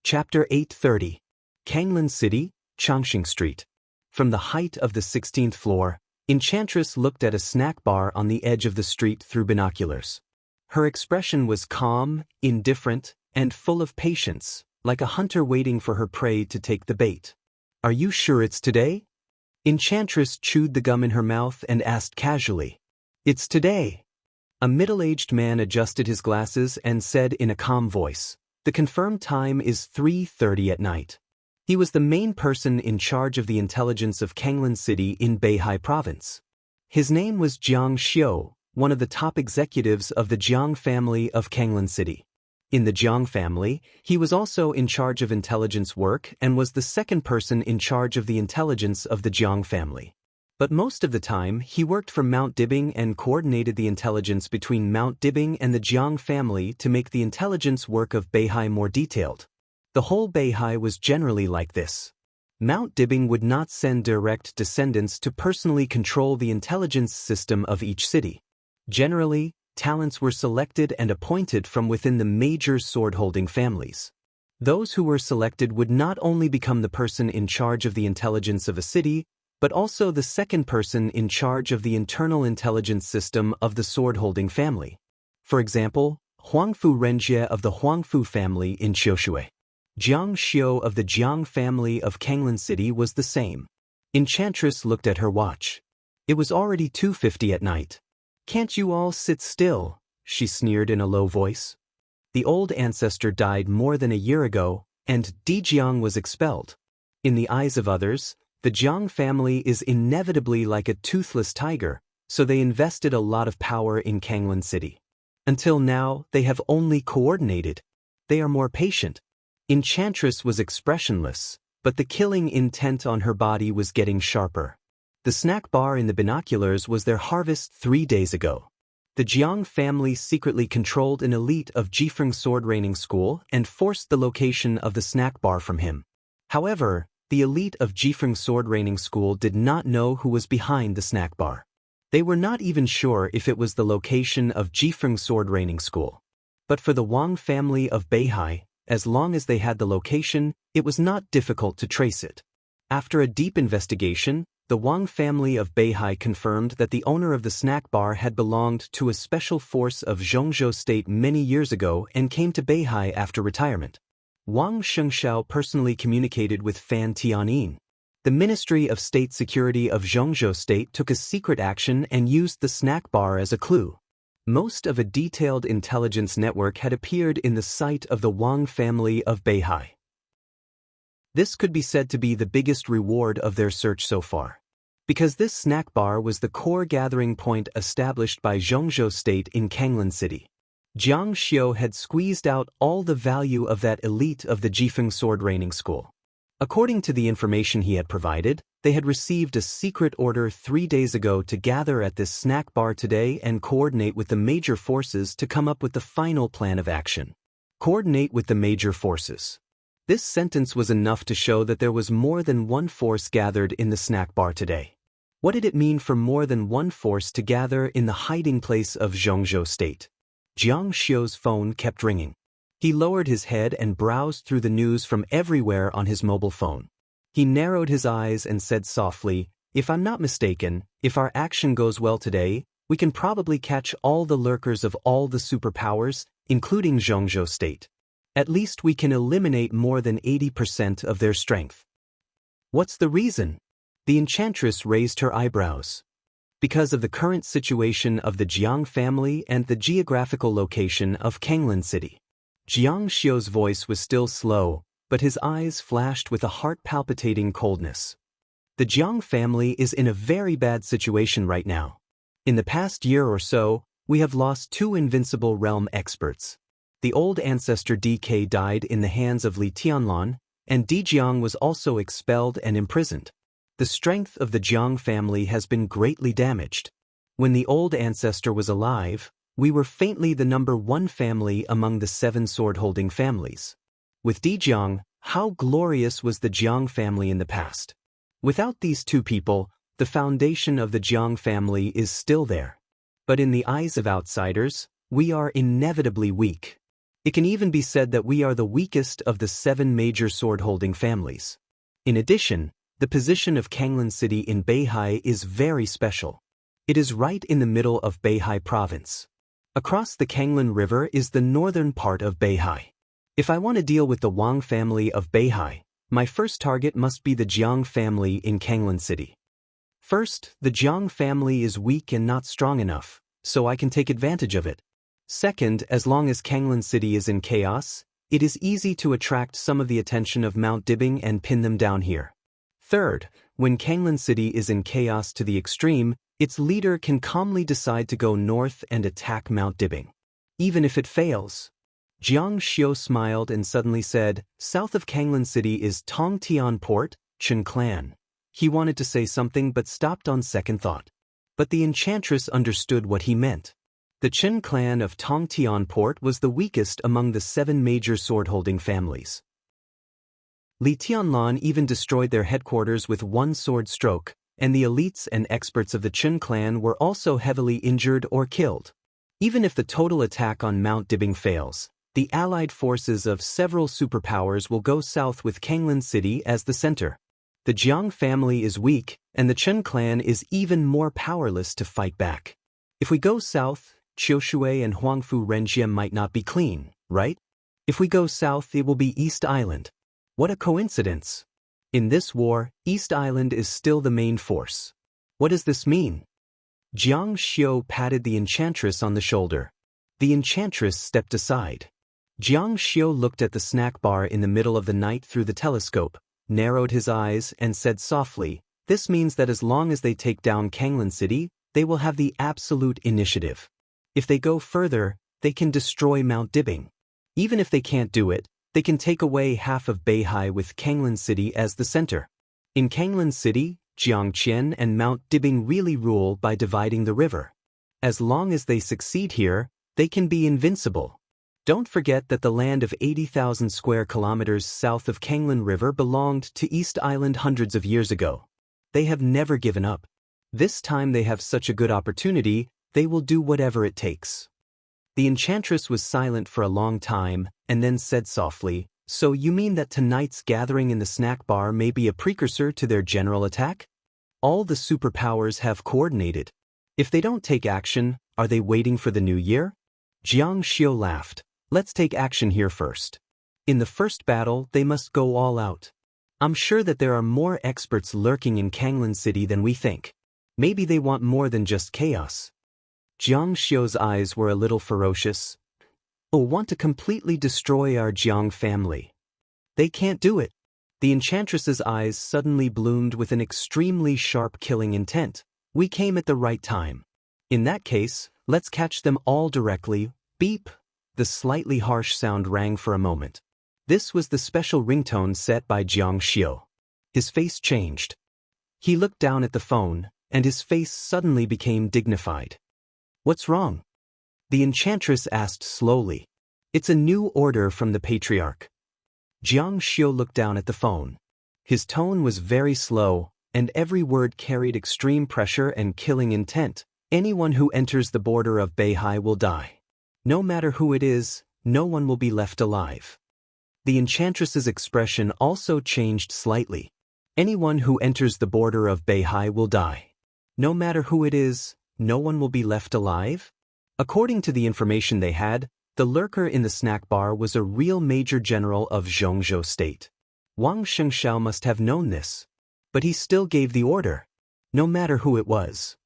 Chapter 830. Kanglin City, Changxing Street. From the height of the 16th floor, Enchantress looked at a snack bar on the edge of the street through binoculars. Her expression was calm, indifferent, and full of patience, like a hunter waiting for her prey to take the bait. "Are you sure it's today?" Enchantress chewed the gum in her mouth and asked casually. "It's today." A middle-aged man adjusted his glasses and said in a calm voice, "The confirmed time is 3:30 at night." He was the main person in charge of the intelligence of Kanglin City in Beihai Province. His name was Xianxia, one of the top executives of the Jiang family of Kanglin City. In the Jiang family, he was also in charge of intelligence work and was the second person in charge of the intelligence of the Jiang family. But most of the time, he worked for Mount Dibing and coordinated the intelligence between Mount Dibing and the Jiang family to make the intelligence work of Beihai more detailed. The whole Beihai was generally like this. Mount Dibing would not send direct descendants to personally control the intelligence system of each city. Generally, talents were selected and appointed from within the major sword-holding families. Those who were selected would not only become the person in charge of the intelligence of a city, but also the second person in charge of the internal intelligence system of the sword-holding family. For example, Huangfu Renjie of the Huangfu family in Qiushui. Jiang Xiu of the Jiang family of Kanglin City was the same. Enchantress looked at her watch. It was already 2:50 at night. "Can't you all sit still?" she sneered in a low voice. The old ancestor died more than a year ago, and Di Jiang was expelled. In the eyes of others, the Jiang family is inevitably like a toothless tiger, so they invested a lot of power in Kanglin City. Until now, they have only coordinated. They are more patient. Enchantress was expressionless, but the killing intent on her body was getting sharper. The snack bar in the binoculars was their harvest 3 days ago. The Jiang family secretly controlled an elite of Jifeng sword training school and forced the location of the snack bar from him. However, the elite of Jifeng sword training school did not know who was behind the snack bar. They were not even sure if it was the location of Jifeng sword training school. But for the Wang family of Beihai, as long as they had the location, it was not difficult to trace it. After a deep investigation, the Wang family of Beihai confirmed that the owner of the snack bar had belonged to a special force of Zhongzhou State many years ago and came to Beihai after retirement. Wang Shengxiao personally communicated with Fan Tianyin. The Ministry of State Security of Zhongzhou State took a secret action and used the snack bar as a clue. Most of a detailed intelligence network had appeared in the sight of the Wang family of Beihai. This could be said to be the biggest reward of their search so far. Because this snack bar was the core gathering point established by Zhongzhou State in Kanglin City. Jiang Xiu had squeezed out all the value of that elite of the Jifeng sword training school. According to the information he had provided, they had received a secret order 3 days ago to gather at this snack bar today and coordinate with the major forces to come up with the final plan of action. Coordinate with the major forces. This sentence was enough to show that there was more than one force gathered in the snack bar today. What did it mean for more than one force to gather in the hiding place of Zhongzhou State? Jiang Xiu's phone kept ringing. He lowered his head and browsed through the news from everywhere on his mobile phone. He narrowed his eyes and said softly, "If I'm not mistaken, if our action goes well today, we can probably catch all the lurkers of all the superpowers, including Zhongzhou State. At least we can eliminate more than 80% of their strength." "What's the reason?" The enchantress raised her eyebrows. "Because of the current situation of the Jiang family and the geographical location of Kanglin City." Jiang Xiu's voice was still slow, but his eyes flashed with a heart-palpitating coldness. "The Jiang family is in a very bad situation right now. In the past year or so, we have lost 2 invincible realm experts. The old ancestor DK died in the hands of Li Tianlan, and Di Jiang was also expelled and imprisoned. The strength of the Jiang family has been greatly damaged. When the old ancestor was alive, we were faintly the number 1 family among the 7 sword-holding families. With Di Jiang, how glorious was the Jiang family in the past. Without these 2 people, the foundation of the Jiang family is still there. But in the eyes of outsiders, we are inevitably weak. It can even be said that we are the weakest of the 7 major sword-holding families. In addition, the position of Kanglan City in Beihai is very special. It is right in the middle of Beihai province. Across the Kanglan River is the northern part of Beihai. If I want to deal with the Wang family of Beihai, my first target must be the Jiang family in Kanglan City. First, the Jiang family is weak and not strong enough, so I can take advantage of it. Second, as long as Kanglan City is in chaos, it is easy to attract some of the attention of Mount Dibing and pin them down here. Third, when Kanglan City is in chaos to the extreme, its leader can calmly decide to go north and attack Mount Dibing. Even if it fails. Jiang Xiu smiled and suddenly said, south of Kanglan City is Tongtian Port, Chen Clan. He wanted to say something but stopped on second thought. But the enchantress understood what he meant. The Chen clan of Tongtian Port was the weakest among the 7 major sword-holding families. Li Tianlan even destroyed their headquarters with 1 sword stroke, and the elites and experts of the Chen clan were also heavily injured or killed. Even if the total attack on Mount Dibing fails, the allied forces of several superpowers will go south with Kanglan City as the center. The Jiang family is weak, and the Chen clan is even more powerless to fight back. If we go south, Qiushui and Huangfu Renjie might not be clean, right? If we go south, it will be East Island. What a coincidence! In this war, East Island is still the main force. What does this mean? Jiang Xiu patted the enchantress on the shoulder. The enchantress stepped aside. Jiang Xiu looked at the snack bar in the middle of the night through the telescope, narrowed his eyes and said softly, this means that as long as they take down Kanglan City, they will have the absolute initiative. If they go further, they can destroy Mount Dibing. Even if they can't do it, they can take away half of Beihai with Kanglan City as the center. In Kanglan City, Jiangqian and Mount Dibing really rule by dividing the river. As long as they succeed here, they can be invincible. Don't forget that the land of 80,000 square kilometers south of Kanglan River belonged to East Island hundreds of years ago. They have never given up. This time they have such a good opportunity, they will do whatever it takes. The enchantress was silent for a long time, and then said softly, so you mean that tonight's gathering in the snack bar may be a precursor to their general attack? All the superpowers have coordinated. If they don't take action, are they waiting for the new year? Jiang Xiu laughed. Let's take action here first. In the first battle, they must go all out. I'm sure that there are more experts lurking in Kanglan City than we think. Maybe they want more than just chaos. Jiang Xiu's eyes were a little ferocious. Oh, want to completely destroy our Jiang family. They can't do it. The enchantress's eyes suddenly bloomed with an extremely sharp killing intent. We came at the right time. In that case, let's catch them all directly. Beep. The slightly harsh sound rang for a moment. This was the special ringtone set by Jiang Xiu. His face changed. He looked down at the phone, and his face suddenly became dignified. What's wrong? The enchantress asked slowly. It's a new order from the patriarch. Jiang Xiu looked down at the phone. His tone was very slow, and every word carried extreme pressure and killing intent. Anyone who enters the border of Beihai will die. No matter who it is, no one will be left alive. The enchantress's expression also changed slightly. Anyone who enters the border of Beihai will die. No matter who it is, no one will be left alive? According to the information they had, the lurker in the snack bar was a real major general of Zhongzhou state. Wang Shengxiao must have known this. But he still gave the order. No matter who it was.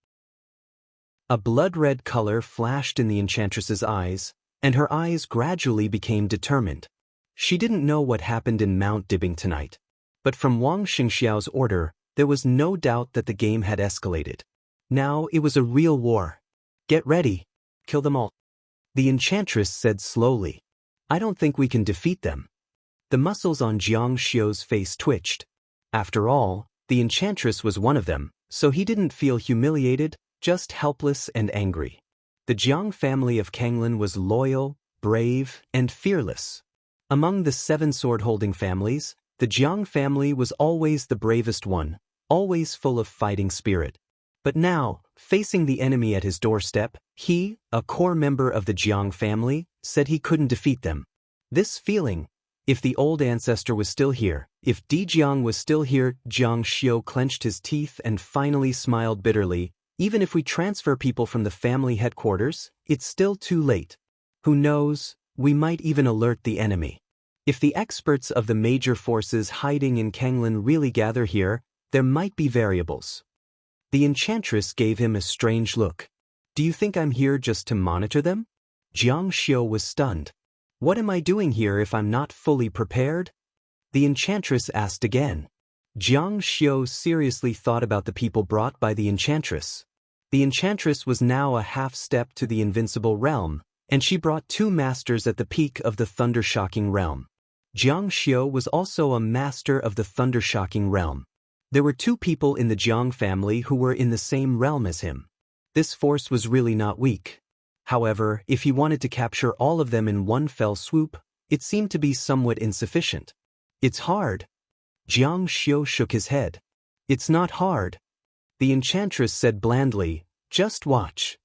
A blood-red color flashed in the enchantress's eyes, and her eyes gradually became determined. She didn't know what happened in Mount Dibing tonight. But from Wang Shengxiao's order, there was no doubt that the game had escalated. Now it was a real war. Get ready. Kill them all. The enchantress said slowly. I don't think we can defeat them. The muscles on Jiang Xiu's face twitched. After all, the enchantress was one of them, so he didn't feel humiliated, just helpless and angry. The Jiang family of Kanglan was loyal, brave, and fearless. Among the 7 sword-holding families, the Jiang family was always the bravest one, always full of fighting spirit. But now, facing the enemy at his doorstep, he, a core member of the Jiang family, said he couldn't defeat them. This feeling, if the old ancestor was still here, if Di Jiang was still here, Jiang Xiu clenched his teeth and finally smiled bitterly. Even if we transfer people from the family headquarters, it's still too late. Who knows, we might even alert the enemy. If the experts of the major forces hiding in Kanglan really gather here, there might be variables. The enchantress gave him a strange look. Do you think I'm here just to monitor them? Jiang Xiu was stunned. What am I doing here if I'm not fully prepared? The enchantress asked again. Jiang Xiu seriously thought about the people brought by the enchantress. The enchantress was now a half-step to the invincible realm, and she brought 2 masters at the peak of the thunder-shocking realm. Jiang Xiu was also a master of the thunder-shocking realm. There were 2 people in the Jiang family who were in the same realm as him. This force was really not weak. However, if he wanted to capture all of them in one fell swoop, it seemed to be somewhat insufficient. It's hard. Jiang Xiu shook his head. It's not hard. The enchantress said blandly, just watch.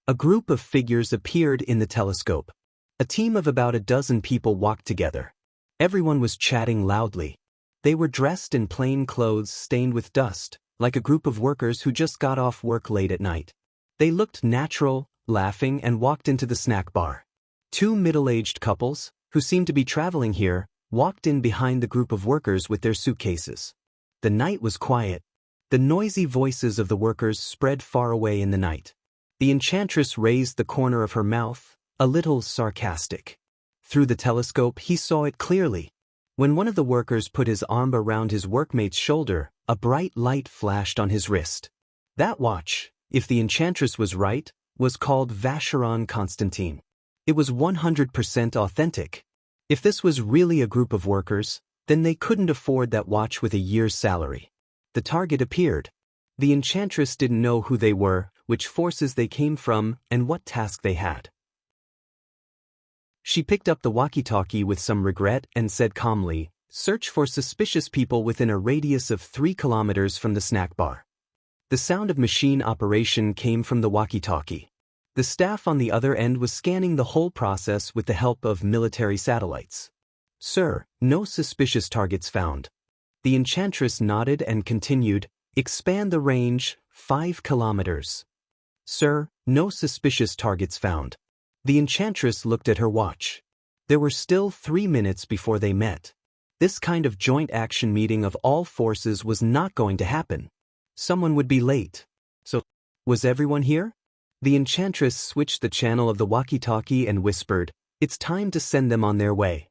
A group of figures appeared in the telescope. A team of about a dozen people walked together. Everyone was chatting loudly. They were dressed in plain clothes stained with dust, like a group of workers who just got off work late at night. They looked natural, laughing, and walked into the snack bar. 2 middle-aged couples, who seemed to be traveling here, walked in behind the group of workers with their suitcases. The night was quiet. The noisy voices of the workers spread far away in the night. The enchantress raised the corner of her mouth, a little sarcastic. Through the telescope he saw it clearly. When one of the workers put his arm around his workmate's shoulder, a bright light flashed on his wrist. That watch, if the enchantress was right, was called Vacheron Constantine. It was 100% authentic. If this was really a group of workers, then they couldn't afford that watch with a year's salary. The target appeared. The enchantress didn't know who they were, which forces they came from, and what task they had. She picked up the walkie-talkie with some regret and said calmly, "Search for suspicious people within a radius of 3 kilometers from the snack bar." The sound of machine operation came from the walkie-talkie. The staff on the other end was scanning the whole process with the help of military satellites. "Sir, no suspicious targets found." The enchantress nodded and continued, "Expand the range, 5 kilometers." "Sir, no suspicious targets found." The enchantress looked at her watch. There were still 3 minutes before they met. This kind of joint action meeting of all forces was not going to happen. Someone would be late. So, was everyone here? The enchantress switched the channel of the walkie-talkie and whispered, "It's time to send them on their way."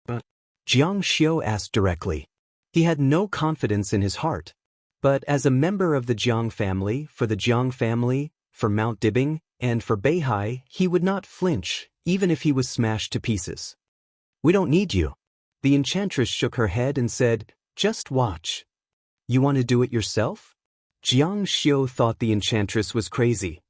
But Jiang Xiu asked directly. He had no confidence in his heart. But as a member of the Jiang family, for Mount Dibing, and for Beihai, he would not flinch, even if he was smashed to pieces. "We don't need you." The enchantress shook her head and said, "Just watch." "You want to do it yourself?" Jiang Xiu thought the enchantress was crazy.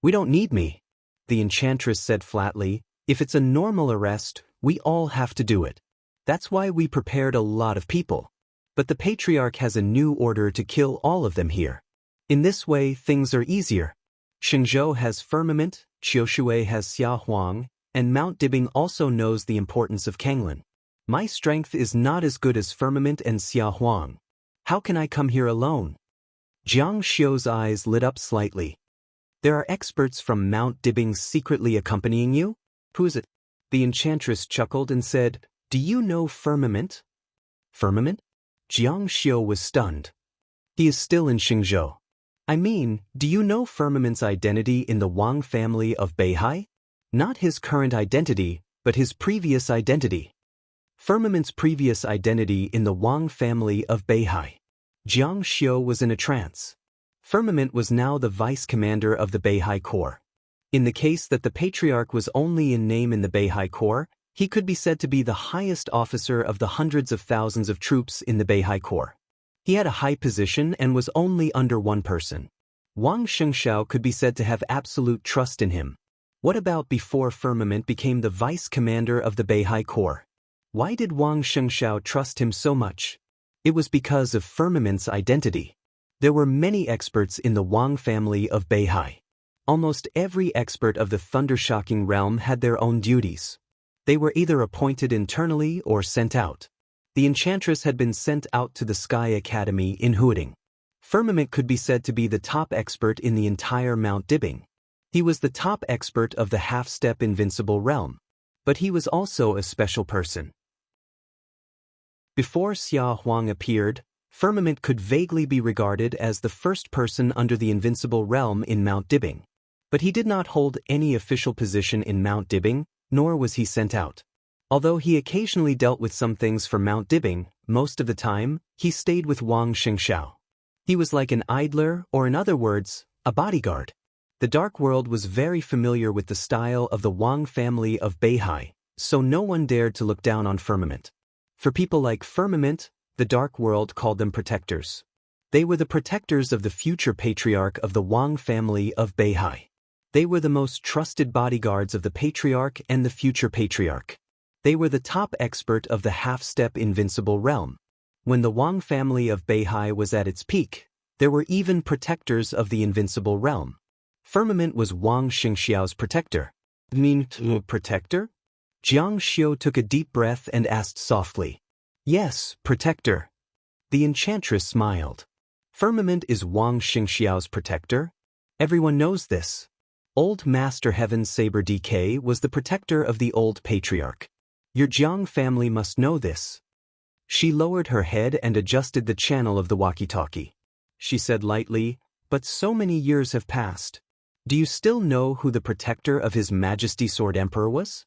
"We don't need me." The enchantress said flatly, "If it's a normal arrest, we all have to do it. That's why we prepared a lot of people. But the patriarch has a new order to kill all of them here. In this way, things are easier. Shenzhou has Firmament, Qiushui has Xiaohuang, and Mount Dibing also knows the importance of Kanglan. My strength is not as good as Firmament and Xiaohuang. How can I come here alone?" Jiang Xiu's eyes lit up slightly. "There are experts from Mount Dibing secretly accompanying you? Who is it?" The enchantress chuckled and said, "Do you know Firmament?" "Firmament?" Jiang Xiu was stunned. "He is still in Xingzhou." "I mean, do you know Firmament's identity in the Wang family of Beihai? Not his current identity, but his previous identity." Firmament's previous identity in the Wang family of Beihai. Jiang Xiu was in a trance. Firmament was now the vice commander of the Beihai Corps. In the case that the patriarch was only in name in the Beihai Corps, he could be said to be the highest officer of the hundreds of thousands of troops in the Beihai Corps. He had a high position and was only under one person. Wang Shengshao could be said to have absolute trust in him. What about before Firmament became the vice commander of the Beihai Corps? Why did Wang Shengshao trust him so much? It was because of Firmament's identity. There were many experts in the Wang family of Beihai. Almost every expert of the thunder-shocking realm had their own duties. They were either appointed internally or sent out. The enchantress had been sent out to the Sky Academy in Huading. Firmament could be said to be the top expert in the entire Mount Dibbing. He was the top expert of the half-step invincible realm. But he was also a special person. Before Xia Huang appeared, Firmament could vaguely be regarded as the first person under the invincible realm in Mount Dibbing. But he did not hold any official position in Mount Dibbing, nor was he sent out. Although he occasionally dealt with some things for Mount Dibbing, most of the time, he stayed with Wang Xingxiao. He was like an idler, or in other words, a bodyguard. The Dark World was very familiar with the style of the Wang family of Beihai, so no one dared to look down on Firmament. For people like Firmament, the Dark World called them protectors. They were the protectors of the future patriarch of the Wang family of Beihai. They were the most trusted bodyguards of the patriarch and the future patriarch. They were the top expert of the half-step invincible realm. When the Wang family of Beihai was at its peak, there were even protectors of the invincible realm. Firmament was Wang Xingxiao's protector. Protector? Jiang Xiu took a deep breath and asked softly. Yes, protector. The enchantress smiled. Firmament is Wang Xingxiao's protector? Everyone knows this. Old Master Heaven's Saber DK was the protector of the old patriarch. Your Jiang family must know this. She lowered her head and adjusted the channel of the walkie-talkie. She said lightly, but so many years have passed. Do you still know who the protector of His Majesty Sword Emperor was?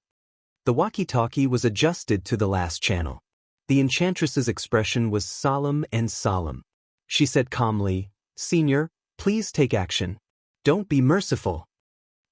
The walkie-talkie was adjusted to the last channel. The enchantress's expression was solemn and solemn. She said calmly, Senior, please take action. Don't be merciful.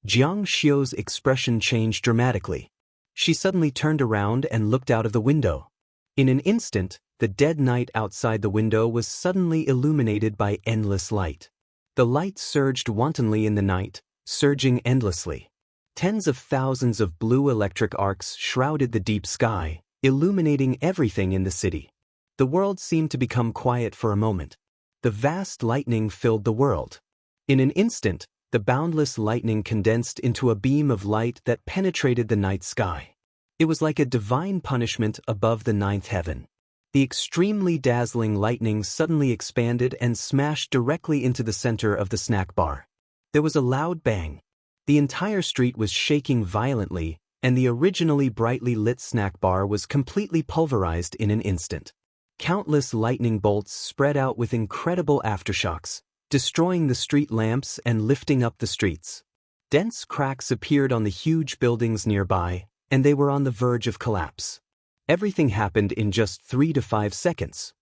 Jiang Xiu's expression changed dramatically. She suddenly turned around and looked out of the window. In an instant, the dead night outside the window was suddenly illuminated by endless light. The light surged wantonly in the night, surging endlessly. Tens of thousands of blue electric arcs shrouded the deep sky, illuminating everything in the city. The world seemed to become quiet for a moment. The vast lightning filled the world. In an instant, the boundless lightning condensed into a beam of light that penetrated the night sky. It was like a divine punishment above the ninth heaven. The extremely dazzling lightning suddenly expanded and smashed directly into the center of the snack bar. There was a loud bang. The entire street was shaking violently, and the originally brightly lit snack bar was completely pulverized in an instant. Countless lightning bolts spread out with incredible aftershocks, destroying the street lamps and lifting up the streets. Dense cracks appeared on the huge buildings nearby, and they were on the verge of collapse. Everything happened in just 3 to 5 seconds.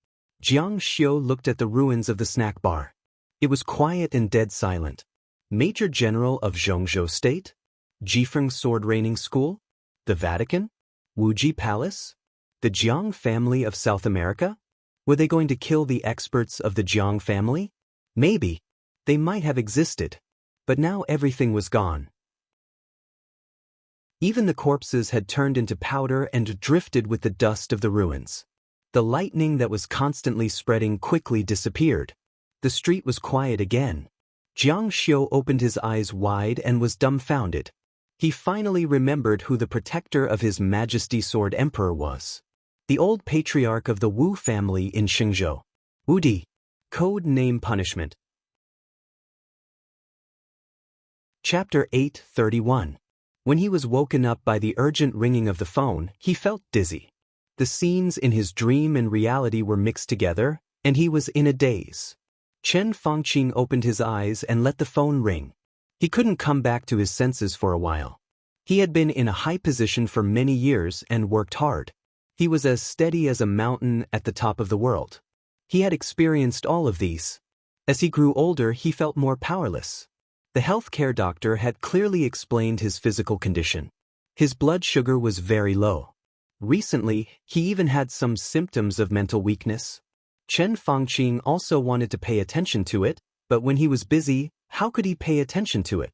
Jiang Xiu looked at the ruins of the snack bar. It was quiet and dead silent. Major General of Zhongzhou State? Jifeng Sword Reigning School? The Vatican? Wuji Palace? The Jiang family of South America? Were they going to kill the experts of the Jiang family? Maybe. They might have existed. But now everything was gone. Even the corpses had turned into powder and drifted with the dust of the ruins. The lightning that was constantly spreading quickly disappeared. The street was quiet again. Jiang Xiu opened his eyes wide and was dumbfounded. He finally remembered who the protector of His Majesty Sword Emperor was. The old patriarch of the Wu family in Xingzhou. Wudi. Code Name Punishment. Chapter 8:31. When he was woken up by the urgent ringing of the phone, he felt dizzy. The scenes in his dream and reality were mixed together, and he was in a daze. Chen Fangqing opened his eyes and let the phone ring. He couldn't come back to his senses for a while. He had been in a high position for many years and worked hard. He was as steady as a mountain at the top of the world. He had experienced all of these. As he grew older, he felt more powerless. The healthcare doctor had clearly explained his physical condition. His blood sugar was very low. Recently, he even had some symptoms of mental weakness. Chen Fangqing also wanted to pay attention to it, but when he was busy, how could he pay attention to it?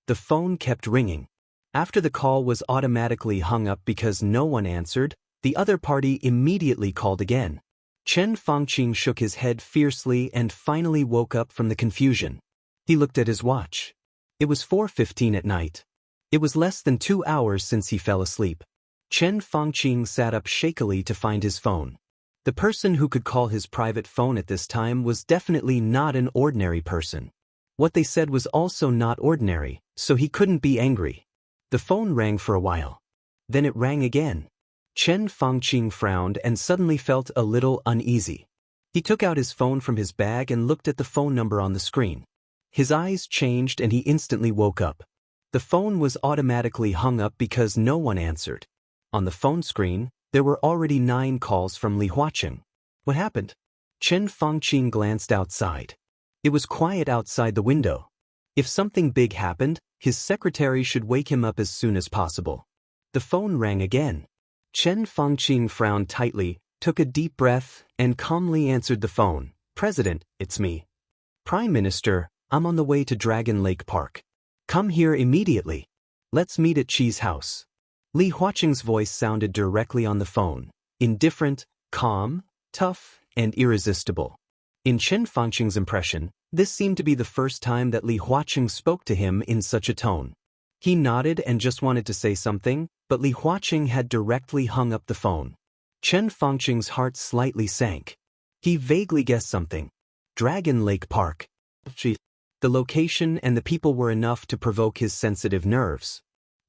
The phone kept ringing. After the call was automatically hung up because no one answered, the other party immediately called again. Chen Fangqing shook his head fiercely and finally woke up from the confusion. He looked at his watch. It was 4:15 at night. It was less than 2 hours since he fell asleep. Chen Fangqing sat up shakily to find his phone. The person who could call his private phone at this time was definitely not an ordinary person. What they said was also not ordinary, so he couldn't be angry. The phone rang for a while. Then it rang again. Chen Fangqing frowned and suddenly felt a little uneasy. He took out his phone from his bag and looked at the phone number on the screen. His eyes changed and he instantly woke up. The phone was automatically hung up because no one answered. On the phone screen, there were already 9 calls from Li Huaqing. What happened? Chen Fangqing glanced outside. It was quiet outside the window. If something big happened, his secretary should wake him up as soon as possible. The phone rang again. Chen Fangqing frowned tightly, took a deep breath, and calmly answered the phone. "President, it's me. Prime Minister, I'm on the way to Dragon Lake Park. Come here immediately. Let's meet at Qi's house." Li Huaqing's voice sounded directly on the phone, indifferent, calm, tough, and irresistible. In Chen Fangqing's impression, this seemed to be the first time that Li Huaqing spoke to him in such a tone. He nodded and just wanted to say something, but Li Huaqing had directly hung up the phone. Chen Fangqing's heart slightly sank. He vaguely guessed something. Dragon Lake Park. The location and the people were enough to provoke his sensitive nerves.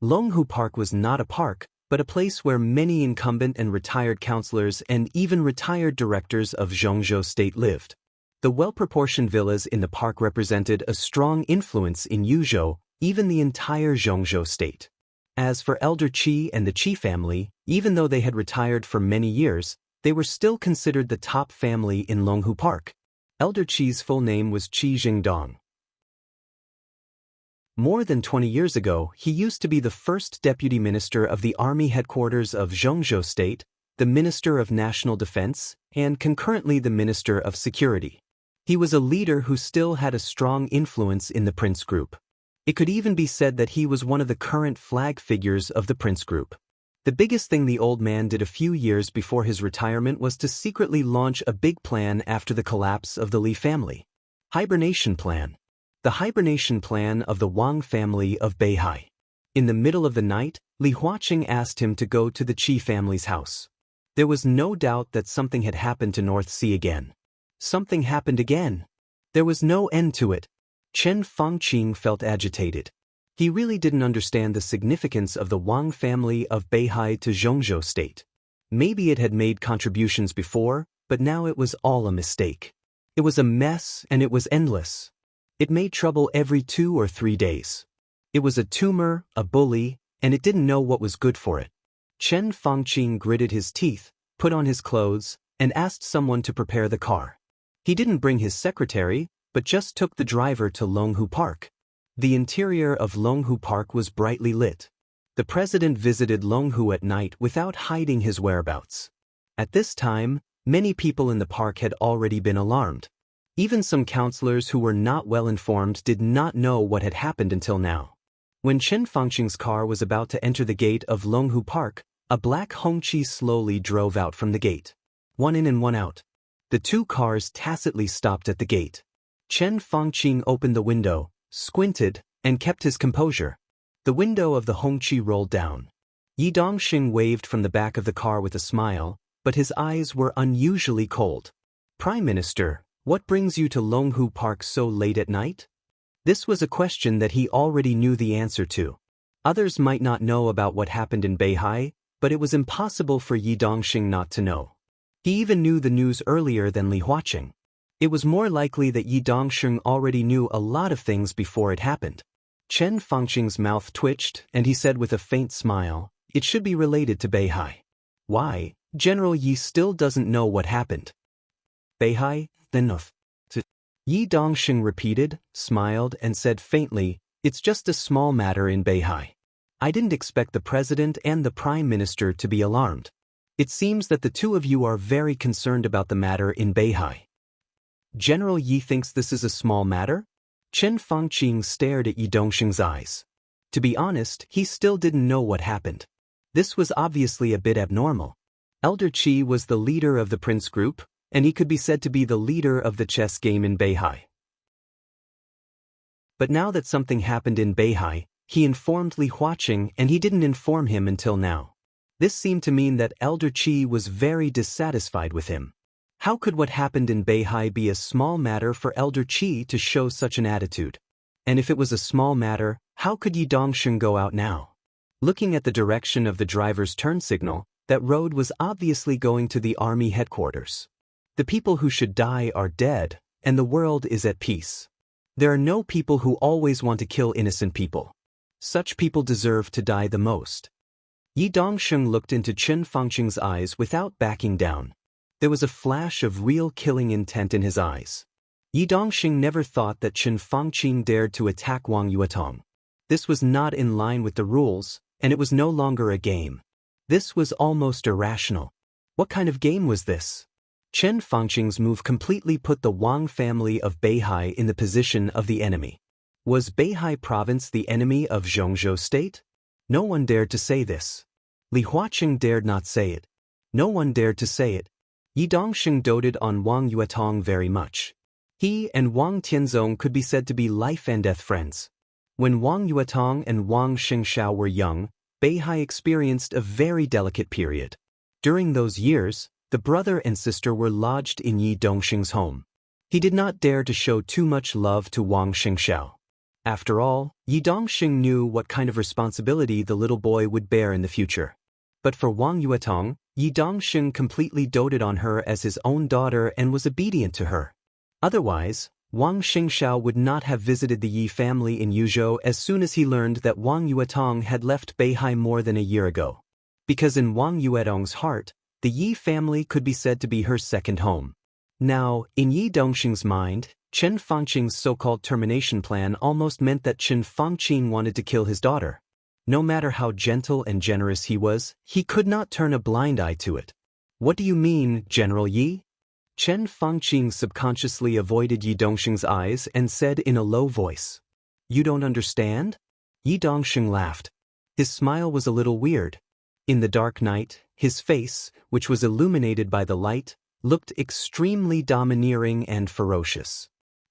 Longhu Park was not a park, but a place where many incumbent and retired councillors and even retired directors of Zhongzhou State lived. The well-proportioned villas in the park represented a strong influence in Yuzhou, even the entire Zhongzhou State. As for Elder Qi and the Qi family, even though they had retired for many years, they were still considered the top family in Longhu Park. Elder Qi's full name was Qi Jingdong. More than 20 years ago, he used to be the first deputy minister of the army headquarters of Zhongzhou State, the Minister of National Defense, and concurrently the Minister of Security. He was a leader who still had a strong influence in the Prince Group. It could even be said that he was one of the current flag figures of the Prince Group. The biggest thing the old man did a few years before his retirement was to secretly launch a big plan after the collapse of the Li family. Hibernation plan. The hibernation plan of the Wang family of Beihai. In the middle of the night, Li Huaqing asked him to go to the Qi family's house. There was no doubt that something had happened to North Sea again. Something happened again. There was no end to it. Chen Fangqing felt agitated. He really didn't understand the significance of the Wang family of Beihai to Zhongzhou State. Maybe it had made contributions before, but now it was all a mistake. It was a mess and it was endless. It made trouble every 2 or 3 days. It was a tumor, a bully, and it didn't know what was good for it. Chen Fangqing gritted his teeth, put on his clothes, and asked someone to prepare the car. He didn't bring his secretary, but just took the driver to Longhu Park. The interior of Longhu Park was brightly lit. The president visited Longhu at night without hiding his whereabouts. At this time, many people in the park had already been alarmed. Even some councillors who were not well informed did not know what had happened until now. When Chen Fangqing's car was about to enter the gate of Longhu Park, a black Hongqi slowly drove out from the gate. One in and one out. The 2 cars tacitly stopped at the gate. Chen Fangqing opened the window, squinted, and kept his composure. The window of the Hongqi rolled down. Yi Dongxing waved from the back of the car with a smile, but his eyes were unusually cold. "Prime Minister, what brings you to Longhu Park so late at night?" This was a question that he already knew the answer to. Others might not know about what happened in Beihai, but it was impossible for Yi Dongxing not to know. He even knew the news earlier than Li Huaqing. It was more likely that Yi Dongxing already knew a lot of things before it happened. Chen Fangqing's mouth twitched, and he said with a faint smile, "It should be related to Beihai." "Why? General Yi still doesn't know what happened." "Beihai, then North." Yi Dongxing repeated, smiled, and said faintly, "It's just a small matter in Beihai. I didn't expect the president and the prime minister to be alarmed. It seems that the 2 of you are very concerned about the matter in Beihai." "General Yi thinks this is a small matter?" Chen Fangqing stared at Yi Dongxing's eyes. To be honest, he still didn't know what happened. This was obviously a bit abnormal. Elder Qi was the leader of the Prince Group, and he could be said to be the leader of the chess game in Beihai. But now that something happened in Beihai, he informed Li Huaqing and he didn't inform him until now. This seemed to mean that Elder Qi was very dissatisfied with him. How could what happened in Beihai be a small matter for Elder Qi to show such an attitude? And if it was a small matter, how could Yi Dongsheng go out now? Looking at the direction of the driver's turn signal, that road was obviously going to the army headquarters. The people who should die are dead, and the world is at peace. There are no people who always want to kill innocent people. Such people deserve to die the most. Yi Dongsheng looked into Chen Fangqing's eyes without backing down. There was a flash of real killing intent in his eyes. Yi Dongsheng never thought that Chen Fangqing dared to attack Wang Yuetong. This was not in line with the rules, and it was no longer a game. This was almost irrational. What kind of game was this? Chen Fangqing's move completely put the Wang family of Beihai in the position of the enemy. Was Beihai province the enemy of Zhongzhou state? No one dared to say this. Li Huaqing dared not say it. No one dared to say it. Yi Dongsheng doted on Wang Yuetong very much. He and Wang Tianzong could be said to be life and death friends. When Wang Yuetong and Wang Xianxia were young, Beihai experienced a very delicate period. During those years, the brother and sister were lodged in Yi Dongsheng's home. He did not dare to show too much love to Wang Xianxiao. After all, Yi Dongsheng knew what kind of responsibility the little boy would bear in the future. But for Wang Yuetong, Yi Dongsheng completely doted on her as his own daughter and was obedient to her. Otherwise, Wang Xianxiao would not have visited the Yi family in Yuzhou as soon as he learned that Wang Yuetong had left Beihai more than a year ago. Because in Wang Yuetong's heart, the Yi family could be said to be her second home. Now, in Yi Dongsheng's mind, Chen Fangqing's so-called termination plan almost meant that Chen Fangqing wanted to kill his daughter. No matter how gentle and generous he was, he could not turn a blind eye to it. What do you mean, General Yi? Chen Fangqing subconsciously avoided Yi Dongsheng's eyes and said in a low voice. You don't understand? Yi Dongsheng laughed. His smile was a little weird. In the dark night, his face, which was illuminated by the light, looked extremely domineering and ferocious.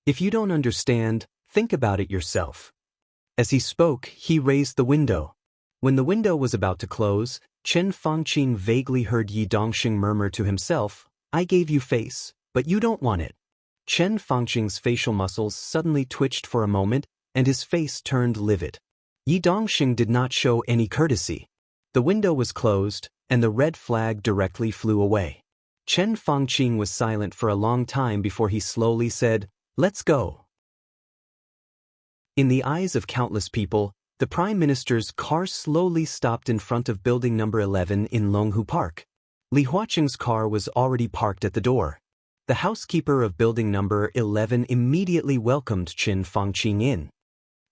If you don't understand, think about it yourself. As he spoke, he raised the window. When the window was about to close, Chen Fangqing vaguely heard Yi Dongsheng murmur to himself, I gave you face, but you don't want it. Chen Fangqing's facial muscles suddenly twitched for a moment, and his face turned livid. Yi Dongsheng did not show any courtesy. The window was closed, and the red flag directly flew away. Chen Fangqing was silent for a long time before he slowly said, Let's go. In the eyes of countless people, the Prime Minister's car slowly stopped in front of building number 11 in Longhu Park. Li Huaqing's car was already parked at the door. The housekeeper of building number 11 immediately welcomed Chen Fangqing in.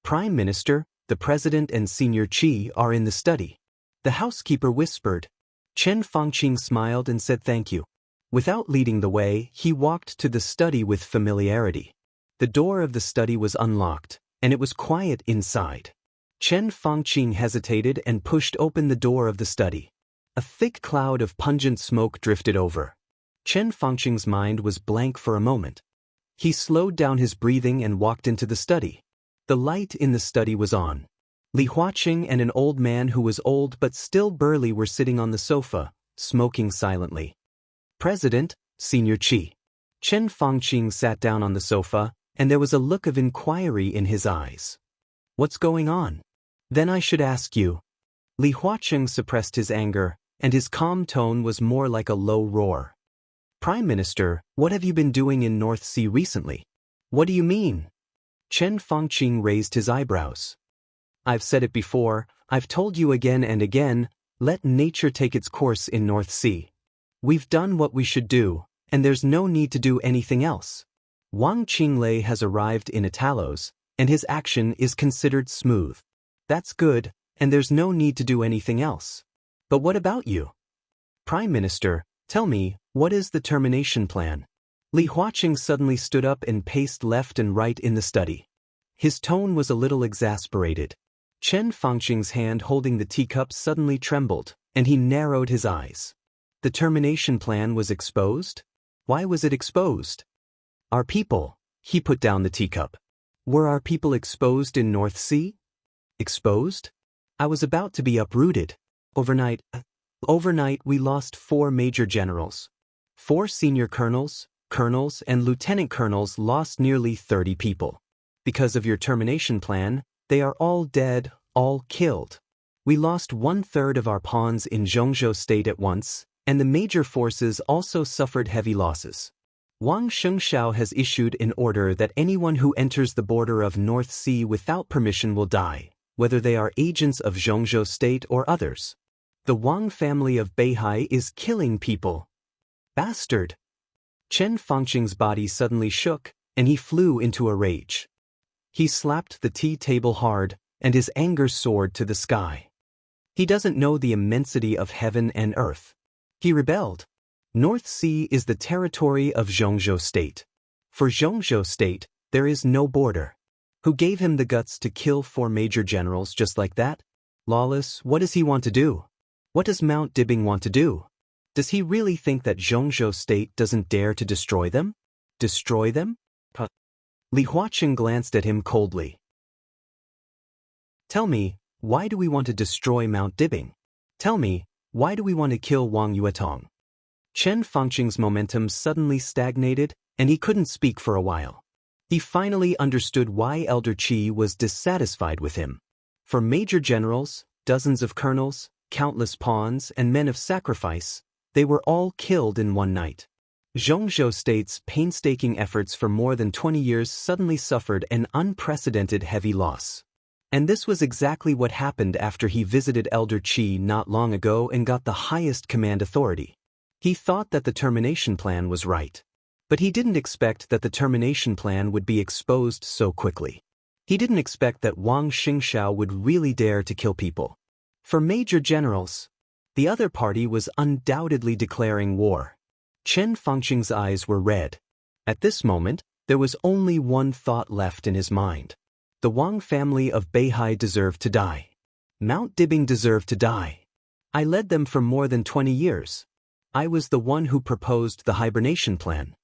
Prime Minister, the President and Senior Qi are in the study. The housekeeper whispered. Chen Fangqing smiled and said thank you. Without leading the way, he walked to the study with familiarity. The door of the study was unlocked, and it was quiet inside. Chen Fangqing hesitated and pushed open the door of the study. A thick cloud of pungent smoke drifted over. Chen Fangqing's mind was blank for a moment. He slowed down his breathing and walked into the study. The light in the study was on. Li Huaqing and an old man who was old but still burly were sitting on the sofa, smoking silently. President, Senior Qi. Chen Fangqing sat down on the sofa, and there was a look of inquiry in his eyes. What's going on? Then I should ask you. Li Huaqing suppressed his anger, and his calm tone was more like a low roar. Prime Minister, what have you been doing in North Sea recently? What do you mean? Chen Fangqing raised his eyebrows. I've said it before, I've told you again and again, let nature take its course in North Sea. We've done what we should do, and there's no need to do anything else. Wang Qinglei has arrived in Italos, and his action is considered smooth. That's good, and there's no need to do anything else. But what about you? Prime Minister, tell me, what is the termination plan? Li Huaqing suddenly stood up and paced left and right in the study. His tone was a little exasperated. Chen Fangqing's hand holding the teacup suddenly trembled, and he narrowed his eyes. The termination plan was exposed? Why was it exposed? Our people, he put down the teacup. Were our people exposed in North Sea? Exposed? I was about to be uprooted. Overnight, Overnight we lost 4 major generals. 4 senior colonels, and lieutenant colonels lost nearly 30 people. Because of your termination plan, they are all dead, all killed. We lost 1/3 of our pawns in Zhongzhou state at once, and the major forces also suffered heavy losses. Wang Xianxia has issued an order that anyone who enters the border of North Sea without permission will die, whether they are agents of Zhongzhou state or others. The Wang family of Beihai is killing people. Bastard! Chen Fangqing's body suddenly shook, and he flew into a rage. He slapped the tea table hard, and his anger soared to the sky. He doesn't know the immensity of heaven and earth. He rebelled. North Sea is the territory of Zhongzhou state. For Zhongzhou state, there is no border. Who gave him the guts to kill 4 major generals just like that? Lawless, what does he want to do? What does Mount Dibing want to do? Does he really think that Zhongzhou state doesn't dare to destroy them? Destroy them? Li Huaqing glanced at him coldly. Tell me, why do we want to destroy Mount Dibing? Tell me, why do we want to kill Wang Yuetong? Chen Fangqing's momentum suddenly stagnated, and he couldn't speak for a while. He finally understood why Elder Qi was dissatisfied with him. For major generals, dozens of colonels, countless pawns, and men of sacrifice, they were all killed in one night. Zhongzhou state's painstaking efforts for more than 20 years suddenly suffered an unprecedented heavy loss. And this was exactly what happened after he visited Elder Qi not long ago and got the highest command authority. He thought that the termination plan was right. But he didn't expect that the termination plan would be exposed so quickly. He didn't expect that Wang Xianxia would really dare to kill people. For major generals, the other party was undoubtedly declaring war. Chen Fangqing's eyes were red. At this moment, there was only one thought left in his mind. The Wang family of Beihai deserved to die. Mount Dibing deserved to die. I led them for more than 20 years. I was the one who proposed the hibernation plan.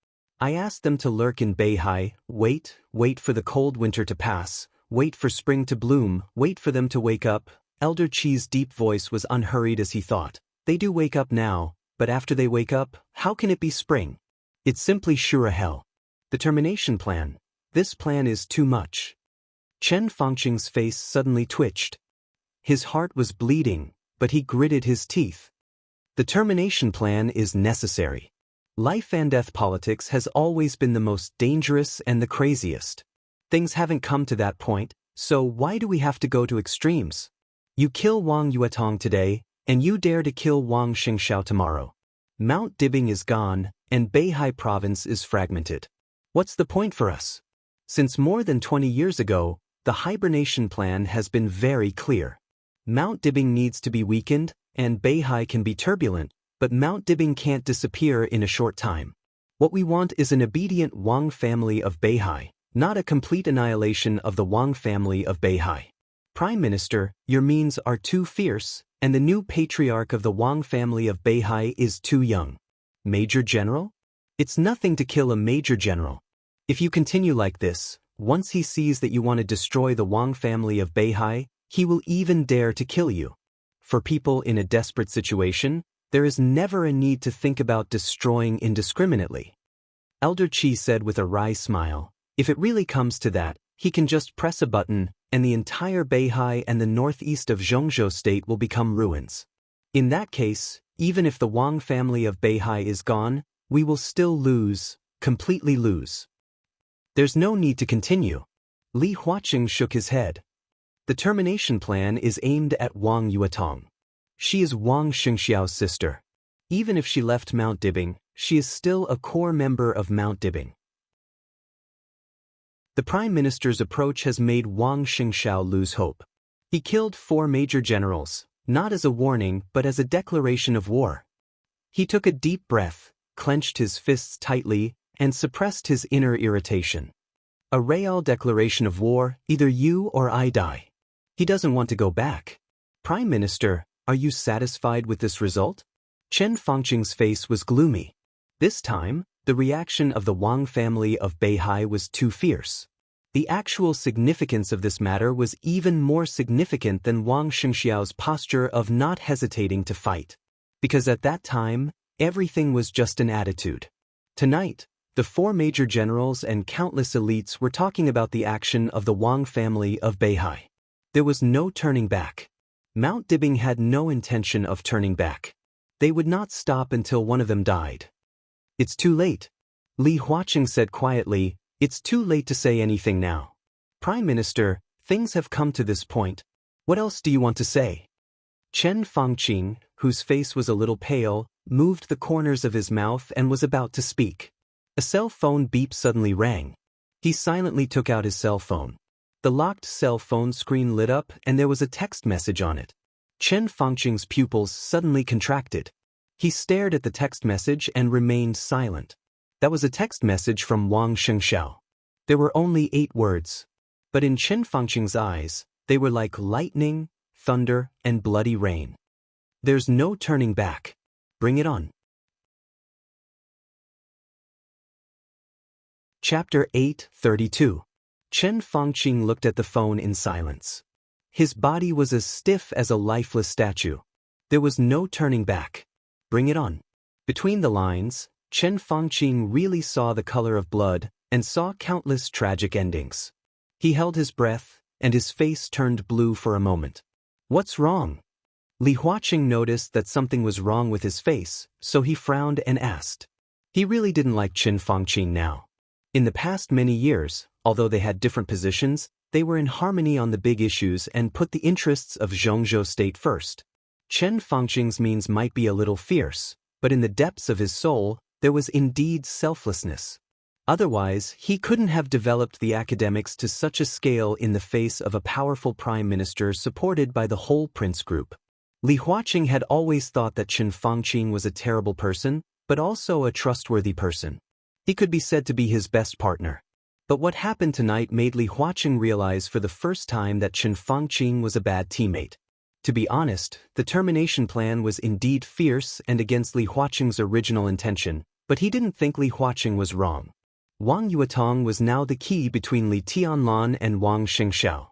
I asked them to lurk in Beihai, wait for the cold winter to pass, wait for spring to bloom, wait for them to wake up. Elder Qi's deep voice was unhurried as he thought. They do wake up now, but after they wake up, how can it be spring? It's simply sure hell. The termination plan. This plan is too much. Chen Fangqing's face suddenly twitched. His heart was bleeding, but he gritted his teeth. The termination plan is necessary. Life and death politics has always been the most dangerous and the craziest. Things haven't come to that point, so why do we have to go to extremes? You kill Wang Yuetong today, and you dare to kill Wang Xianxia tomorrow. Mount Dibing is gone, and Beihai province is fragmented. What's the point for us? Since more than 20 years ago, the hibernation plan has been very clear. Mount Dibing needs to be weakened, and Beihai can be turbulent, but Mount Dibing can't disappear in a short time. What we want is an obedient Wang family of Beihai, not a complete annihilation of the Wang family of Beihai. Prime Minister, your means are too fierce, and the new patriarch of the Wang family of Beihai is too young. Major General? It's nothing to kill a major general. If you continue like this, once he sees that you want to destroy the Wang family of Beihai, he will even dare to kill you. For people in a desperate situation, there is never a need to think about destroying indiscriminately. Elder Qi said with a wry smile, if it really comes to that, he can just press a button, and the entire Beihai and the northeast of Zhongzhou state will become ruins. In that case, even if the Wang family of Beihai is gone, we will still lose, completely lose. There's no need to continue. Li Huaqing shook his head. The termination plan is aimed at Wang Yuetong. She is Wang Xianxiao's sister. Even if she left Mount Dibing, she is still a core member of Mount Dibing. The Prime Minister's approach has made Wang Xianxia lose hope. He killed 4 major generals, not as a warning but as a declaration of war. He took a deep breath, clenched his fists tightly, and suppressed his inner irritation. A real declaration of war, either you or I die. He doesn't want to go back. Prime Minister, are you satisfied with this result? Chen Fangqing's face was gloomy. This time, the reaction of the Wang family of Beihai was too fierce. The actual significance of this matter was even more significant than Wang Xianxiao's posture of not hesitating to fight. Because at that time, everything was just an attitude. Tonight, the 4 major generals and countless elites were talking about the action of the Wang family of Beihai. There was no turning back. Mount Dibing had no intention of turning back. They would not stop until one of them died. It's too late. Li Huaqing said quietly, it's too late to say anything now. Prime Minister, things have come to this point. What else do you want to say? Chen Fangqing, whose face was a little pale, moved the corners of his mouth and was about to speak. A cell phone beep suddenly rang. He silently took out his cell phone. The locked cell phone screen lit up and there was a text message on it. Chen Fangqing's pupils suddenly contracted. He stared at the text message and remained silent. That was a text message from Wang Xianxia. There were only 8 words. But in Chen Fangqing's eyes, they were like lightning, thunder, and bloody rain. There's no turning back. Bring it on. Chapter 8:32. Chen Fangqing looked at the phone in silence. His body was as stiff as a lifeless statue. There was no turning back. Bring it on. Between the lines, Chen Fangqing really saw the color of blood and saw countless tragic endings. He held his breath, and his face turned blue for a moment. What's wrong? Li Huaqing noticed that something was wrong with his face, so he frowned and asked. He really didn't like Chen Fangqing now. In the past many years, although they had different positions, they were in harmony on the big issues and put the interests of Xianxia state first. Chen Fangqing's means might be a little fierce, but in the depths of his soul, there was indeed selflessness. Otherwise, he couldn't have developed the academics to such a scale in the face of a powerful prime minister supported by the whole prince group. Li Huaqing had always thought that Chen Fangqing was a terrible person, but also a trustworthy person. He could be said to be his best partner. But what happened tonight made Li Huaqing realize for the first time that Chen Fangqing was a bad teammate. To be honest, the termination plan was indeed fierce and against Li Huaqing's original intention, but he didn't think Li Huaqing was wrong. Wang Yuetong was now the key between Li Tianlan and Wang Xianxia.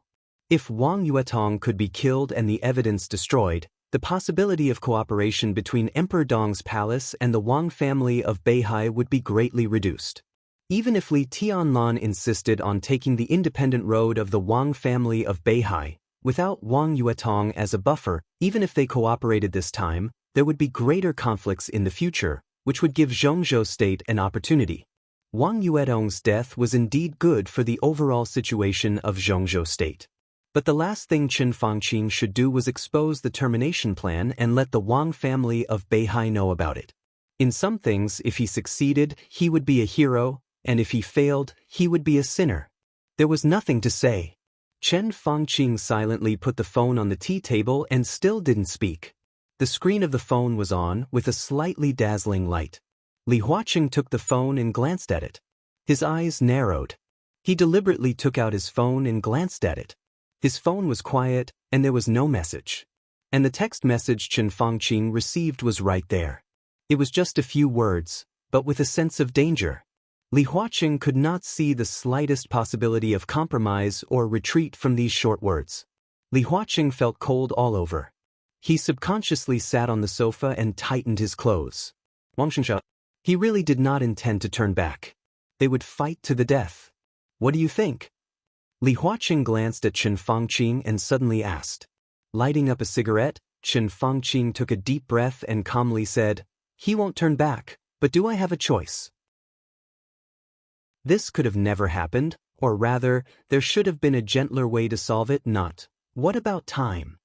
If Wang Yuetong could be killed and the evidence destroyed, the possibility of cooperation between Emperor Dong's palace and the Wang family of Beihai would be greatly reduced. Even if Li Tianlan insisted on taking the independent road of the Wang family of Beihai, without Wang Yuetong as a buffer, even if they cooperated this time, there would be greater conflicts in the future, which would give Xianxia state an opportunity. Wang Yuetong's death was indeed good for the overall situation of Xianxia state. But the last thing Chen Fangqing should do was expose the termination plan and let the Wang family of Beihai know about it. In some things, if he succeeded, he would be a hero, and if he failed, he would be a sinner. There was nothing to say. Chen Fangqing silently put the phone on the tea table and still didn't speak. The screen of the phone was on, with a slightly dazzling light. Li Huaqing took the phone and glanced at it. His eyes narrowed. He deliberately took out his phone and glanced at it. His phone was quiet, and there was no message. And the text message Chen Fangqing received was right there. It was just a few words, but with a sense of danger. Li Huaqing could not see the slightest possibility of compromise or retreat from these short words. Li Huaqing felt cold all over. He subconsciously sat on the sofa and tightened his clothes. Wang Xianxia. He really did not intend to turn back. They would fight to the death. What do you think? Li Huaqing glanced at Chen Fangqing and suddenly asked. Lighting up a cigarette, Chen Fangqing took a deep breath and calmly said, He won't turn back, but do I have a choice? This could have never happened, or rather, there should have been a gentler way to solve it, not. What about time?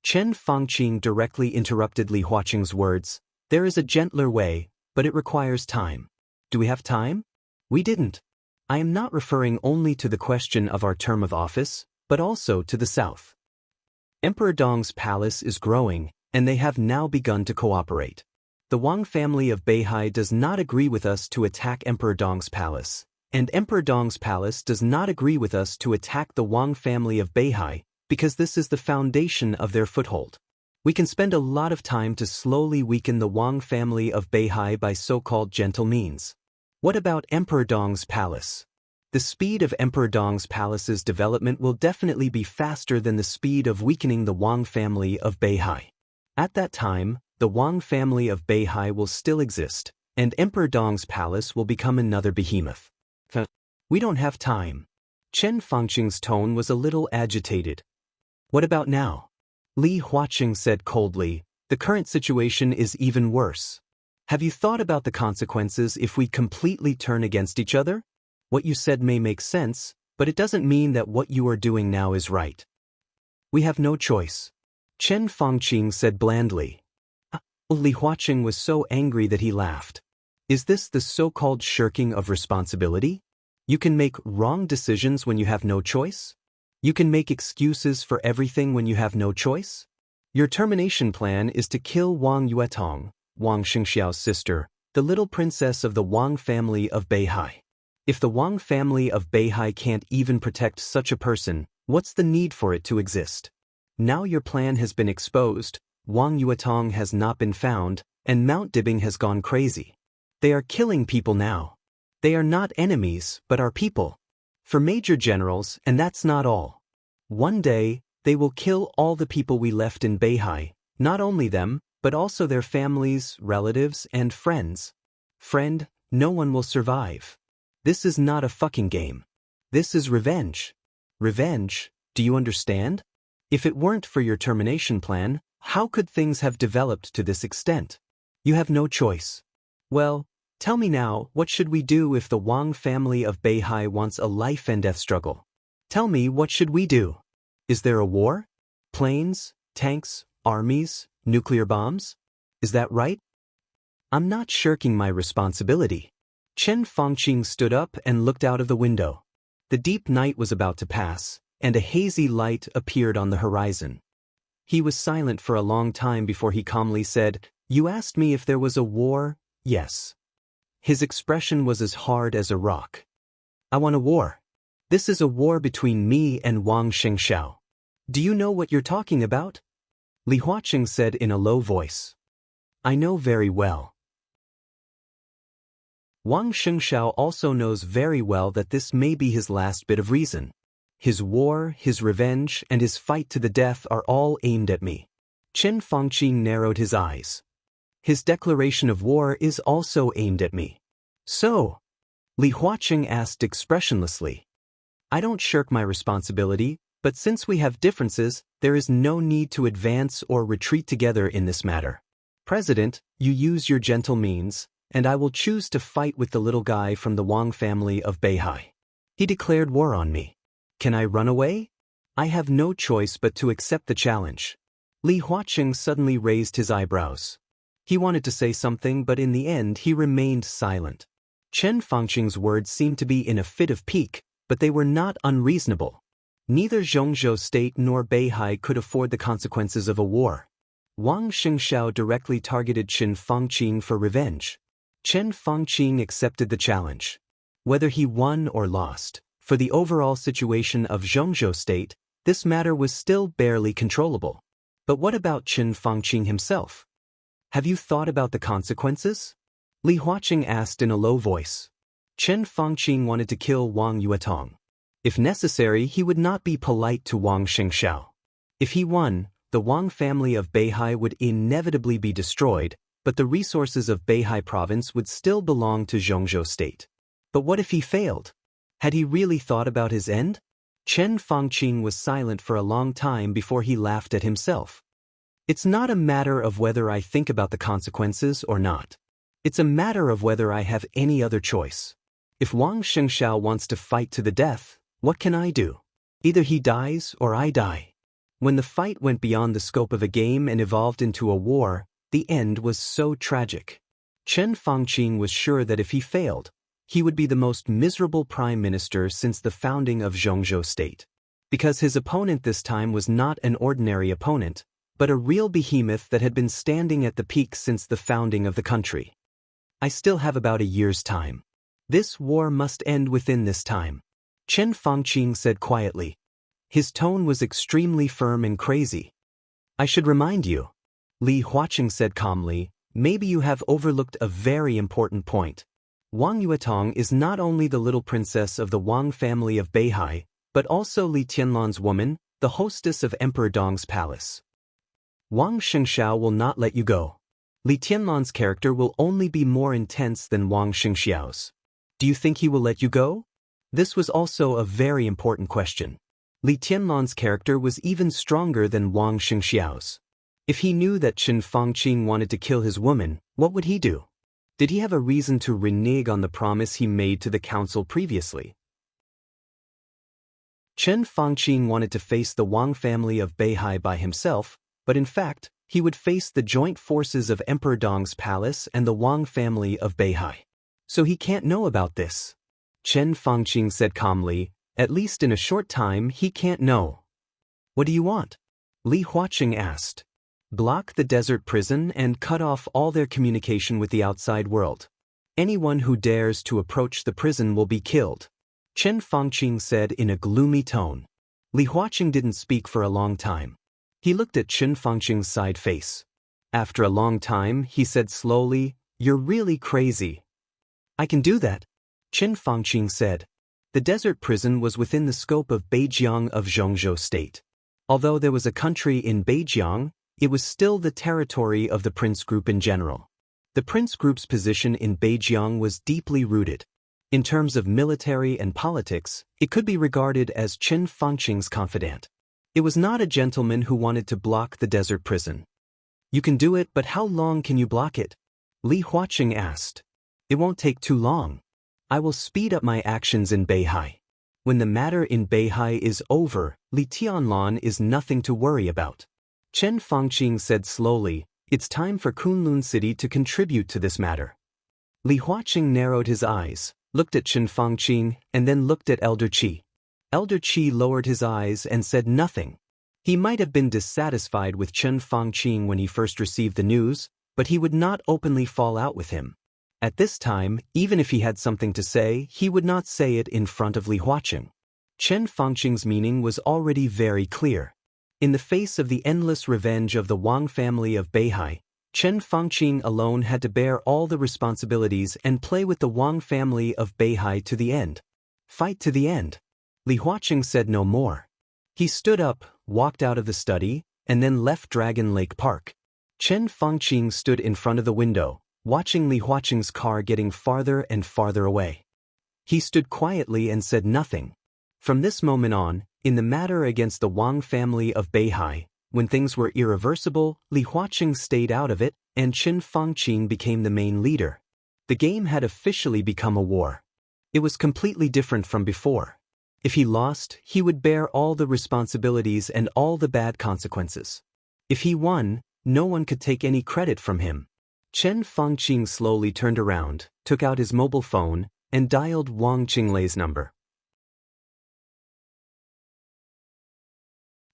Chen Fangqing directly interrupted Li Huaqing's words. There is a gentler way, but it requires time. Do we have time? We didn't. I am not referring only to the question of our term of office, but also to the south. Emperor Dong's palace is growing, and they have now begun to cooperate. The Wang family of Beihai does not agree with us to attack Emperor Dong's palace, and Emperor Dong's palace does not agree with us to attack the Wang family of Beihai, because this is the foundation of their foothold. We can spend a lot of time to slowly weaken the Wang family of Beihai by so-called gentle means. What about Emperor Dong's palace? The speed of Emperor Dong's palace's development will definitely be faster than the speed of weakening the Wang family of Beihai. At that time, the Wang family of Beihai will still exist, and Emperor Dong's palace will become another behemoth. We don't have time. Chen Fangqing's tone was a little agitated. What about now? Li Huaqing said coldly, the current situation is even worse. Have you thought about the consequences if we completely turn against each other? What you said may make sense, but it doesn't mean that what you are doing now is right. We have no choice. Chen Fangqing said blandly. Li Huaqing was so angry that he laughed. Is this the so-called shirking of responsibility? You can make wrong decisions when you have no choice? You can make excuses for everything when you have no choice? Your termination plan is to kill Wang Yuetong, Wang Xianxiao's sister, the little princess of the Wang family of Beihai. If the Wang family of Beihai can't even protect such a person, what's the need for it to exist? Now your plan has been exposed, Wang Yuetong has not been found, and Mount Dibing has gone crazy. They are killing people now. They are not enemies, but our people. For major generals, and that's not all. One day, they will kill all the people we left in Beihai, not only them, but also their families, relatives, and friends. Friend, no one will survive. This is not a fucking game. This is revenge. Revenge, do you understand? If it weren't for your termination plan, how could things have developed to this extent? You have no choice. Well, tell me now, what should we do if the Wang family of Beihai wants a life-and-death struggle? Tell me, what should we do? Is there a war? Planes, tanks, armies, nuclear bombs? Is that right? I'm not shirking my responsibility. Chen Fangqing stood up and looked out of the window. The deep night was about to pass, and a hazy light appeared on the horizon. He was silent for a long time before he calmly said, "You asked me if there was a war? Yes." His expression was as hard as a rock. I want a war. This is a war between me and Wang Xianxiao. Do you know what you're talking about? Li Huaqing said in a low voice. I know very well. Wang Xianxiao also knows very well that this may be his last bit of reason. His war, his revenge, and his fight to the death are all aimed at me. Chen Fangqing narrowed his eyes. His declaration of war is also aimed at me. So? Li Huaqing asked expressionlessly. I don't shirk my responsibility, but since we have differences, there is no need to advance or retreat together in this matter. President, you use your gentle means, and I will choose to fight with the little guy from the Wang family of Beihai. He declared war on me. Can I run away? I have no choice but to accept the challenge. Li Huaqing suddenly raised his eyebrows. He wanted to say something, but in the end he remained silent. Chen Fangqing's words seemed to be in a fit of pique, but they were not unreasonable. Neither Zhongzhou state nor Beihai could afford the consequences of a war. Wang Xianxiao directly targeted Chen Fangqing for revenge. Chen Fangqing accepted the challenge. Whether he won or lost, for the overall situation of Zhongzhou state, this matter was still barely controllable. But what about Chen Fangqing himself? Have you thought about the consequences? Li Huaqing asked in a low voice. Chen Fangqing wanted to kill Wang Yuetong. If necessary, he would not be polite to Wang Xianxiao. If he won, the Wang family of Beihai would inevitably be destroyed, but the resources of Beihai province would still belong to Zhongzhou state. But what if he failed? Had he really thought about his end? Chen Fangqing was silent for a long time before he laughed at himself. It's not a matter of whether I think about the consequences or not. It's a matter of whether I have any other choice. If Wang Xianxiao wants to fight to the death, what can I do? Either he dies or I die. When the fight went beyond the scope of a game and evolved into a war, the end was so tragic. Chen Fangqing was sure that if he failed, he would be the most miserable prime minister since the founding of Zhongzhou state. Because his opponent this time was not an ordinary opponent, but a real behemoth that had been standing at the peak since the founding of the country. I still have about a year's time. This war must end within this time. Chen Fangqing said quietly. His tone was extremely firm and crazy. I should remind you, Li Huaqing said calmly, maybe you have overlooked a very important point. Wang Yuetong is not only the little princess of the Wang family of Beihai, but also Li Tianlan's woman, the hostess of Emperor Dong's palace. Wang Xianxiao will not let you go. Li Tianlan's character will only be more intense than Wang Xingxiao's. Do you think he will let you go? This was also a very important question. Li Tianlan's character was even stronger than Wang Xingxiao's. If he knew that Chen Fangqing wanted to kill his woman, what would he do? Did he have a reason to renege on the promise he made to the council previously? Chen Fangqing wanted to face the Wang family of Beihai by himself, but in fact, he would face the joint forces of Emperor Dong's palace and the Wang family of Beihai. So he can't know about this. Chen Fangqing said calmly, at least in a short time he can't know. What do you want? Li Huaqing asked. Block the desert prison and cut off all their communication with the outside world. Anyone who dares to approach the prison will be killed. Chen Fangqing said in a gloomy tone. Li Huaqing didn't speak for a long time. He looked at Chen Fangqing's side face. After a long time, he said slowly, "You're really crazy." "I can do that," Chen Fangqing said. The desert prison was within the scope of Beijiang of Zhongzhou State. Although there was a country in Beijiang, it was still the territory of the Prince Group in general. The Prince Group's position in Beijiang was deeply rooted. In terms of military and politics, it could be regarded as Chen Fangqing's confidant. It was not a gentleman who wanted to block the desert prison. "You can do it, but how long can you block it?" Li Huaqing asked. "It won't take too long. I will speed up my actions in Beihai. When the matter in Beihai is over, Li Tianlan is nothing to worry about." Chen Fangqing said slowly, "It's time for Kunlun City to contribute to this matter." Li Huaqing narrowed his eyes, looked at Chen Fangqing, and then looked at Elder Qi. Elder Qi lowered his eyes and said nothing. He might have been dissatisfied with Chen Fangqing when he first received the news, but he would not openly fall out with him. At this time, even if he had something to say, he would not say it in front of Li Huaqing. Chen Fangqing's meaning was already very clear. In the face of the endless revenge of the Wang family of Beihai, Chen Fangqing alone had to bear all the responsibilities and play with the Wang family of Beihai to the end. Fight to the end. Li Huaqing said no more. He stood up, walked out of the study, and then left Dragon Lake Park. Chen Fangqing stood in front of the window, watching Li Huaqing's car getting farther and farther away. He stood quietly and said nothing. From this moment on, in the matter against the Wang family of Beihai, when things were irreversible, Li Huaqing stayed out of it, and Chen Fangqing became the main leader. The game had officially become a war. It was completely different from before. If he lost, he would bear all the responsibilities and all the bad consequences. If he won, no one could take any credit from him. Chen Fangqing slowly turned around, took out his mobile phone, and dialed Wang Qinglei's number.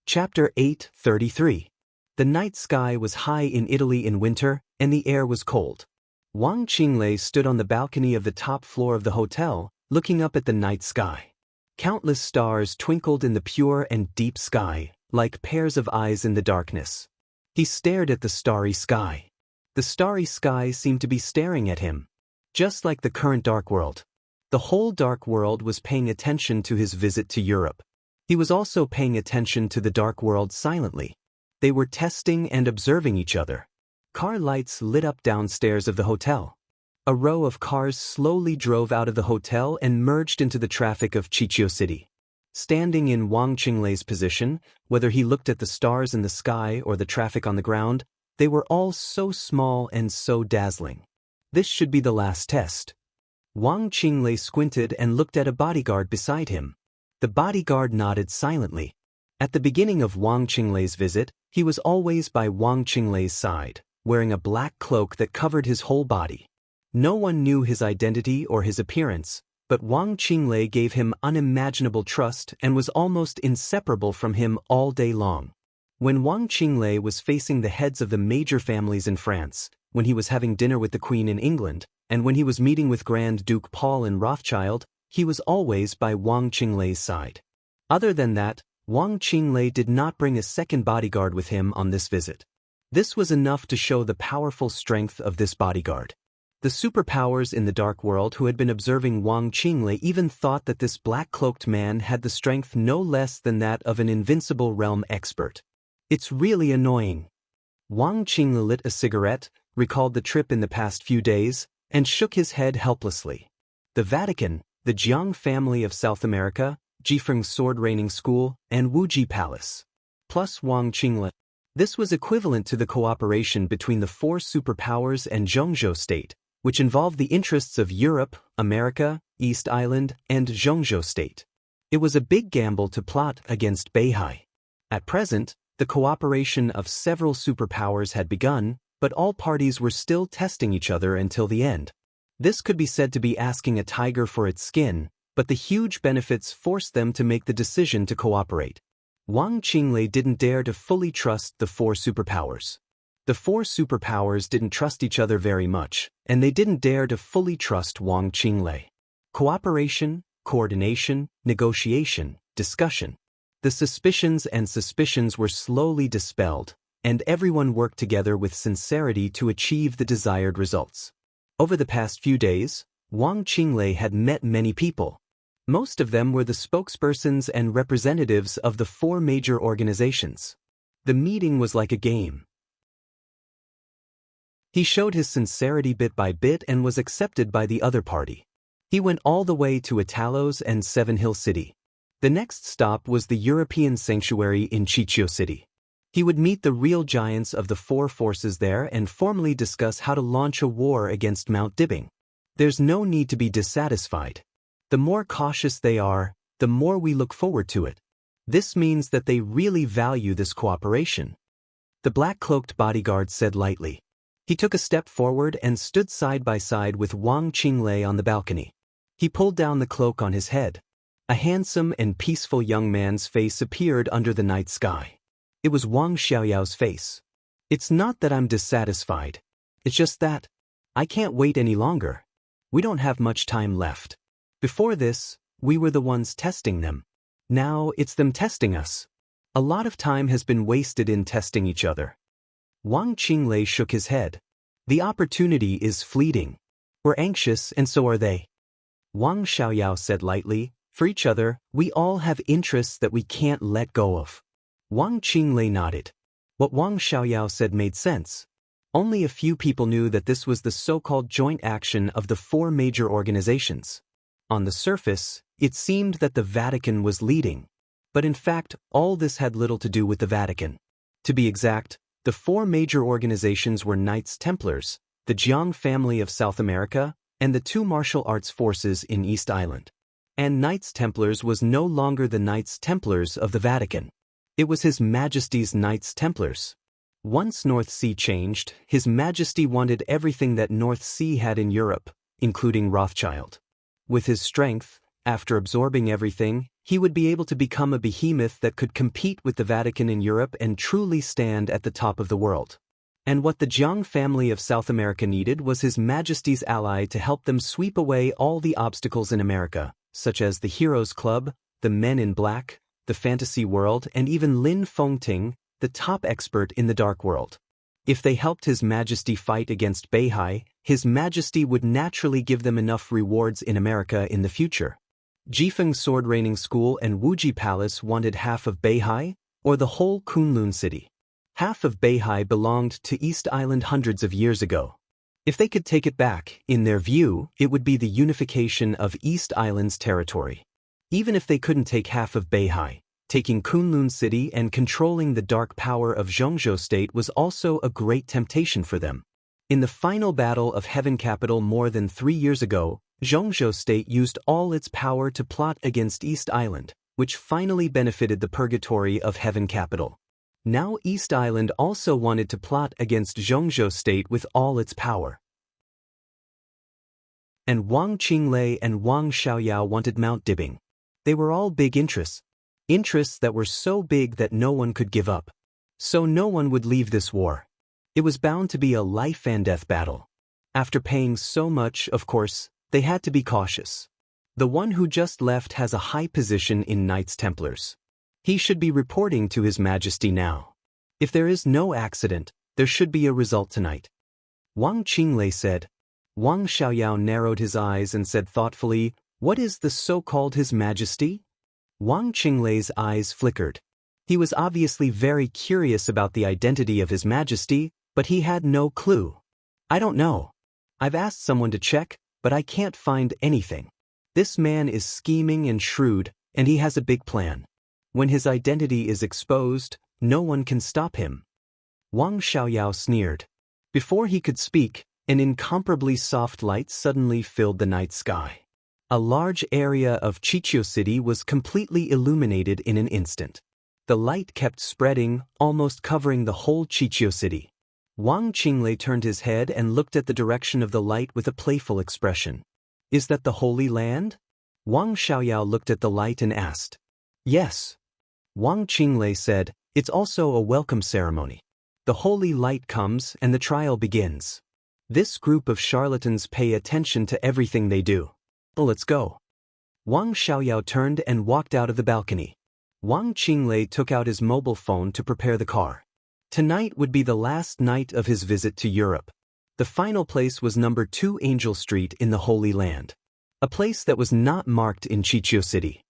Chapter 8:33. The night sky was high in Italy in winter, and the air was cold. Wang Qinglei stood on the balcony of the top floor of the hotel, looking up at the night sky. Countless stars twinkled in the pure and deep sky, like pairs of eyes in the darkness. He stared at the starry sky. The starry sky seemed to be staring at him. Just like the current dark world. The whole dark world was paying attention to his visit to Europe. He was also paying attention to the dark world silently. They were testing and observing each other. Car lights lit up downstairs of the hotel. A row of cars slowly drove out of the hotel and merged into the traffic of Qiqiu City. Standing in Wang Qinglei's position, whether he looked at the stars in the sky or the traffic on the ground, they were all so small and so dazzling. This should be the last test. Wang Qinglei squinted and looked at a bodyguard beside him. The bodyguard nodded silently. At the beginning of Wang Qinglei's visit, he was always by Wang Qinglei's side, wearing a black cloak that covered his whole body. No one knew his identity or his appearance, but Wang Qinglei gave him unimaginable trust and was almost inseparable from him all day long. When Wang Qinglei was facing the heads of the major families in France, when he was having dinner with the Queen in England, and when he was meeting with Grand Duke Paul in Rothschild, he was always by Wang Qinglei's side. Other than that, Wang Qinglei did not bring a second bodyguard with him on this visit. This was enough to show the powerful strength of this bodyguard. The superpowers in the dark world who had been observing Wang Qinglei even thought that this black-cloaked man had the strength no less than that of an invincible realm expert. It's really annoying. Wang Qinglei lit a cigarette, recalled the trip in the past few days, and shook his head helplessly. The Vatican, the Jiang family of South America, Jifeng's sword reigning school, and Wuji Palace. Plus Wang Qingle. This was equivalent to the cooperation between the four superpowers and Zhongzhou state, which involved the interests of Europe, America, East Island, and Zhongzhou state. It was a big gamble to plot against Beihai. At present, the cooperation of several superpowers had begun, but all parties were still testing each other until the end. This could be said to be asking a tiger for its skin, but the huge benefits forced them to make the decision to cooperate. Wang Qingle didn't dare to fully trust the four superpowers. The four superpowers didn't trust each other very much, and they didn't dare to fully trust Wang Qingle. Cooperation, coordination, negotiation, discussion. The suspicions were slowly dispelled, and everyone worked together with sincerity to achieve the desired results. Over the past few days, Wang Qingle had met many people. Most of them were the spokespersons and representatives of the four major organizations. The meeting was like a game. He showed his sincerity bit by bit and was accepted by the other party. He went all the way to Italos and Seven Hill City. The next stop was the European sanctuary in Chichio City. He would meet the real giants of the four forces there and formally discuss how to launch a war against Mount Dibbing. There's no need to be dissatisfied. The more cautious they are, the more we look forward to it. This means that they really value this cooperation. The black-cloaked bodyguard said lightly. He took a step forward and stood side by side with Wang Qingle on the balcony. He pulled down the cloak on his head. A handsome and peaceful young man's face appeared under the night sky. It was Wang Xiaoyao's face. It's not that I'm dissatisfied. It's just that I can't wait any longer. We don't have much time left. Before this, we were the ones testing them. Now it's them testing us. A lot of time has been wasted in testing each other. Wang Qingle shook his head. The opportunity is fleeting. We're anxious and so are they. Wang Xiaoyao said lightly, for each other, we all have interests that we can't let go of. Wang Qingle nodded. What Wang Xiaoyao said made sense. Only a few people knew that this was the so-called joint action of the four major organizations. On the surface, it seemed that the Vatican was leading. But in fact, all this had little to do with the Vatican. To be exact, the four major organizations were Knights Templars, the Jiang family of South America, and the two martial arts forces in East Island. And Knights Templars was no longer the Knights Templars of the Vatican. It was His Majesty's Knights Templars. Once North Sea changed, His Majesty wanted everything that North Sea had in Europe, including Rothschild. With his strength, after absorbing everything, he would be able to become a behemoth that could compete with the Vatican in Europe and truly stand at the top of the world. And what the Jiang family of South America needed was His Majesty's ally to help them sweep away all the obstacles in America, such as the Heroes Club, the Men in Black, the Fantasy World, and even Lin Fengting, the top expert in the Dark World. If they helped His Majesty fight against Beihai, His Majesty would naturally give them enough rewards in America in the future. Jifeng's sword reigning school and Wuji Palace wanted half of Beihai, or the whole Kunlun city. Half of Beihai belonged to East Island hundreds of years ago. If they could take it back, in their view, it would be the unification of East Island's territory. Even if they couldn't take half of Beihai, taking Kunlun City and controlling the dark power of Zhongzhou State was also a great temptation for them. In the final battle of Heaven Capital more than 3 years ago, Zhongzhou State used all its power to plot against East Island, which finally benefited the purgatory of Heaven Capital. Now East Island also wanted to plot against Zhongzhou State with all its power. And Wang Qingle and Wang Xiaoyao wanted Mount Dibbing. They were all big interests. Interests that were so big that no one could give up. So no one would leave this war. It was bound to be a life-and-death battle. After paying so much, of course, they had to be cautious. The one who just left has a high position in Knights Templars. He should be reporting to His Majesty now. If there is no accident, there should be a result tonight. Wang Qingle said. Wang Xiaoyao narrowed his eyes and said thoughtfully, "What is the so-called His Majesty?" Wang Qingle's eyes flickered. He was obviously very curious about the identity of His Majesty, but he had no clue. I don't know. I've asked someone to check, but I can't find anything. This man is scheming and shrewd, and he has a big plan. When his identity is exposed, no one can stop him. Wang Xiaoyao sneered. Before he could speak, an incomparably soft light suddenly filled the night sky. A large area of Xianxia City was completely illuminated in an instant. The light kept spreading, almost covering the whole Xianxia City. Wang Qinglei turned his head and looked at the direction of the light with a playful expression. Is that the Holy Land? Wang Xiaoyao looked at the light and asked. Yes. Wang Qinglei said, it's also a welcome ceremony. The holy light comes and the trial begins. This group of charlatans pay attention to everything they do. Let's go. Wang Xiaoyao turned and walked out of the balcony. Wang Qinglei took out his mobile phone to prepare the car. Tonight would be the last night of his visit to Europe. The final place was number 2 Angel Street in the Holy Land. A place that was not marked in Xianxia City.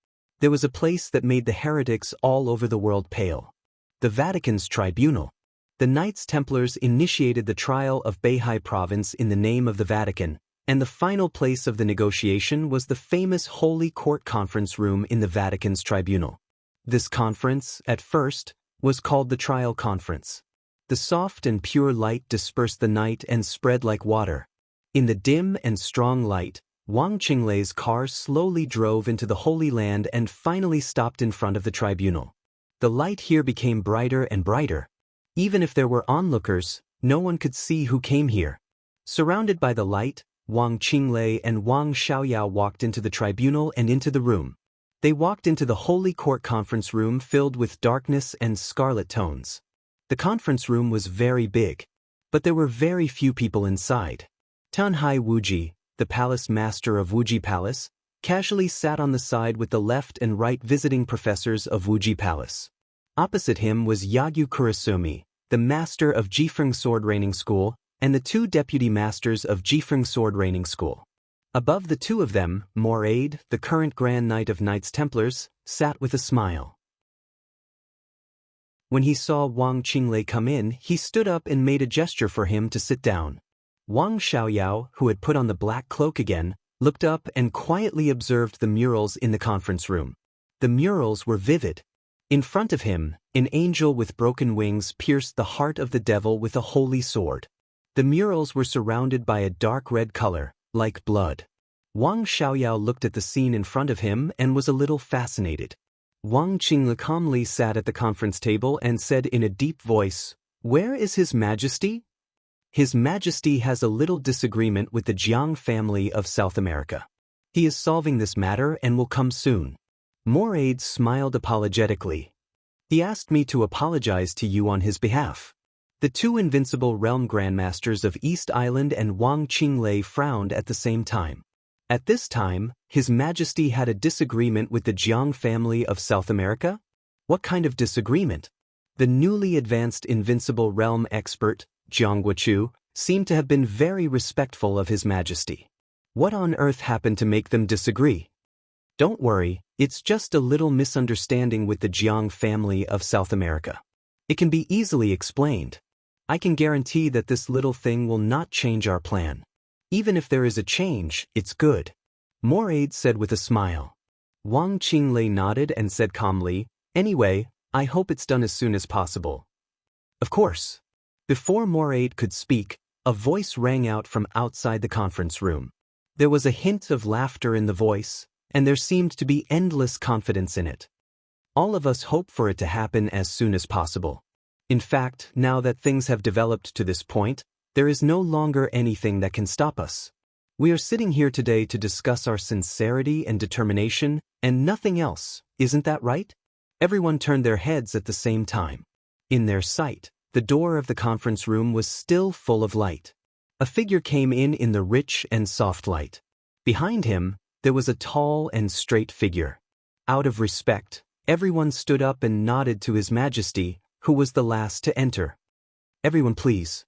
There was a place that made the heretics all over the world pale. The Vatican's tribunal. The Knights Templars initiated the trial of Beihai province in the name of the Vatican, and the final place of the negotiation was the famous Holy Court conference room in the Vatican's tribunal. This conference, at first, was called the Trial Conference. The soft and pure light dispersed the night and spread like water. In the dim and strong light, Wang Qinglei's car slowly drove into the Holy Land and finally stopped in front of the tribunal. The light here became brighter and brighter. Even if there were onlookers, no one could see who came here. Surrounded by the light, Wang Qinglei and Wang Xiaoyao walked into the tribunal and into the room. They walked into the Holy Court conference room filled with darkness and scarlet tones. The conference room was very big, but there were very few people inside. Tanhai Wuji, the palace master of Wuji Palace, casually sat on the side with the left and right visiting professors of Wuji Palace. Opposite him was Yagyu Kurasumi, the master of Jifeng Sword Training School, and the 2 deputy masters of Jifeng Sword Training School. Above the 2 of them, Moraid, the current Grand Knight of Knights Templars, sat with a smile. When he saw Wang Qinglei come in, he stood up and made a gesture for him to sit down. Wang Xiaoyao, who had put on the black cloak again, looked up and quietly observed the murals in the conference room. The murals were vivid. In front of him, an angel with broken wings pierced the heart of the devil with a holy sword. The murals were surrounded by a dark red color, like blood. Wang Xiaoyao looked at the scene in front of him and was a little fascinated. Wang Qinglei calmly sat at the conference table and said in a deep voice, "Where is His Majesty?" His Majesty has a little disagreement with the Jiang family of South America. He is solving this matter and will come soon. Moraid smiled apologetically. He asked me to apologize to you on his behalf. The 2 invincible realm grandmasters of East Island and Wang Qinglei frowned at the same time. At this time, His Majesty had a disagreement with the Jiang family of South America? What kind of disagreement? The newly advanced invincible realm expert, Jiang Guochu, seemed to have been very respectful of His Majesty. What on earth happened to make them disagree? Don't worry, it's just a little misunderstanding with the Jiang family of South America. It can be easily explained. I can guarantee that this little thing will not change our plan. Even if there is a change, it's good. Moraid said with a smile. Wang Qinglei nodded and said calmly, "Anyway, I hope it's done as soon as possible." Of course. Before Moraid could speak, a voice rang out from outside the conference room. There was a hint of laughter in the voice, and there seemed to be endless confidence in it. All of us hope for it to happen as soon as possible. In fact, now that things have developed to this point, there is no longer anything that can stop us. We are sitting here today to discuss our sincerity and determination, and nothing else, isn't that right? Everyone turned their heads at the same time. In their sight, the door of the conference room was still full of light. A figure came in the rich and soft light. Behind him, there was a tall and straight figure. Out of respect, everyone stood up and nodded to His Majesty, who was the last to enter. "Everyone please."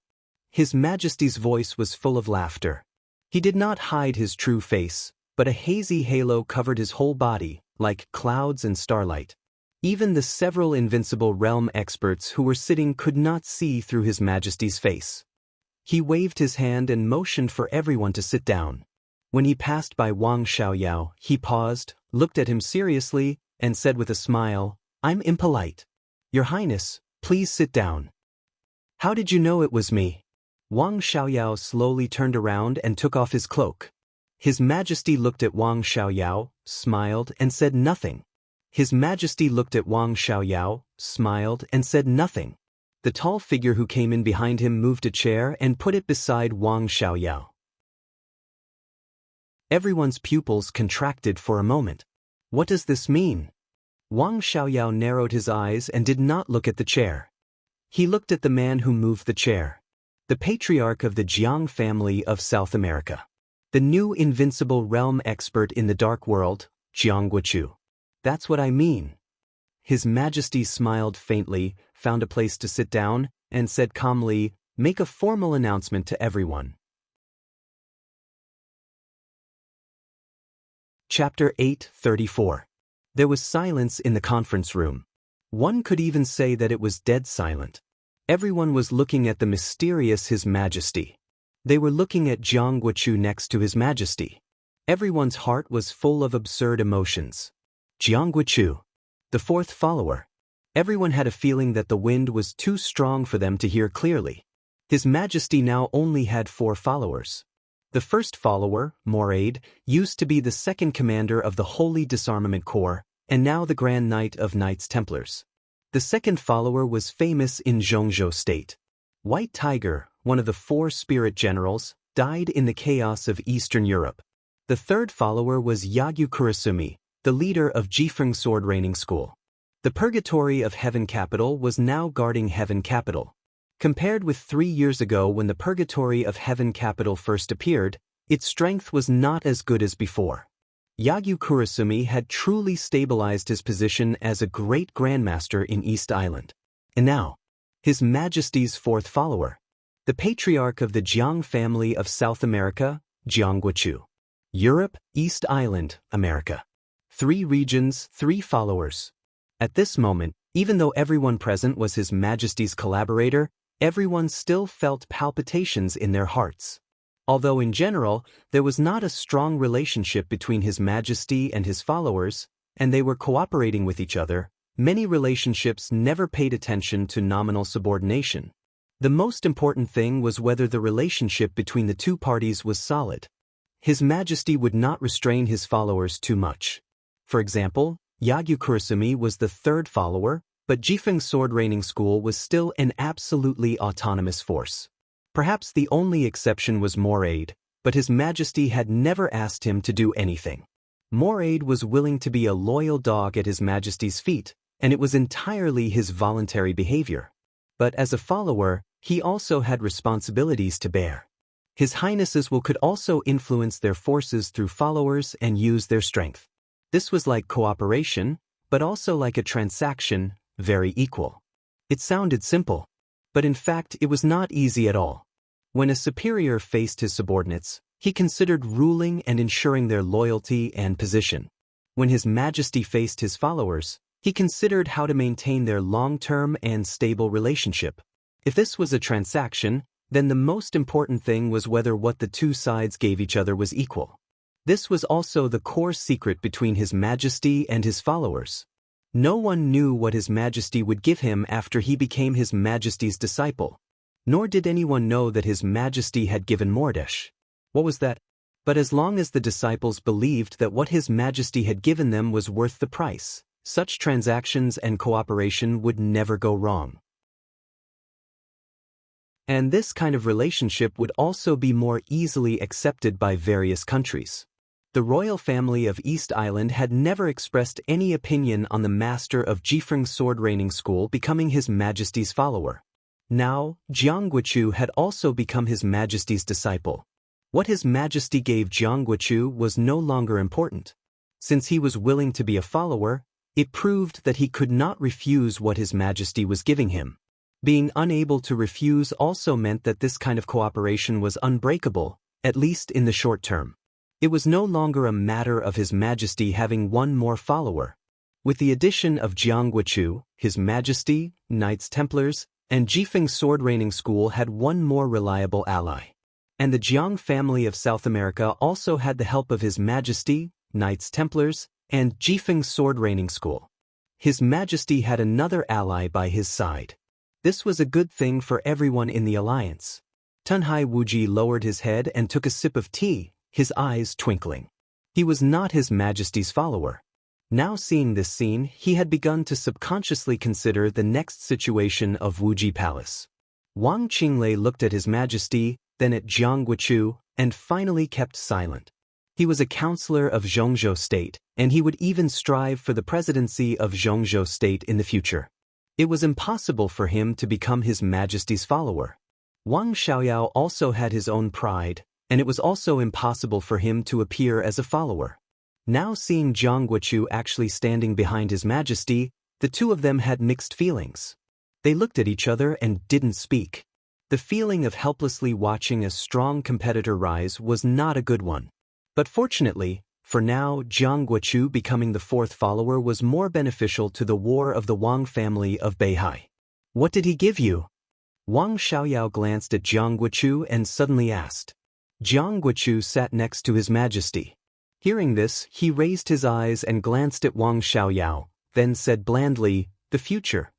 His Majesty's voice was full of laughter. He did not hide his true face, but a hazy halo covered his whole body, like clouds and starlight. Even the several invincible realm experts who were sitting could not see through His Majesty's face. He waved his hand and motioned for everyone to sit down. When he passed by Wang Xiaoyao, he paused, looked at him seriously, and said with a smile, "I'm impolite. Your Highness, please sit down." "How did you know it was me?" Wang Xiaoyao slowly turned around and took off his cloak. His Majesty looked at Wang Xiaoyao, smiled, and said nothing. His Majesty looked at Wang Xiaoyao, smiled, and said nothing. The tall figure who came in behind him moved a chair and put it beside Wang Xiaoyao. Everyone's pupils contracted for a moment. What does this mean? Wang Xiaoyao narrowed his eyes and did not look at the chair. He looked at the man who moved the chair. The patriarch of the Jiang family of South America. The new invincible realm expert in the dark world, Jiang Wuxia. That's what I mean. His Majesty smiled faintly, found a place to sit down, and said calmly, "Make a formal announcement to everyone." Chapter 8:34. There was silence in the conference room. One could even say that it was dead silent. Everyone was looking at the mysterious His Majesty. They were looking at Jiang Wuxia next to His Majesty. Everyone's heart was full of absurd emotions. Jiang Wuxia, the fourth follower. Everyone had a feeling that the wind was too strong for them to hear clearly. His Majesty now only had 4 followers. The first follower, Moraid, used to be the second commander of the Holy Disarmament Corps, and now the Grand Knight of Knights Templars. The second follower was famous in Zhongzhou State. White Tiger, one of the 4 spirit generals, died in the chaos of Eastern Europe. The third follower was Yagyu Kurasumi, the leader of Jifeng Sword Training School. The Purgatory of Heaven Capital was now guarding Heaven Capital. Compared with 3 years ago when the Purgatory of Heaven Capital first appeared, its strength was not as good as before. Yagyu Kurasumi had truly stabilized his position as a great grandmaster in East Island. And now, His Majesty's 4th follower, the patriarch of the Jiang family of South America, Jiang Wuxia. Europe, East Island, America. 3 regions, 3 followers. At this moment, even though everyone present was His Majesty's collaborator, everyone still felt palpitations in their hearts. Although in general, there was not a strong relationship between His Majesty and his followers, and they were cooperating with each other, many relationships never paid attention to nominal subordination. The most important thing was whether the relationship between the 2 parties was solid. His Majesty would not restrain his followers too much. For example, Yagyu Kurasumi was the 3rd follower, but Jifeng Sword Training School was still an absolutely autonomous force. Perhaps the only exception was Moraid, but His Majesty had never asked him to do anything. Moraid was willing to be a loyal dog at His Majesty's feet, and it was entirely his voluntary behavior. But as a follower, he also had responsibilities to bear. His Highnesses could also influence their forces through followers and use their strength. This was like cooperation, but also like a transaction, very equal. It sounded simple, but in fact it was not easy at all. When a superior faced his subordinates, he considered ruling and ensuring their loyalty and position. When His Majesty faced his followers, he considered how to maintain their long-term and stable relationship. If this was a transaction, then the most important thing was whether what the 2 sides gave each other was equal. This was also the core secret between His Majesty and his followers. No one knew what His Majesty would give him after he became His Majesty's disciple. Nor did anyone know that His Majesty had given Mordesh. What was that? But as long as the disciples believed that what His Majesty had given them was worth the price, such transactions and cooperation would never go wrong. And this kind of relationship would also be more easily accepted by various countries. The royal family of East Island had never expressed any opinion on the master of Jifeng Sword Training School becoming His Majesty's follower. Now, Jiang Wuxia had also become His Majesty's disciple. What His Majesty gave Jiang Wuxia was no longer important. Since he was willing to be a follower, it proved that he could not refuse what His Majesty was giving him. Being unable to refuse also meant that this kind of cooperation was unbreakable, at least in the short term. It was no longer a matter of His Majesty having 1 more follower. With the addition of Jiang Wuxia, His Majesty, Knights Templars, and Jifeng's sword reigning school had one more reliable ally. And the Jiang family of South America also had the help of His Majesty, Knights Templars, and Jifeng's sword reigning school. His Majesty had another ally by his side. This was a good thing for everyone in the alliance. Tunhai Wuji lowered his head and took a sip of tea, his eyes twinkling. He was not His Majesty's follower. Now seeing this scene, he had begun to subconsciously consider the next situation of Wuji Palace. Wang Qinglei looked at His Majesty, then at Jiang Guochu, and finally kept silent. He was a counselor of Zhongzhou State, and he would even strive for the presidency of Zhongzhou State in the future. It was impossible for him to become His Majesty's follower. Wang Xiaoyao also had his own pride, and it was also impossible for him to appear as a follower. Now seeing Jiang Guochu actually standing behind His Majesty, the two of them had mixed feelings. They looked at each other and didn't speak. The feeling of helplessly watching a strong competitor rise was not a good one. But fortunately, for now, Jiang Guochu becoming the fourth follower was more beneficial to the war of the Wang family of Beihai. What did he give you? Wang Xiaoyao glanced at Jiang Guochu and suddenly asked. Jiang Guochu sat next to His Majesty. Hearing this, he raised his eyes and glanced at Wang Xiaoyao, then said blandly, the future.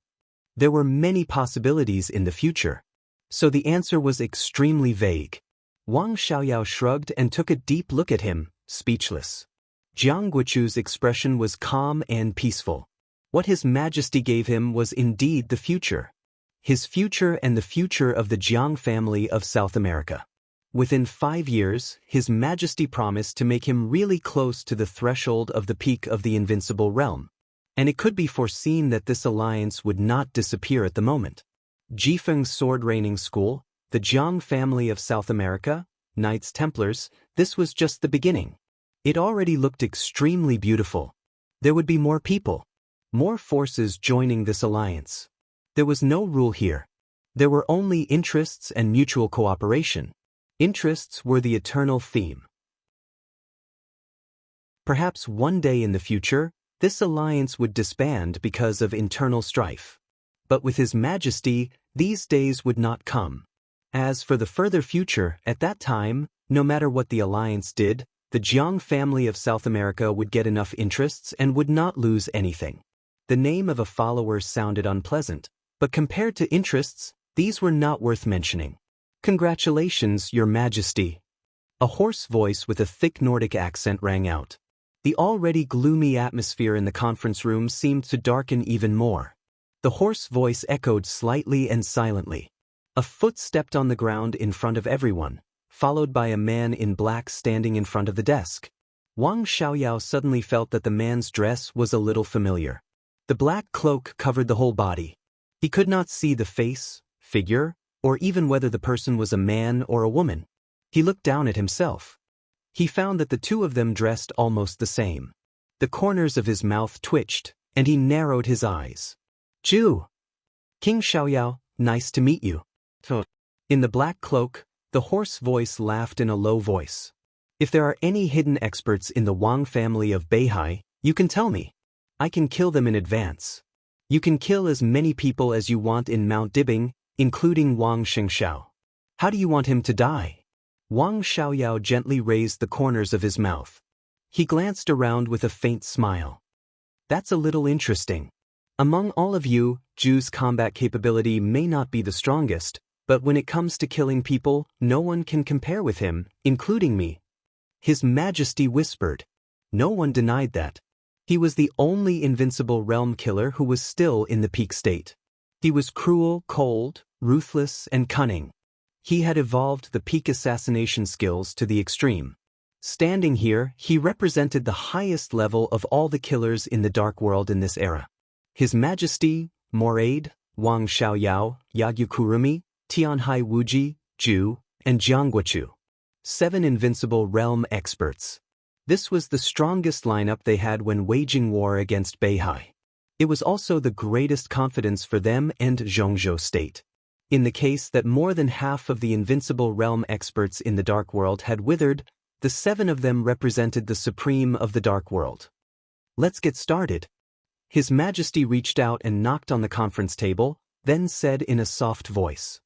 There were many possibilities in the future. So the answer was extremely vague. Wang Xiaoyao shrugged and took a deep look at him, speechless. Jiang Guochu's expression was calm and peaceful. What His Majesty gave him was indeed the future. His future and the future of the Jiang family of South America. Within 5 years, His Majesty promised to make him really close to the threshold of the peak of the invincible realm. And it could be foreseen that this alliance would not disappear at the moment. Jifeng's sword reigning school, the Jiang family of South America, Knights Templars, this was just the beginning. It already looked extremely beautiful. There would be more people, more forces joining this alliance. There was no rule here. There were only interests and mutual cooperation. Interests were the eternal theme. Perhaps one day in the future, this alliance would disband because of internal strife. But with His Majesty, these days would not come. As for the further future, at that time, no matter what the alliance did, the Jiang family of South America would get enough interests and would not lose anything. The name of a follower sounded unpleasant, but compared to interests, these were not worth mentioning. Congratulations, Your Majesty. A hoarse voice with a thick Nordic accent rang out. The already gloomy atmosphere in the conference room seemed to darken even more. The hoarse voice echoed slightly and silently. A foot stepped on the ground in front of everyone, followed by a man in black standing in front of the desk. Wang Xiaoyao suddenly felt that the man's dress was a little familiar. The black cloak covered the whole body. He could not see the face, figure, or even whether the person was a man or a woman. He looked down at himself. He found that the two of them dressed almost the same. The corners of his mouth twitched, and he narrowed his eyes. Ju! King Xiaoyao, nice to meet you. In the black cloak, the hoarse voice laughed in a low voice. If there are any hidden experts in the Wang family of Beihai, you can tell me. I can kill them in advance. You can kill as many people as you want in Mount Dibing, including Wang Xingxiao. How do you want him to die? Wang Xiaoyao gently raised the corners of his mouth. He glanced around with a faint smile. That's a little interesting. Among all of you, Ju's combat capability may not be the strongest, but when it comes to killing people, no one can compare with him, including me. His Majesty whispered. No one denied that. He was the only invincible realm killer who was still in the peak state. He was cruel, cold, ruthless, and cunning. He had evolved the peak assassination skills to the extreme. Standing here, he represented the highest level of all the killers in the dark world in this era. His Majesty, Moraid, Wang Xiaoyao, Yagyu Kurumi, Tianhai Wuji, Ju, and Jiang Guochu. 7 invincible realm experts. This was the strongest lineup they had when waging war against Beihai. It was also the greatest confidence for them and Zhongzhou State. In the case that more than half of the invincible realm experts in the Dark World had withered, the 7 of them represented the supreme of the Dark World. Let's get started. His Majesty reached out and knocked on the conference table, then said in a soft voice.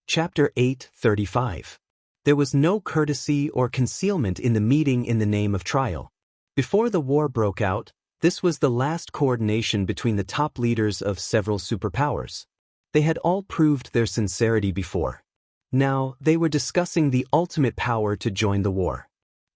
Chapter 8:35. There was no courtesy or concealment in the meeting in the name of trial. Before the war broke out, this was the last coordination between the top leaders of several superpowers. They had all proved their sincerity before. Now, they were discussing the ultimate power to join the war.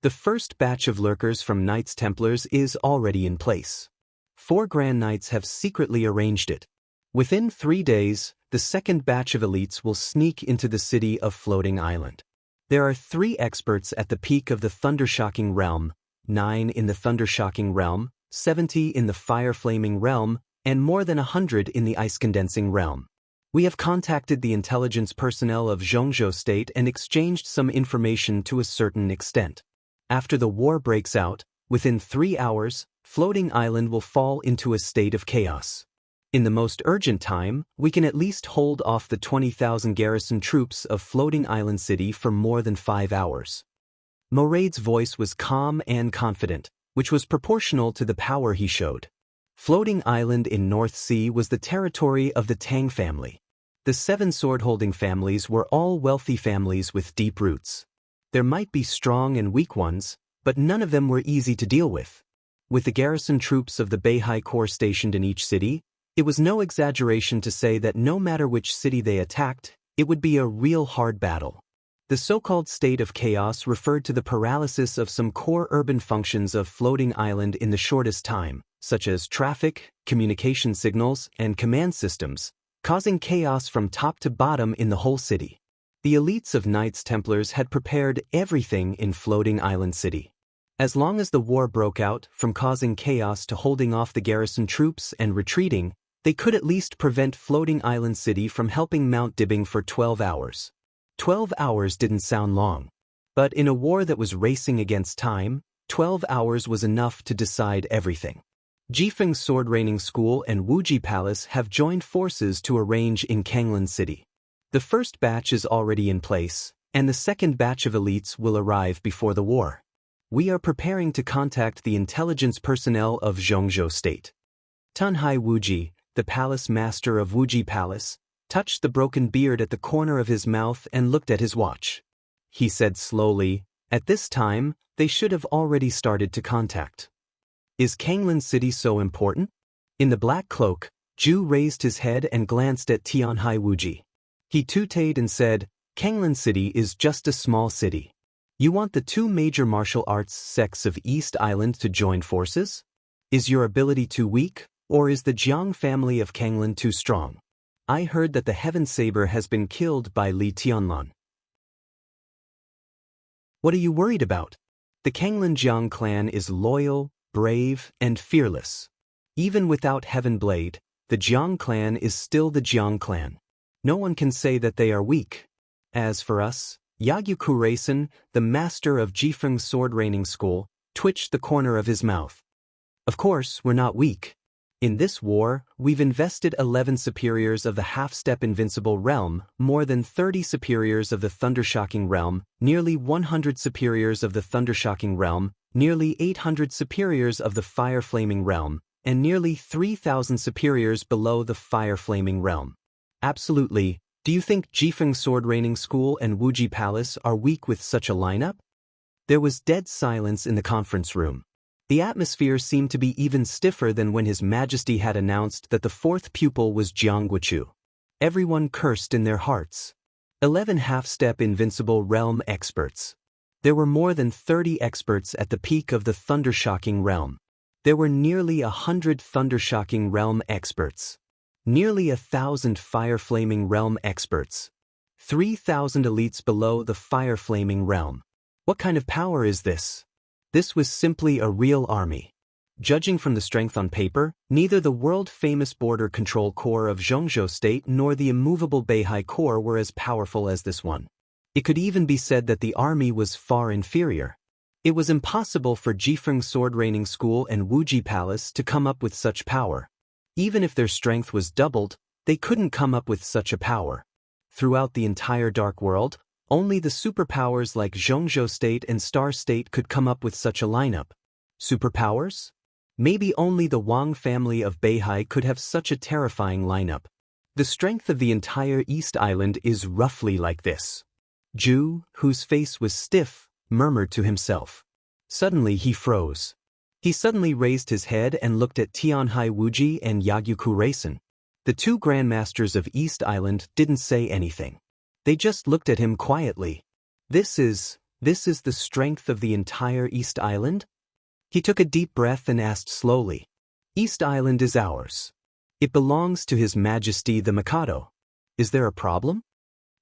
The first batch of lurkers from Knights Templars is already in place. 4 Grand Knights have secretly arranged it. Within 3 days, the second batch of elites will sneak into the city of Floating Island. There are 3 experts at the peak of the Thundershocking Realm, 9 in the Thundershocking Realm, 70 in the Fire-Flaming Realm, and more than 100 in the Ice-Condensing Realm. We have contacted the intelligence personnel of Xianxia State and exchanged some information to a certain extent. After the war breaks out, within 3 hours, Floating Island will fall into a state of chaos. In the most urgent time, we can at least hold off the 20,000 garrison troops of Floating Island City for more than 5 hours. Moraid's voice was calm and confident, which was proportional to the power he showed. Floating Island in North Sea was the territory of the Tang family. The 7 sword-holding families were all wealthy families with deep roots. There might be strong and weak ones, but none of them were easy to deal with. With the garrison troops of the Beihai Corps stationed in each city, it was no exaggeration to say that no matter which city they attacked, it would be a real hard battle. The so-called state of chaos referred to the paralysis of some core urban functions of Floating Island in the shortest time, such as traffic, communication signals, and command systems, causing chaos from top to bottom in the whole city. The elites of Knights Templars had prepared everything in Floating Island City. As long as the war broke out, from causing chaos to holding off the garrison troops and retreating, they could at least prevent Floating Island City from helping Mount Dibbing for 12 hours. 12 hours didn't sound long. But in a war that was racing against time, 12 hours was enough to decide everything. Jifeng's Sword Raining School and Wuji Palace have joined forces to arrange in Kanglan City. The first batch is already in place, and the second batch of elites will arrive before the war. We are preparing to contact the intelligence personnel of Xianxia State. Tunhai Wuji, the palace master of Wuji Palace, touched the broken beard at the corner of his mouth and looked at his watch. He said slowly, "At this time, they should have already started to contact." Is Kanglan City so important? In the black cloak, Zhu raised his head and glanced at Tianhai Wuji. He tooted and said, "Kanglan City is just a small city. You want the 2 major martial arts sects of East Island to join forces? Is your ability too weak, or is the Jiang family of Kanglan too strong? I heard that the Heaven Saber has been killed by Li Tianlan. What are you worried about? The Kanglan Jiang clan is loyal, brave, and fearless. Even without Heaven Blade, the Jiang clan is still the Jiang clan. No one can say that they are weak. As for us, Yagyu Kureisen, the master of Jifeng's Sword Raining School, twitched the corner of his mouth. Of course, we're not weak. In this war, we've invested 11 superiors of the half-step invincible realm, more than 30 superiors of the Thundershocking realm, nearly 100 superiors of the Thundershocking realm, nearly 800 superiors of the Fire-Flaming realm, and nearly 3,000 superiors below the Fire-Flaming realm. Absolutely. Do you think Jifeng's Sword Raining School and Wuji Palace are weak with such a lineup? There was dead silence in the conference room. The atmosphere seemed to be even stiffer than when His Majesty had announced that the 4th pupil was Jiang Guochu. Everyone cursed in their hearts. 11 half-step invincible realm experts. There were more than 30 experts at the peak of the Thundershocking realm. There were nearly 100 Thundershocking realm experts. Nearly 1,000 Fire-Flaming realm experts. 3,000 elites below the Fire-Flaming realm. What kind of power is this? This was simply a real army. Judging from the strength on paper, neither the world-famous Border Control Corps of Xianxia State nor the immovable Beihai Corps were as powerful as this one. It could even be said that the army was far inferior. It was impossible for Jifeng's Sword Raining School and Wuji Palace to come up with such power. Even if their strength was doubled, they couldn't come up with such a power. Throughout the entire Dark World, only the superpowers like Xianxia State and Star State could come up with such a lineup. Superpowers? Maybe only the Wang family of Beihai could have such a terrifying lineup. The strength of the entire East Island is roughly like this. Zhu, whose face was stiff, murmured to himself. Suddenly he froze. He suddenly raised his head and looked at Tianhai Wuji and Yagyuku Raisin. The two grandmasters of East Island didn't say anything. They just looked at him quietly. This is the strength of the entire East Island? He took a deep breath and asked slowly. East Island is ours. It belongs to His Majesty the Mikado. Is there a problem?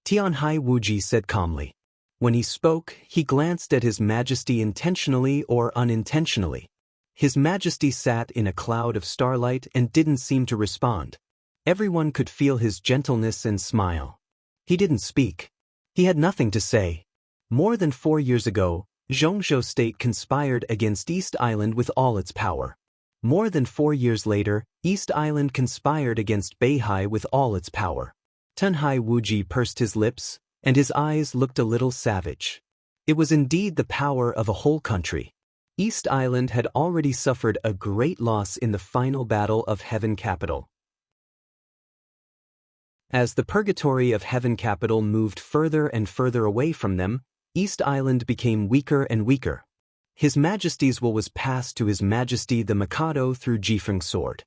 Tianhai Wuji said calmly. When he spoke, he glanced at His Majesty intentionally or unintentionally. His Majesty sat in a cloud of starlight and didn't seem to respond. Everyone could feel his gentleness and smile. He didn't speak. He had nothing to say. More than 4 years ago, Xianxia state conspired against East Island with all its power. More than 4 years later, East Island conspired against Beihai with all its power. Tianhai Wuji pursed his lips, and his eyes looked a little savage. It was indeed the power of a whole country. East Island had already suffered a great loss in the final battle of Heaven Capital. As the purgatory of Heaven Capital moved further and further away from them, East Island became weaker and weaker. His Majesty's will was passed to His Majesty the Mikado through Jifeng's sword.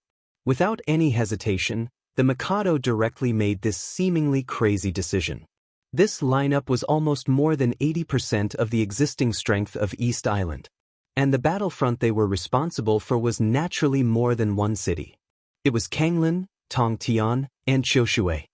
Without any hesitation, the Mikado directly made this seemingly crazy decision. This lineup was almost more than 80% of the existing strength of East Island. And the battlefront they were responsible for was naturally more than one city. It was Kanglin, Tongtian, and Qiushui.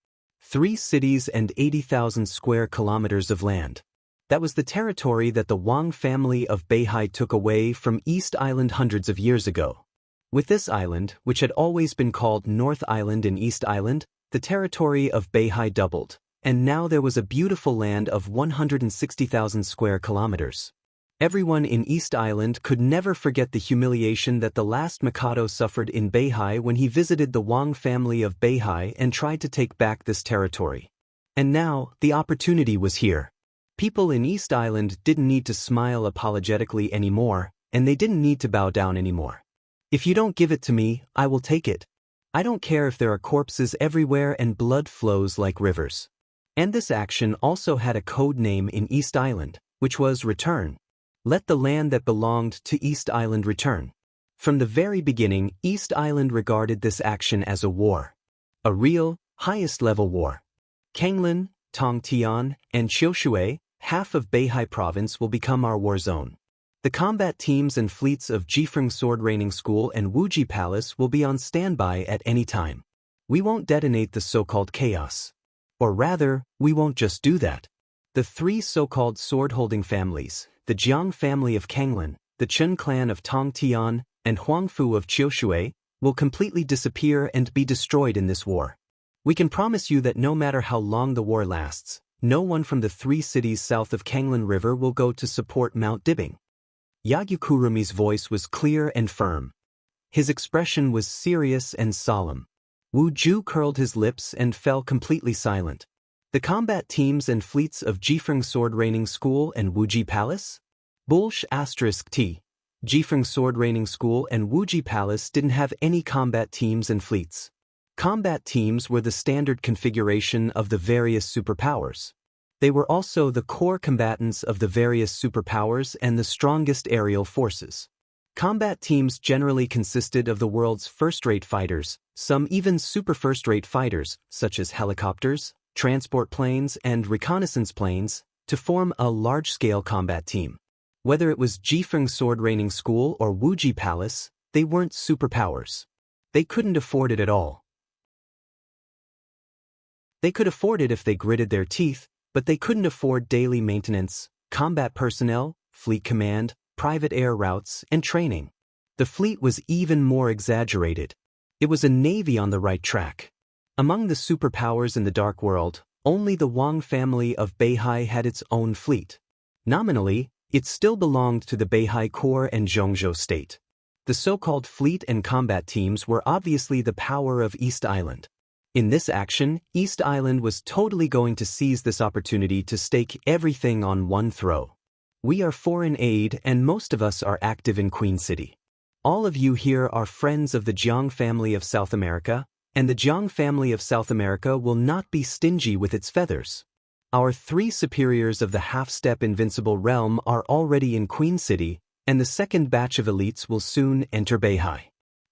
3 cities and 80,000 square kilometers of land. That was the territory that the Wang family of Beihai took away from East Island hundreds of years ago. With this island, which had always been called North Island and East Island, the territory of Beihai doubled, and now there was a beautiful land of 160,000 square kilometers. Everyone in East Island could never forget the humiliation that the last Mikado suffered in Beihai when he visited the Wang family of Beihai and tried to take back this territory. And now, the opportunity was here. People in East Island didn't need to smile apologetically anymore, and they didn't need to bow down anymore. If you don't give it to me, I will take it. I don't care if there are corpses everywhere and blood flows like rivers. And this action also had a code name in East Island, which was return. Let the land that belonged to East Island return. From the very beginning, East Island regarded this action as a war. A real, highest-level war. Kanglin, Tongtian, and Qiushui, half of Beihai province, will become our war zone. The combat teams and fleets of Jifeng Sword Raining School and Wuji Palace will be on standby at any time. We won't detonate the so-called chaos. Or rather, we won't just do that. The 3 so-called sword-holding families, the Jiang family of Kanglin, the Chen clan of Tongtian, and Huangfu of Qiushui, will completely disappear and be destroyed in this war. We can promise you that no matter how long the war lasts, no one from the 3 cities south of Kanglin River will go to support Mount Dibing. Yagyukurumi's voice was clear and firm. His expression was serious and solemn. Wu Ju curled his lips and fell completely silent. The combat teams and fleets of Jifeng Sword Raining School and Wuji Palace? Bulsh *T. Jifeng Sword Raining School and Wuji Palace didn't have any combat teams and fleets. Combat teams were the standard configuration of the various superpowers. They were also the core combatants of the various superpowers and the strongest aerial forces. Combat teams generally consisted of the world's first-rate fighters, some even super first-rate fighters, such as helicopters, transport planes, and reconnaissance planes, to form a large-scale combat team. Whether it was Jifeng Sword Raining School or Wuji Palace, they weren't superpowers. They couldn't afford it at all. They could afford it if they gritted their teeth, but they couldn't afford daily maintenance, combat personnel, fleet command, private air routes, and training. The fleet was even more exaggerated. It was a navy on the right track. Among the superpowers in the Dark World, only the Wang family of Beihai had its own fleet. Nominally, it still belonged to the Beihai Corps and Xianxia state. The so-called fleet and combat teams were obviously the power of East Island. In this action, East Island was totally going to seize this opportunity to stake everything on one throw. We are foreign aid and most of us are active in Queen City. All of you here are friends of the Jiang family of South America, and the Jiang family of South America will not be stingy with its feathers. Our 3 superiors of the half-step invincible realm are already in Queen City, and the second batch of elites will soon enter Beihai.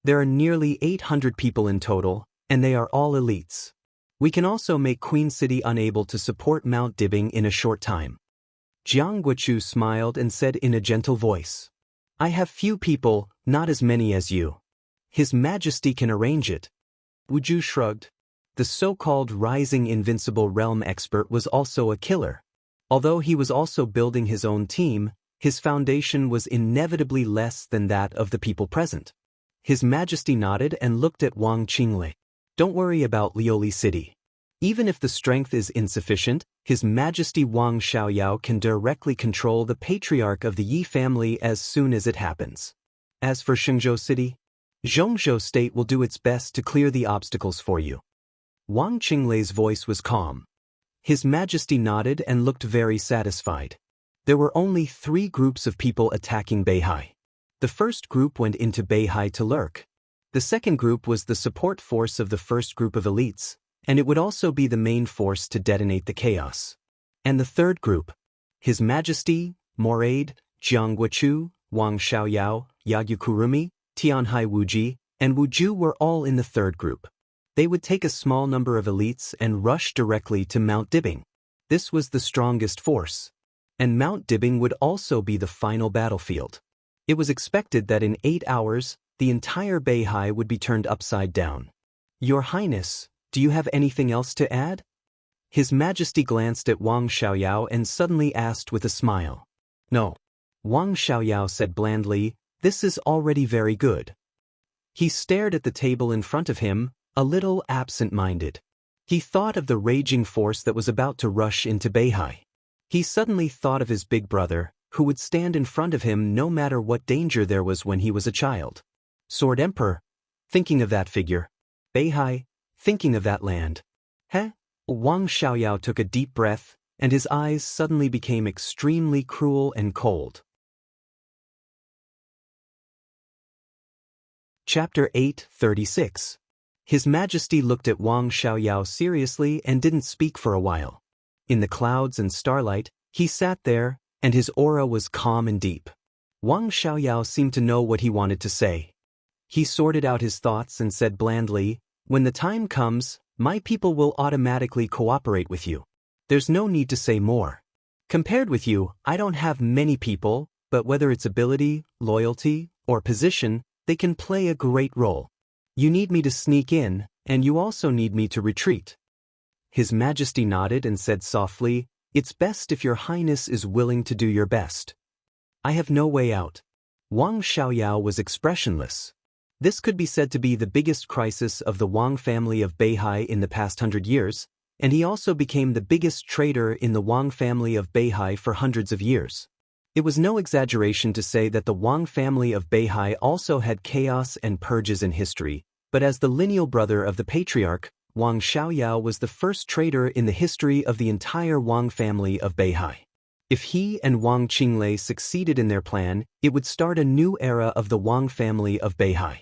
There are nearly 800 people in total, and they are all elites. We can also make Queen City unable to support Mount Dibbing in a short time. Jiang Guochu smiled and said in a gentle voice, I have few people, not as many as you. His Majesty can arrange it. Wu Ju shrugged. The so-called rising invincible realm expert was also a killer. Although he was also building his own team, his foundation was inevitably less than that of the people present. His Majesty nodded and looked at Wang Qinglei. Don't worry about Lioli City. Even if the strength is insufficient, His Majesty Wang Xiaoyao can directly control the patriarch of the Yi family as soon as it happens. As for Shenzhou City, Zhongzhou State will do its best to clear the obstacles for you. Wang Qinglei's voice was calm. His Majesty nodded and looked very satisfied. There were only 3 groups of people attacking Beihai. The first group went into Beihai to lurk. The second group was the support force of the first group of elites, and it would also be the main force to detonate the chaos. And the third group, His Majesty, Moraid, Jiang Guochu, Wang Xiaoyao, Yagyu Kurumi, Tianhai Wuji, and Wuju were all in the third group. They would take a small number of elites and rush directly to Mount Dibbing. This was the strongest force. And Mount Dibbing would also be the final battlefield. It was expected that in 8 hours, the entire Beihai would be turned upside down. Your Highness, do you have anything else to add? His Majesty glanced at Wang Xiaoyao and suddenly asked with a smile. No. Wang Xiaoyao said blandly, this is already very good. He stared at the table in front of him, a little absent-minded. He thought of the raging force that was about to rush into Beihai. He suddenly thought of his big brother, who would stand in front of him no matter what danger there was when he was a child. Sword Emperor, thinking of that figure. Beihai, thinking of that land. Heh? Wang Xiaoyao took a deep breath, and his eyes suddenly became extremely cruel and cold. Chapter 8:36. His Majesty looked at Wang Xiaoyao seriously and didn't speak for a while. In the clouds and starlight, he sat there, and his aura was calm and deep. Wang Xiaoyao seemed to know what he wanted to say. He sorted out his thoughts and said blandly, when the time comes, my people will automatically cooperate with you. There's no need to say more. Compared with you, I don't have many people, but whether it's ability, loyalty, or position, they can play a great role. You need me to sneak in, and you also need me to retreat. His Majesty nodded and said softly, it's best if your Highness is willing to do your best. I have no way out. Wang Xiaoyao was expressionless. This could be said to be the biggest crisis of the Wang family of Beihai in the past 100 years, and he also became the biggest traitor in the Wang family of Beihai for hundreds of years. It was no exaggeration to say that the Wang family of Beihai also had chaos and purges in history, but as the lineal brother of the patriarch, Wang Xiaoyao was the first traitor in the history of the entire Wang family of Beihai. If he and Wang Qinglei succeeded in their plan, it would start a new era of the Wang family of Beihai.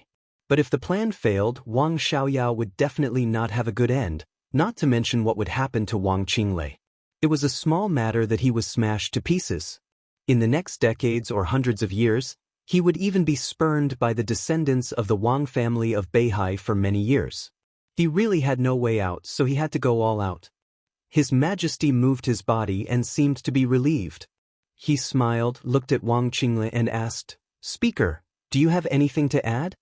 But if the plan failed, Wang Xiaoyao would definitely not have a good end, not to mention what would happen to Wang Qinglei. It was a small matter that he was smashed to pieces. In the next decades or hundreds of years, he would even be spurned by the descendants of the Wang family of Beihai for many years. He really had no way out, so he had to go all out. His Majesty moved his body and seemed to be relieved. He smiled, looked at Wang Qinglei and asked, Speaker, do you have anything to add?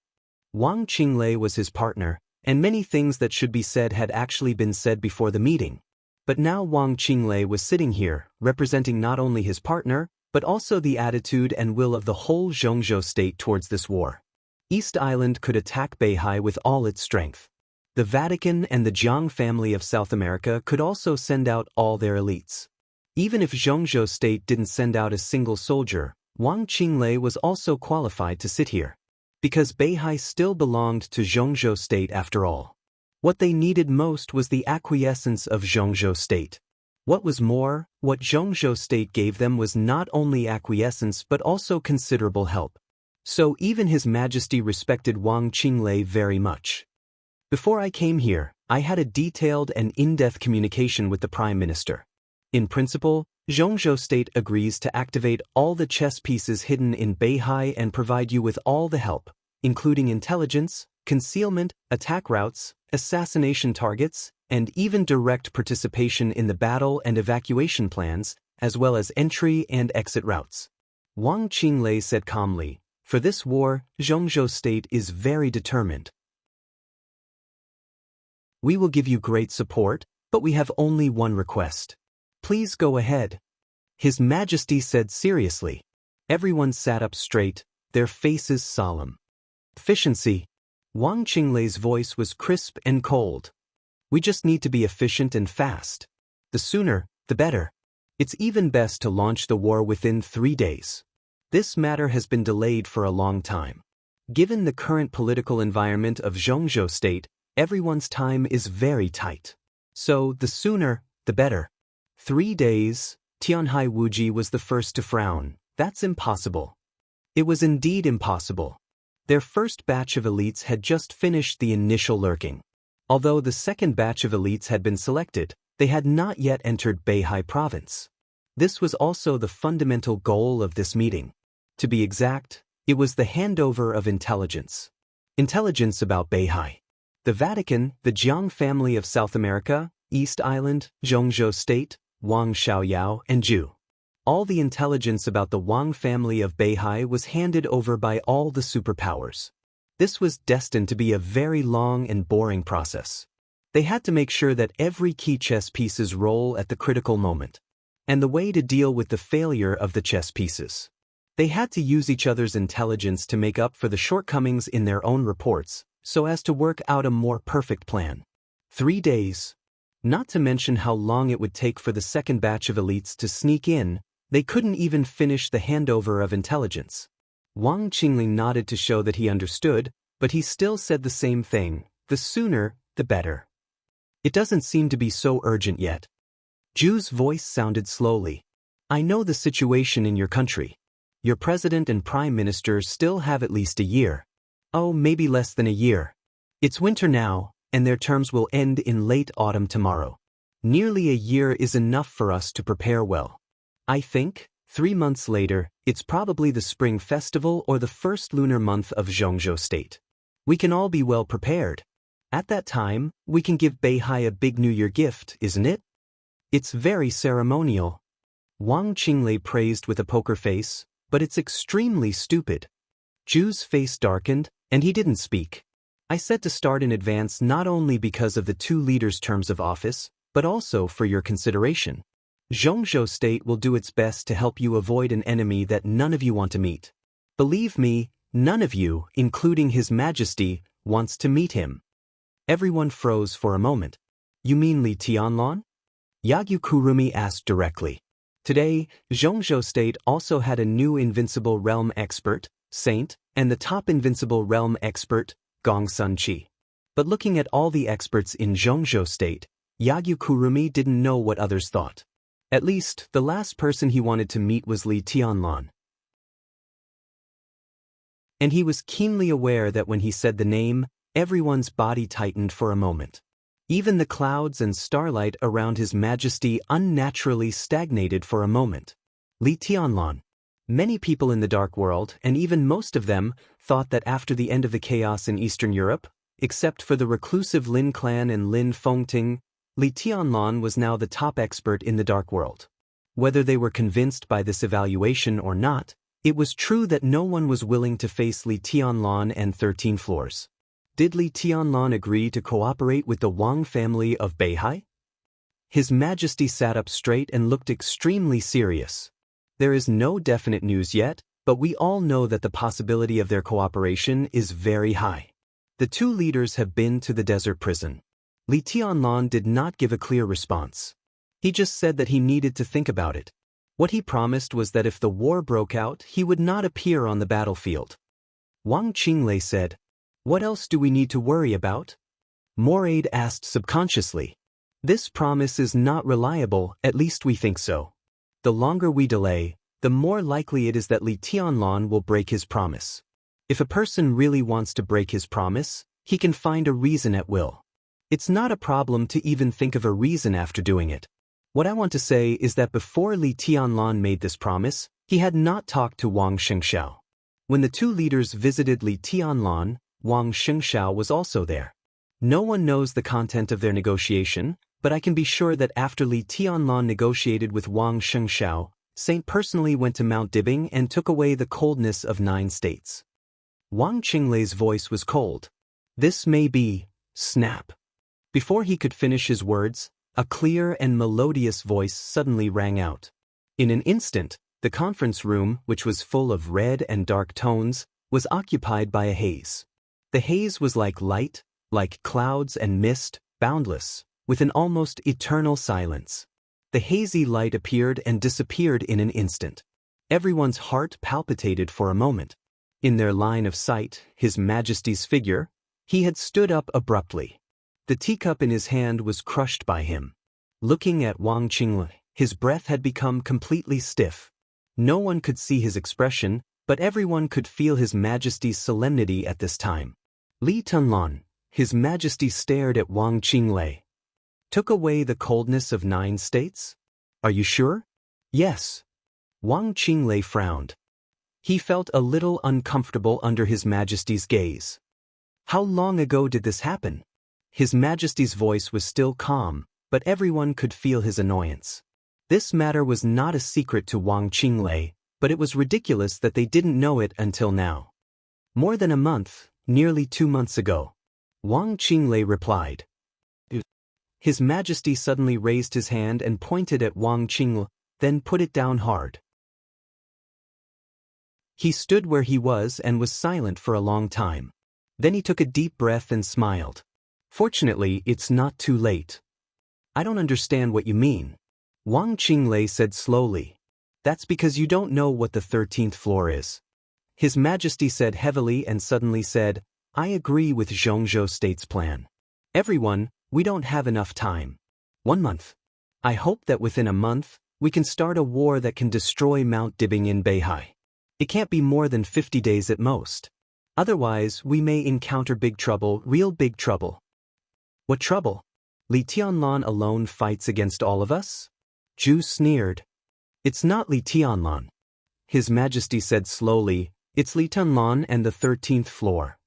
Wang Qinglei was his partner, and many things that should be said had actually been said before the meeting. But now Wang Qinglei was sitting here, representing not only his partner, but also the attitude and will of the whole Zhongzhou state towards this war. East Island could attack Beihai with all its strength. The Vatican and the Jiang family of South America could also send out all their elites. Even if Zhongzhou state didn't send out a single soldier, Wang Qinglei was also qualified to sit here. Because Beihai still belonged to Zhongzhou state after all. What they needed most was the acquiescence of Zhongzhou state. What was more, what Zhongzhou state gave them was not only acquiescence but also considerable help. So even His Majesty respected Wang Qinglei very much. Before I came here, I had a detailed and in-depth communication with the Prime Minister. In principle, Zhongzhou State agrees to activate all the chess pieces hidden in Beihai and provide you with all the help, including intelligence, concealment, attack routes, assassination targets, and even direct participation in the battle and evacuation plans, as well as entry and exit routes. Wang Qinglei said calmly, "For this war, Zhongzhou State is very determined. We will give you great support, but we have only one request. Please go ahead." His Majesty said seriously. Everyone sat up straight, their faces solemn. Efficiency. Wang Qinglei's voice was crisp and cold. We just need to be efficient and fast. The sooner, the better. It's even best to launch the war within 3 days. This matter has been delayed for a long time. Given the current political environment of Zhongzhou State, everyone's time is very tight. So, the sooner, the better. 3 days, Tianhai Wuji was the first to frown. That's impossible. It was indeed impossible. Their first batch of elites had just finished the initial lurking. Although the second batch of elites had been selected, they had not yet entered Beihai province. This was also the fundamental goal of this meeting. To be exact, it was the handover of intelligence. Intelligence about Beihai. The Vatican, the Jiang family of South America, East Island, Zhongzhou State, Wang Xiaoyao, and Zhu. All the intelligence about the Wang family of Beihai was handed over by all the superpowers. This was destined to be a very long and boring process. They had to make sure that every key chess pieces roll at the critical moment. And the way to deal with the failure of the chess pieces. They had to use each other's intelligence to make up for the shortcomings in their own reports, so as to work out a more perfect plan. 3 days. Not to mention how long it would take for the second batch of elites to sneak in, they couldn't even finish the handover of intelligence. Wang Qinglei nodded to show that he understood, but he still said the same thing, the sooner, the better. It doesn't seem to be so urgent yet. Zhu's voice sounded slowly. I know the situation in your country. Your president and prime minister still have at least a year. Oh, maybe less than a year. It's winter now, and their terms will end in late autumn tomorrow. Nearly a year is enough for us to prepare well. I think, 3 months later, it's probably the spring festival or the first lunar month of Zhongzhou State. We can all be well prepared. At that time, we can give Beihai a big New Year gift, isn't it? It's very ceremonial. Wang Qinglei praised with a poker face, but it's extremely stupid. Zhu's face darkened, and he didn't speak. I said to start in advance not only because of the 2 leaders' terms of office, but also for your consideration. Zhongzhou State will do its best to help you avoid an enemy that none of you want to meet. Believe me, none of you, including His Majesty, wants to meet him. Everyone froze for a moment. You mean Li Tianlan? Yagyu Kurumi asked directly. Today, Zhongzhou State also had a new Invincible Realm expert, Saint, and the top Invincible Realm expert, Gong Sunqi. But looking at all the experts in Zhongzhou State, Yagyu Kurumi didn't know what others thought. At least, the last person he wanted to meet was Li Tianlan. And he was keenly aware that when he said the name, everyone's body tightened for a moment. Even the clouds and starlight around His Majesty unnaturally stagnated for a moment. Li Tianlan. Many people in the Dark World, and even most of them, thought that after the end of the chaos in Eastern Europe, except for the reclusive Lin clan and Lin Fengting, Li Tianlan was now the top expert in the Dark World. Whether they were convinced by this evaluation or not, it was true that no one was willing to face Li Tianlan and 13 floors. Did Li Tianlan agree to cooperate with the Wang family of Beihai? His Majesty sat up straight and looked extremely serious. There is no definite news yet, but we all know that the possibility of their cooperation is very high. The 2 leaders have been to the desert prison. Li Tianlan did not give a clear response. He just said that he needed to think about it. What he promised was that if the war broke out, he would not appear on the battlefield. Wang Qinglei said, "What else do we need to worry about?" Moraid asked subconsciously. This promise is not reliable, at least we think so. The longer we delay, the more likely it is that Li Tianlan will break his promise. If a person really wants to break his promise, he can find a reason at will. It's not a problem to even think of a reason after doing it. What I want to say is that before Li Tianlan made this promise, he had not talked to Wang Shengxiao. When the two leaders visited Li Tianlan, Wang Shengxiao was also there. No one knows the content of their negotiation, but I can be sure that after Li Tianlan negotiated with Wang Shengxiao, Saint personally went to Mount Dibing and took away the coldness of 9 states. Wang Qinglei's voice was cold. This may be, snap. Before he could finish his words, a clear and melodious voice suddenly rang out. In an instant, the conference room, which was full of red and dark tones, was occupied by a haze. The haze was like light, like clouds and mist, boundless, with an almost eternal silence. The hazy light appeared and disappeared in an instant. Everyone's heart palpitated for a moment. In their line of sight, His Majesty's figure, he had stood up abruptly. The teacup in his hand was crushed by him. Looking at Wang Qinglei, his breath had become completely stiff. No one could see his expression, but everyone could feel His Majesty's solemnity at this time. Li Tianlan, His Majesty stared at Wang Qinglei. Took away the coldness of 9 states? Are you sure? Yes. Wang Qinglei frowned. He felt a little uncomfortable under His Majesty's gaze. How long ago did this happen? His Majesty's voice was still calm, but everyone could feel his annoyance. This matter was not a secret to Wang Qinglei, but it was ridiculous that they didn't know it until now. More than a month, nearly 2 months ago. Wang Qinglei replied. His Majesty suddenly raised his hand and pointed at Wang Qinglei, then put it down hard. He stood where he was and was silent for a long time. Then he took a deep breath and smiled. Fortunately, it's not too late. I don't understand what you mean. Wang Qinglei said slowly. That's because you don't know what the 13th floor is. His Majesty said heavily and suddenly said, I agree with Zhongzhou State's plan. Everyone, we don't have enough time. 1 month. I hope that within a month, we can start a war that can destroy Mount Dibing in Beihai. It can't be more than 50 days at most. Otherwise, we may encounter big trouble, real big trouble. What trouble? Li Tianlan alone fights against all of us? Zhu sneered. It's not Li Tianlan. His Majesty said slowly, it's Li Tianlan and the 13th floor.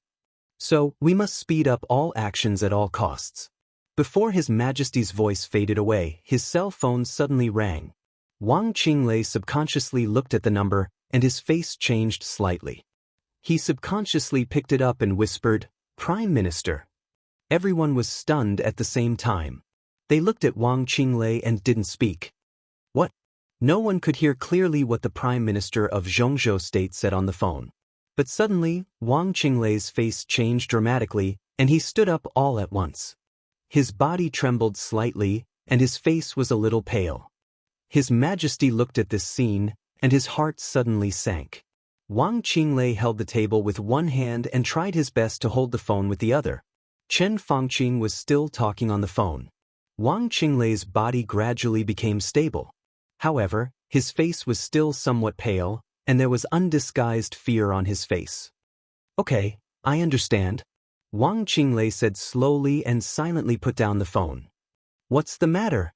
So, we must speed up all actions at all costs. Before His Majesty's voice faded away, his cell phone suddenly rang. Wang Qinglei subconsciously looked at the number, and his face changed slightly. He subconsciously picked it up and whispered, Prime Minister. Everyone was stunned at the same time. They looked at Wang Qinglei and didn't speak. What? No one could hear clearly what the Prime Minister of Zhongzhou State said on the phone. But suddenly, Wang Qinglei's face changed dramatically, and he stood up all at once. His body trembled slightly, and his face was a little pale. His Majesty looked at this scene, and his heart suddenly sank. Wang Qinglei held the table with one hand and tried his best to hold the phone with the other. Chen Fangqing was still talking on the phone. Wang Qinglei's body gradually became stable. However, his face was still somewhat pale, and there was undisguised fear on his face. Okay, I understand. Wang Qinglei said slowly and silently put down the phone. What's the matter?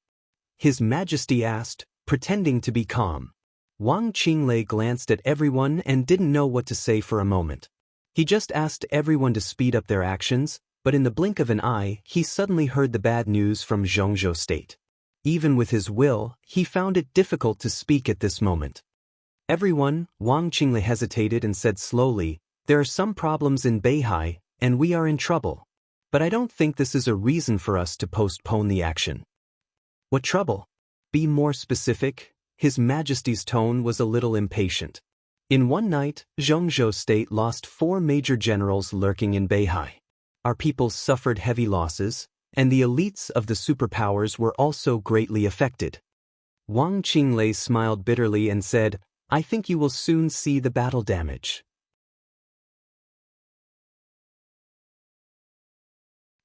His Majesty asked, pretending to be calm. Wang Qinglei glanced at everyone and didn't know what to say for a moment. He just asked everyone to speed up their actions, but in the blink of an eye, he suddenly heard the bad news from Zhongzhou State. Even with his will, he found it difficult to speak at this moment. Everyone, Wang Qinglei hesitated and said slowly, there are some problems in Beihai, and we are in trouble. But I don't think this is a reason for us to postpone the action. What trouble? Be more specific. His Majesty's tone was a little impatient. In one night, Zhongzhou State lost 4 major generals lurking in Beihai. Our people suffered heavy losses, and the elites of the superpowers were also greatly affected. Wang Qinglei smiled bitterly and said, I think you will soon see the battle damage.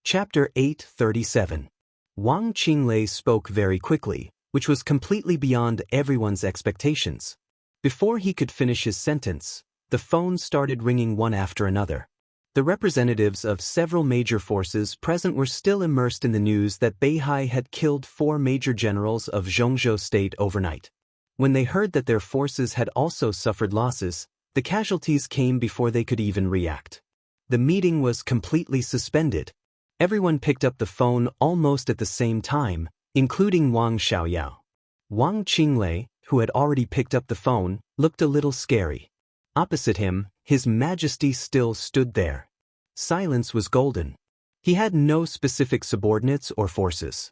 Chapter 837. Wang Qinglei spoke very quickly, which was completely beyond everyone's expectations. Before he could finish his sentence, The phones started ringing one after another. The representatives of several major forces present were still immersed in the news that Beihai had killed 4 major generals of Zhongzhou state overnight. When they heard that their forces had also suffered losses, the casualties came before they could even react. The meeting was completely suspended. Everyone picked up the phone almost at the same time, including Wang Xiaoyao. Wang Qinglei, who had already picked up the phone, looked a little scary. Opposite him, His Majesty still stood there. Silence was golden. He had no specific subordinates or forces.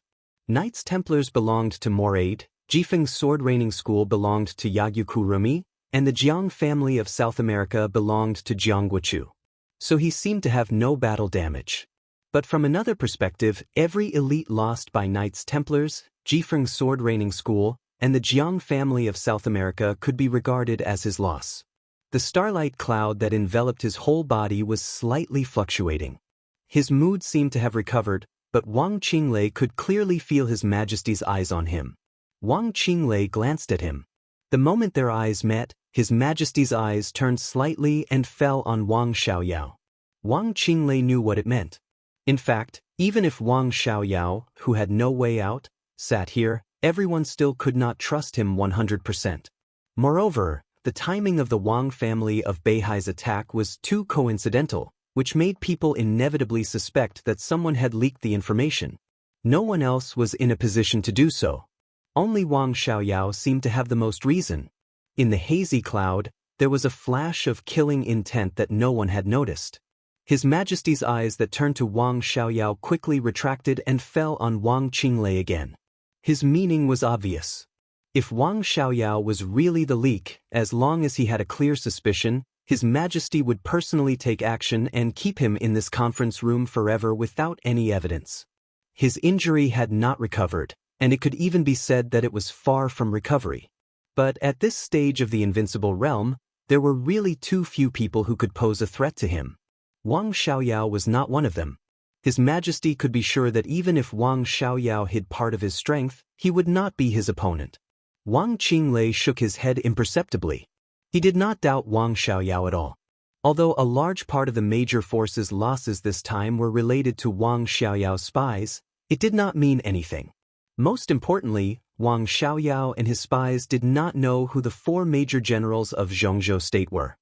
Knights Templars belonged to Moraid, Jifeng's sword reigning school belonged to Yagyukurumi, and the Jiang family of South America belonged to Jiangguochu. So he seemed to have no battle damage. But from another perspective, every elite lost by Knights Templars, Jifeng's sword reigning school, and the Jiang family of South America could be regarded as his loss. The starlight cloud that enveloped his whole body was slightly fluctuating. His mood seemed to have recovered, but Wang Qinglei could clearly feel His Majesty's eyes on him. Wang Qinglei glanced at him. The moment their eyes met, His Majesty's eyes turned slightly and fell on Wang Xiaoyao. Wang Qinglei knew what it meant. In fact, even if Wang Xiaoyao, who had no way out, sat here, everyone still could not trust him 100%. Moreover, the timing of the Wang family of Beihai's attack was too coincidental, which made people inevitably suspect that someone had leaked the information. No one else was in a position to do so. Only Wang Xiaoyao seemed to have the most reason. In the hazy cloud, there was a flash of killing intent that no one had noticed. His Majesty's eyes that turned to Wang Xiaoyao quickly retracted and fell on Wang Qinglei again. His meaning was obvious. If Wang Xiaoyao was really the leak, as long as he had a clear suspicion, His Majesty would personally take action and keep him in this conference room forever without any evidence. His injury had not recovered, and it could even be said that it was far from recovery. But at this stage of the invincible realm, there were really too few people who could pose a threat to him. Wang Xiaoyao was not one of them. His Majesty could be sure that even if Wang Xiaoyao hid part of his strength, he would not be his opponent. Wang Qinglei shook his head imperceptibly. He did not doubt Wang Xiaoyao at all. Although a large part of the major forces' losses this time were related to Wang Xiaoyao's spies, it did not mean anything. Most importantly, Wang Xiaoyao and his spies did not know who the 4 major generals of Zhongzhou state were.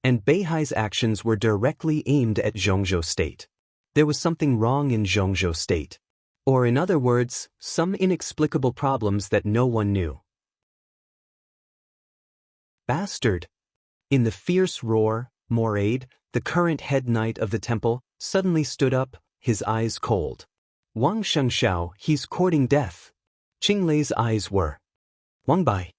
And Beihai's actions were directly aimed at Zhongzhou state. There was something wrong in Zhongzhou state. Or in other words, some inexplicable problems that no one knew. Bastard! In the fierce roar, Moraid, the current head knight of the temple, suddenly stood up, his eyes cold. Wang Shengxiao, he's courting death. Qinglei's eyes were. Wang Bai.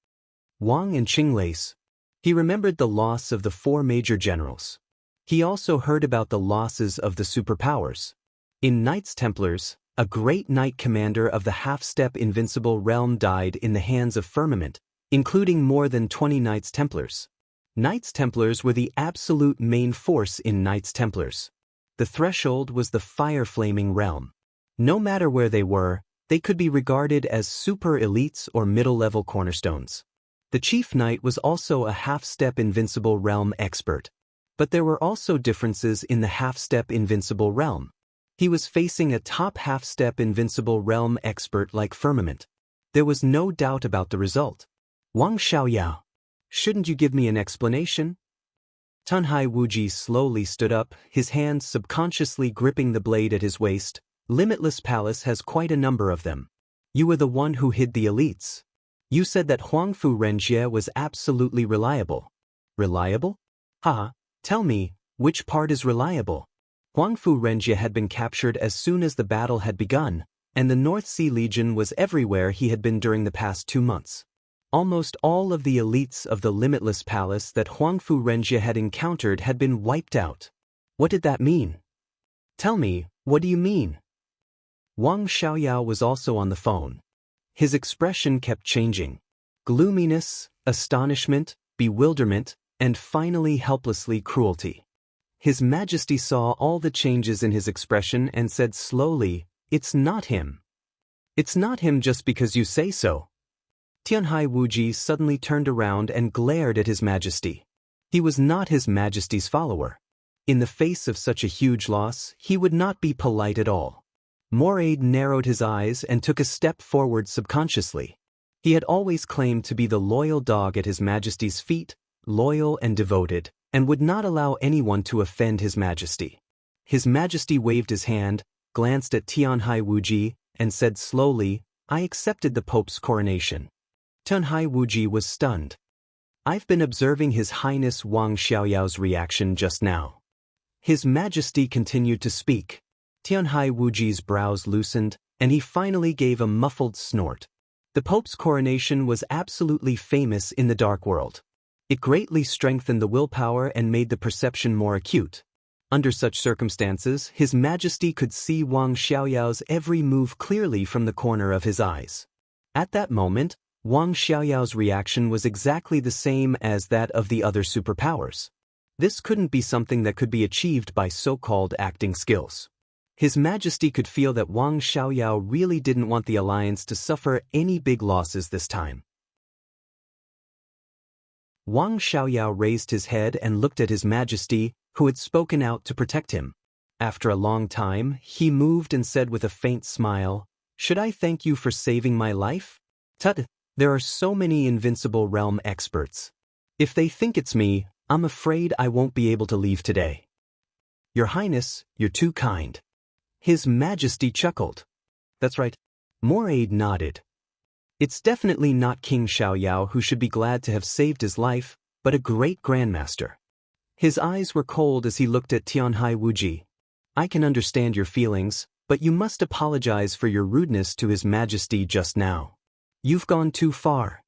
Wang and Qinglei's. He remembered the loss of the 4 major generals. He also heard about the losses of the superpowers. In Knights Templars, a great knight commander of the half-step invincible realm died in the hands of Firmament, including more than 20 Knights Templars. Knights Templars were the absolute main force in Knights Templars. The threshold was the fire-flaming realm. No matter where they were, they could be regarded as super elites or middle-level cornerstones. The chief knight was also a half-step invincible realm expert. But there were also differences in the half-step invincible realm. He was facing a top half-step invincible realm expert like Firmament. There was no doubt about the result. Wang Xiaoyao, shouldn't you give me an explanation? Tunhai Wuji slowly stood up, his hands subconsciously gripping the blade at his waist. Limitless Palace has quite a number of them. You were the one who hid the elites. You said that Huangfu Renjie was absolutely reliable. Reliable? Haha, tell me, which part is reliable? Huangfu Renjie had been captured as soon as the battle had begun, and the North Sea Legion was everywhere he had been during the past 2 months. Almost all of the elites of the Limitless Palace that Huangfu Renjie had encountered had been wiped out. What did that mean? Tell me, what do you mean? Wang Xiaoyao was also on the phone. His expression kept changing. Gloominess, astonishment, bewilderment, and finally helplessly cruelty. His Majesty saw all the changes in his expression and said slowly, "It's not him. It's not him just because you say so." Tianhai Wuji suddenly turned around and glared at His Majesty. He was not His Majesty's follower. In the face of such a huge loss, he would not be polite at all. Moraid narrowed his eyes and took a step forward subconsciously. He had always claimed to be the loyal dog at His Majesty's feet, loyal and devoted, and would not allow anyone to offend His Majesty. His Majesty waved his hand, glanced at Tianhai Wuji, and said slowly, "I accepted the Pope's coronation." Tianhai Wuji was stunned. "I've been observing His Highness Wang Xiaoyao's reaction just now." His Majesty continued to speak. Tianhai Wuji's brows loosened, and he finally gave a muffled snort. The Pope's coronation was absolutely famous in the dark world. It greatly strengthened the willpower and made the perception more acute. Under such circumstances, His Majesty could see Wang Xiaoyao's every move clearly from the corner of his eyes. At that moment, Wang Xiaoyao's reaction was exactly the same as that of the other superpowers. This couldn't be something that could be achieved by so-called acting skills. His Majesty could feel that Wang Xiaoyao really didn't want the alliance to suffer any big losses this time. Wang Xiaoyao raised his head and looked at His Majesty, who had spoken out to protect him. After a long time, he moved and said with a faint smile, "Should I thank you for saving my life? Tut, there are so many invincible realm experts. If they think it's me, I'm afraid I won't be able to leave today." "Your Highness, you're too kind." His Majesty chuckled. "That's right." Moraid nodded. "It's definitely not King Xiaoyao who should be glad to have saved his life, but a great grandmaster." His eyes were cold as he looked at Tianhai Wuji. "I can understand your feelings, but you must apologize for your rudeness to His Majesty just now. You've gone too far."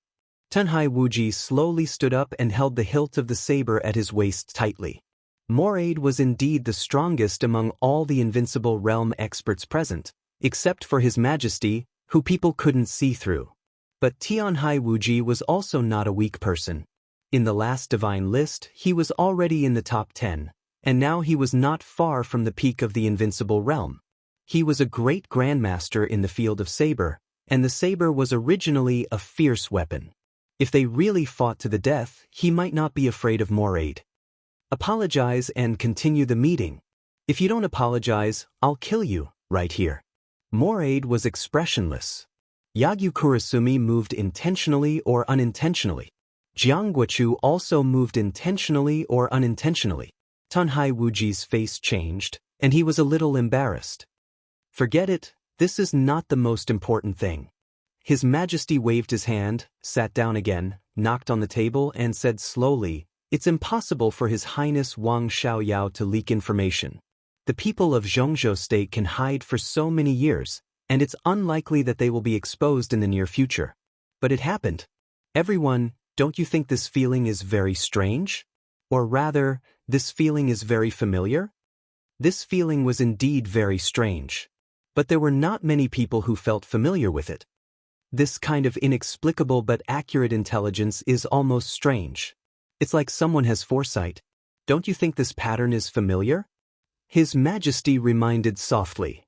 Tianhai Wuji slowly stood up and held the hilt of the saber at his waist tightly. Moraid was indeed the strongest among all the invincible realm experts present, except for His Majesty, who people couldn't see through. But Tianhai Wuji was also not a weak person. In the last divine list, he was already in the top 10, and now he was not far from the peak of the invincible realm. He was a great grandmaster in the field of saber, and the saber was originally a fierce weapon. If they really fought to the death, he might not be afraid of Moraid. "Apologize and continue the meeting. If you don't apologize, I'll kill you, right here." Moraid was expressionless. Yagyu Kurasumi moved intentionally or unintentionally. Jiang Guochu also moved intentionally or unintentionally. Tianhai Wuji's face changed, and he was a little embarrassed. "Forget it, this is not the most important thing." His Majesty waved his hand, sat down again, knocked on the table and said slowly, "It's impossible for His Highness Wang Xiaoyao to leak information. The people of Zhongzhou State can hide for so many years, and it's unlikely that they will be exposed in the near future. But it happened. Everyone, don't you think this feeling is very strange? Or rather, this feeling is very familiar?" This feeling was indeed very strange. But there were not many people who felt familiar with it. This kind of inexplicable but accurate intelligence is almost strange. It's like someone has foresight. "Don't you think this pattern is familiar?" His Majesty reminded softly.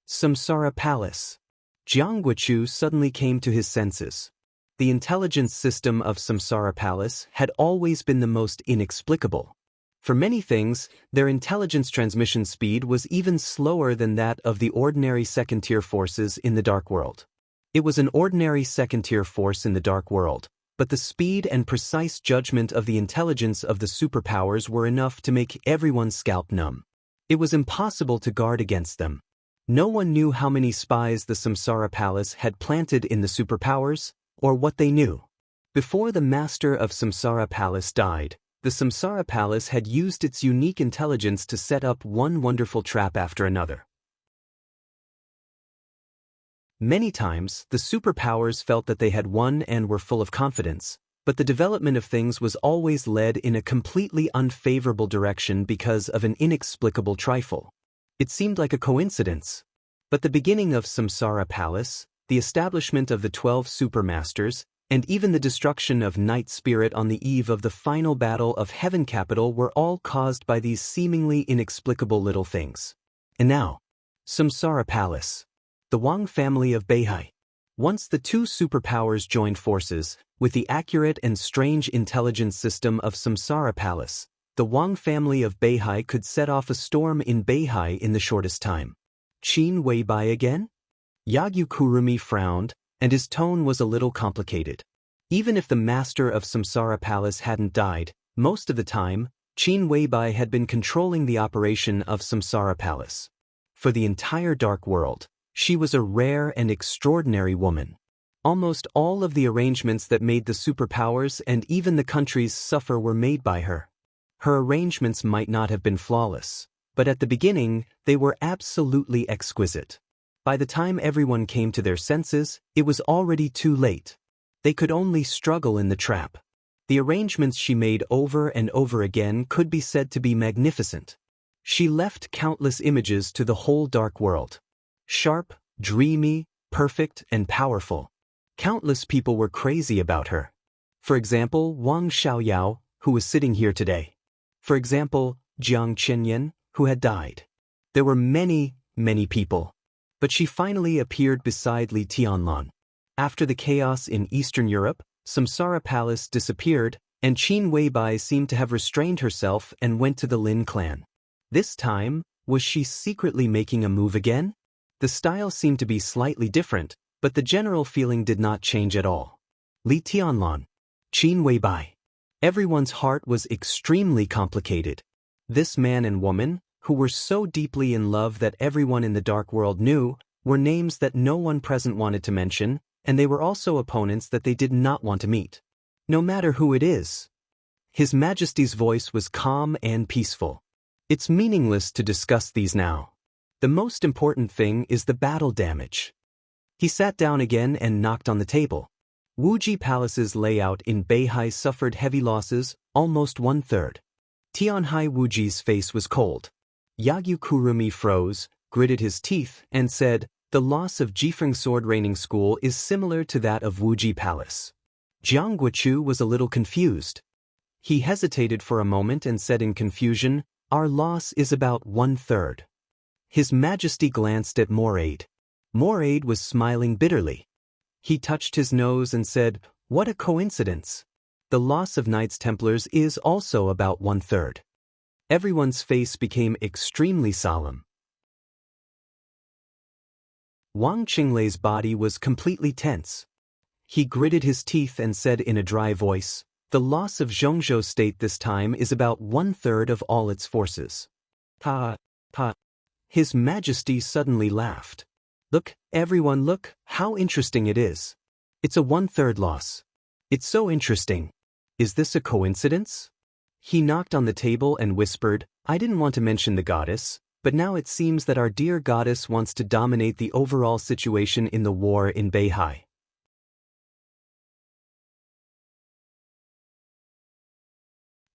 "Samsara Palace." Jiang Guochu suddenly came to his senses. The intelligence system of Samsara Palace had always been the most inexplicable. For many things, their intelligence transmission speed was even slower than that of the ordinary second-tier forces in the Dark World. It was an ordinary second-tier force in the Dark World, but the speed and precise judgment of the intelligence of the superpowers were enough to make everyone's scalp numb. It was impossible to guard against them. No one knew how many spies the Samsara Palace had planted in the superpowers, or what they knew. Before the master of Samsara Palace died, the Samsara Palace had used its unique intelligence to set up one wonderful trap after another. Many times, the superpowers felt that they had won and were full of confidence, but the development of things was always led in a completely unfavorable direction because of an inexplicable trifle. It seemed like a coincidence. But the beginning of Samsara Palace, the establishment of the 12 Supermasters, and even the destruction of Night Spirit on the eve of the final battle of Heaven Capital were all caused by these seemingly inexplicable little things. And now, Samsara Palace. The Wang family of Beihai. Once the two superpowers joined forces, with the accurate and strange intelligence system of Samsara Palace, the Wang family of Beihai could set off a storm in Beihai in the shortest time. Qin Weibai again? Yagyu Kurumi frowned, and his tone was a little complicated. Even if the master of Samsara Palace hadn't died, most of the time, Qin Weibai had been controlling the operation of Samsara Palace. For the entire dark world, she was a rare and extraordinary woman. Almost all of the arrangements that made the superpowers and even the countries suffer were made by her. Her arrangements might not have been flawless, but at the beginning, they were absolutely exquisite. By the time everyone came to their senses, it was already too late. They could only struggle in the trap. The arrangements she made over and over again could be said to be magnificent. She left countless images to the whole dark world. Sharp, dreamy, perfect, and powerful. Countless people were crazy about her. For example, Wang Xiaoyao, who was sitting here today. For example, Jiang Chenyan, who had died. There were many, many people. But she finally appeared beside Li Tianlan. After the chaos in Eastern Europe, Samsara Palace disappeared, and Qin Weibai seemed to have restrained herself and went to the Lin clan. This time, was she secretly making a move again? The style seemed to be slightly different, but the general feeling did not change at all. Li Tianlan. Qin Weibai. Everyone's heart was extremely complicated. This man and woman, who were so deeply in love that everyone in the dark world knew, were names that no one present wanted to mention, and they were also opponents that they did not want to meet. No matter who it is. His Majesty's voice was calm and peaceful. It's meaningless to discuss these now. The most important thing is the battle damage. He sat down again and knocked on the table. Wuji Palace's layout in Beihai suffered heavy losses, almost 1/3. Tianhai Wuji's face was cold. Yagyu Kurumi froze, gritted his teeth, and said, "The loss of Jifeng Sword Raining School is similar to that of Wuji Palace." Jiang Guochu was a little confused. He hesitated for a moment and said in confusion, "Our loss is about 1/3. His Majesty glanced at Moraid. Moraid was smiling bitterly. He touched his nose and said, "What a coincidence. The loss of Knights Templars is also about 1/3. Everyone's face became extremely solemn. Wang Qinglei's body was completely tense. He gritted his teeth and said in a dry voice, "The loss of Zhongzhou State this time is about 1/3 of all its forces." Ta. His Majesty suddenly laughed. "Look, everyone look, how interesting it is. It's a 1/3 loss. It's so interesting. Is this a coincidence?" He knocked on the table and whispered, "I didn't want to mention the goddess, but now it seems that our dear goddess wants to dominate the overall situation in the war in Beihai."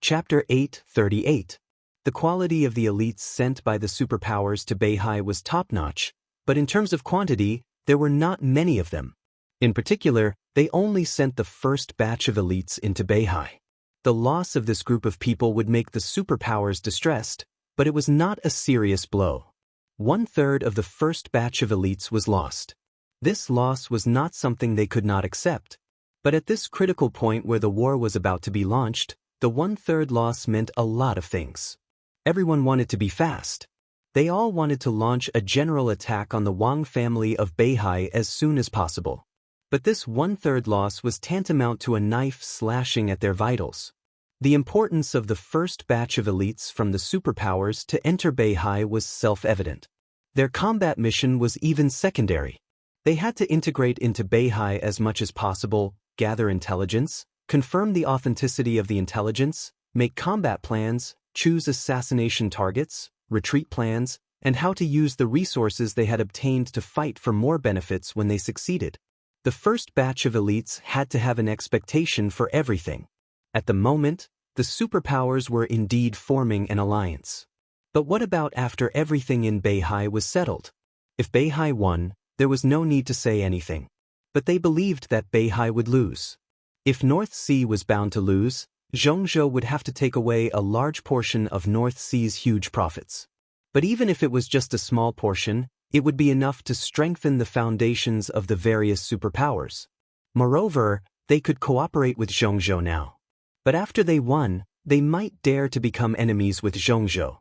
Chapter 838. The quality of the elites sent by the superpowers to Beihai was top-notch, but in terms of quantity, there were not many of them. In particular, they only sent the first batch of elites into Beihai. The loss of this group of people would make the superpowers distressed, but it was not a serious blow. 1/3 of the first batch of elites was lost. This loss was not something they could not accept. But at this critical point where the war was about to be launched, the 1/3 loss meant a lot of things. Everyone wanted to be fast. They all wanted to launch a general attack on the Wang family of Beihai as soon as possible. But this 1/3 loss was tantamount to a knife slashing at their vitals. The importance of the first batch of elites from the superpowers to enter Beihai was self-evident. Their combat mission was even secondary. They had to integrate into Beihai as much as possible, gather intelligence, confirm the authenticity of the intelligence, make combat plans, choose assassination targets, retreat plans, and how to use the resources they had obtained to fight for more benefits when they succeeded. The first batch of elites had to have an expectation for everything. At the moment, the superpowers were indeed forming an alliance. But what about after everything in Beihai was settled? If Beihai won, there was no need to say anything. But they believed that Beihai would lose. If North Sea was bound to lose, Zhongzhou would have to take away a large portion of North Sea's huge profits. But even if it was just a small portion, It would be enough to strengthen the foundations of the various superpowers. Moreover, they could cooperate with Xianxia now. But after they won, they might dare to become enemies with Xianxia.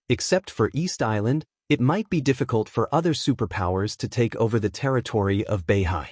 Except for East Island, it might be difficult for other superpowers to take over the territory of Beihai.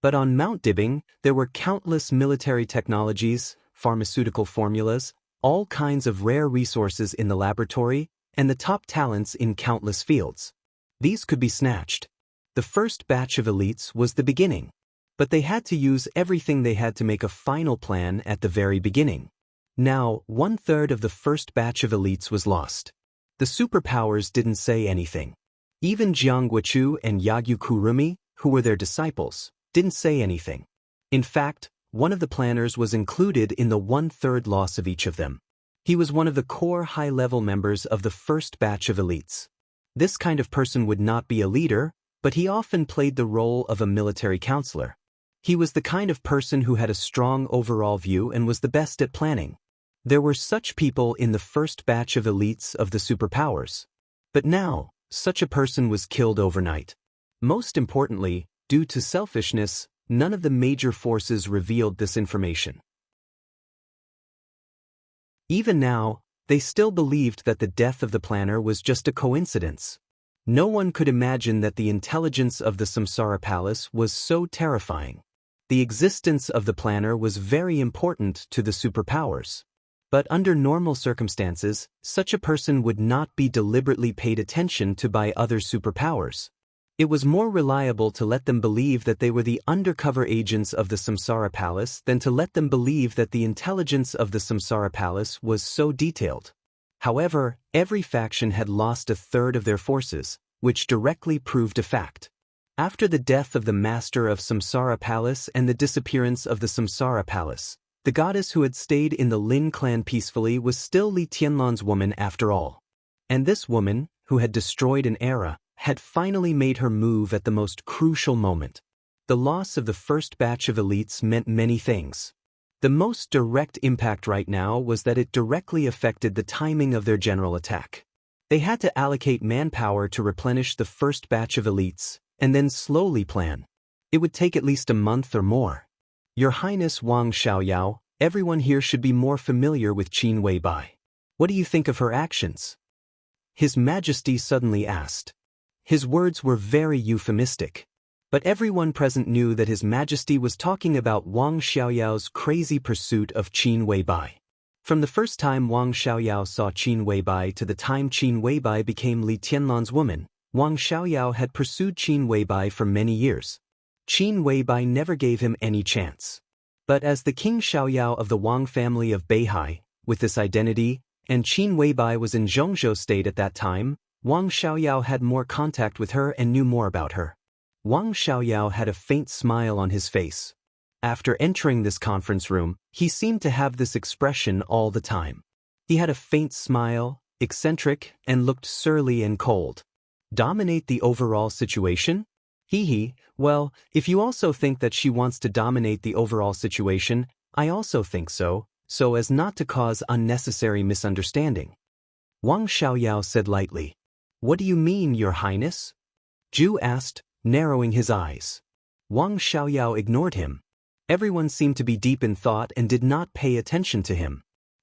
But on Mount Dibing, there were countless military technologies, pharmaceutical formulas, all kinds of rare resources in the laboratory, and the top talents in countless fields. These could be snatched. The first batch of elites was the beginning. But they had to use everything they had to make a final plan at the very beginning. Now, 1/3 of the first batch of elites was lost. The superpowers didn't say anything. Even Jiang Guochu and Yagyu Kurumi, who were their disciples, didn't say anything. In fact, one of the planners was included in the 1/3 loss of each of them. He was one of the core high-level members of the first batch of elites. This kind of person would not be a leader, but he often played the role of a military counselor. He was the kind of person who had a strong overall view and was the best at planning. There were such people in the first batch of elites of the superpowers. But now, such a person was killed overnight. Most importantly, due to selfishness, none of the major forces revealed this information. Even now, they still believed that the death of the planner was just a coincidence. No one could imagine that the intelligence of the Samsara Palace was so terrifying. The existence of the planner was very important to the superpowers. But under normal circumstances, such a person would not be deliberately paid attention to by other superpowers. It was more reliable to let them believe that they were the undercover agents of the Samsara Palace than to let them believe that the intelligence of the Samsara Palace was so detailed. However, every faction had lost 1/3 of their forces, which directly proved a fact. After the death of the master of Samsara Palace and the disappearance of the Samsara Palace, the goddess who had stayed in the Lin clan peacefully was still Li Tianlan's woman after all. And this woman, who had destroyed an era, had finally made her move at the most crucial moment. The loss of the first batch of elites meant many things. The most direct impact right now was that it directly affected the timing of their general attack. They had to allocate manpower to replenish the first batch of elites, and then slowly plan. It would take at least a month or more. Your Highness Wang Xiaoyao, everyone here should be more familiar with Qin Weibai. What do you think of her actions? His Majesty suddenly asked. His words were very euphemistic. But everyone present knew that His Majesty was talking about Wang Xiaoyao's crazy pursuit of Qin Weibai. From the first time Wang Xiaoyao saw Qin Weibai to the time Qin Weibai became Li Tianlan's woman, Wang Xiaoyao had pursued Qin Weibai for many years. Qin Weibai never gave him any chance. But as the King Xiaoyao of the Wang family of Beihai, with this identity, and Qin Weibai was in Zhongzhou state at that time, Wang Xiaoyao had more contact with her and knew more about her. Wang Xiaoyao had a faint smile on his face. After entering this conference room, he seemed to have this expression all the time. He had a faint smile, eccentric, and looked surly and cold. Dominate the overall situation? Well, if you also think that she wants to dominate the overall situation, I also think so as not to cause unnecessary misunderstanding. Wang Xiaoyao said lightly. What do you mean, Your Highness? Zhu asked, narrowing his eyes. Wang Xiaoyao ignored him. Everyone seemed to be deep in thought and did not pay attention to him.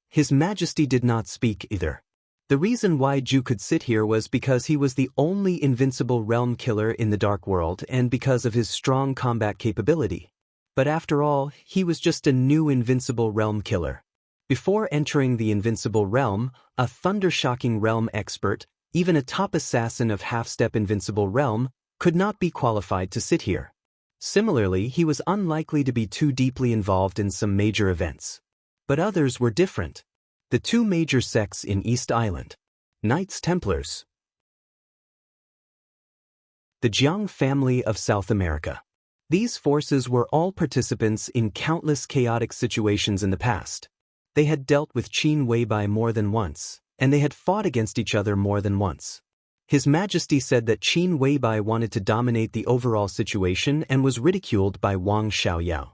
His Majesty did not speak either. The reason why Zhu could sit here was because he was the only invincible realm killer in the Dark World and because of his strong combat capability. But after all, he was just a new invincible realm killer. Before entering the invincible realm, a thunder-shocking realm expert, even a top assassin of half-step invincible realm, could not be qualified to sit here. Similarly, he was unlikely to be too deeply involved in some major events. But others were different. The two major sects in East Island. Knights Templars. The Jiang family of South America. These forces were all participants in countless chaotic situations in the past. They had dealt with Qin Weibai more than once, and they had fought against each other more than once. His Majesty said that Qin Weibai wanted to dominate the overall situation and was ridiculed by Wang Xiaoyao.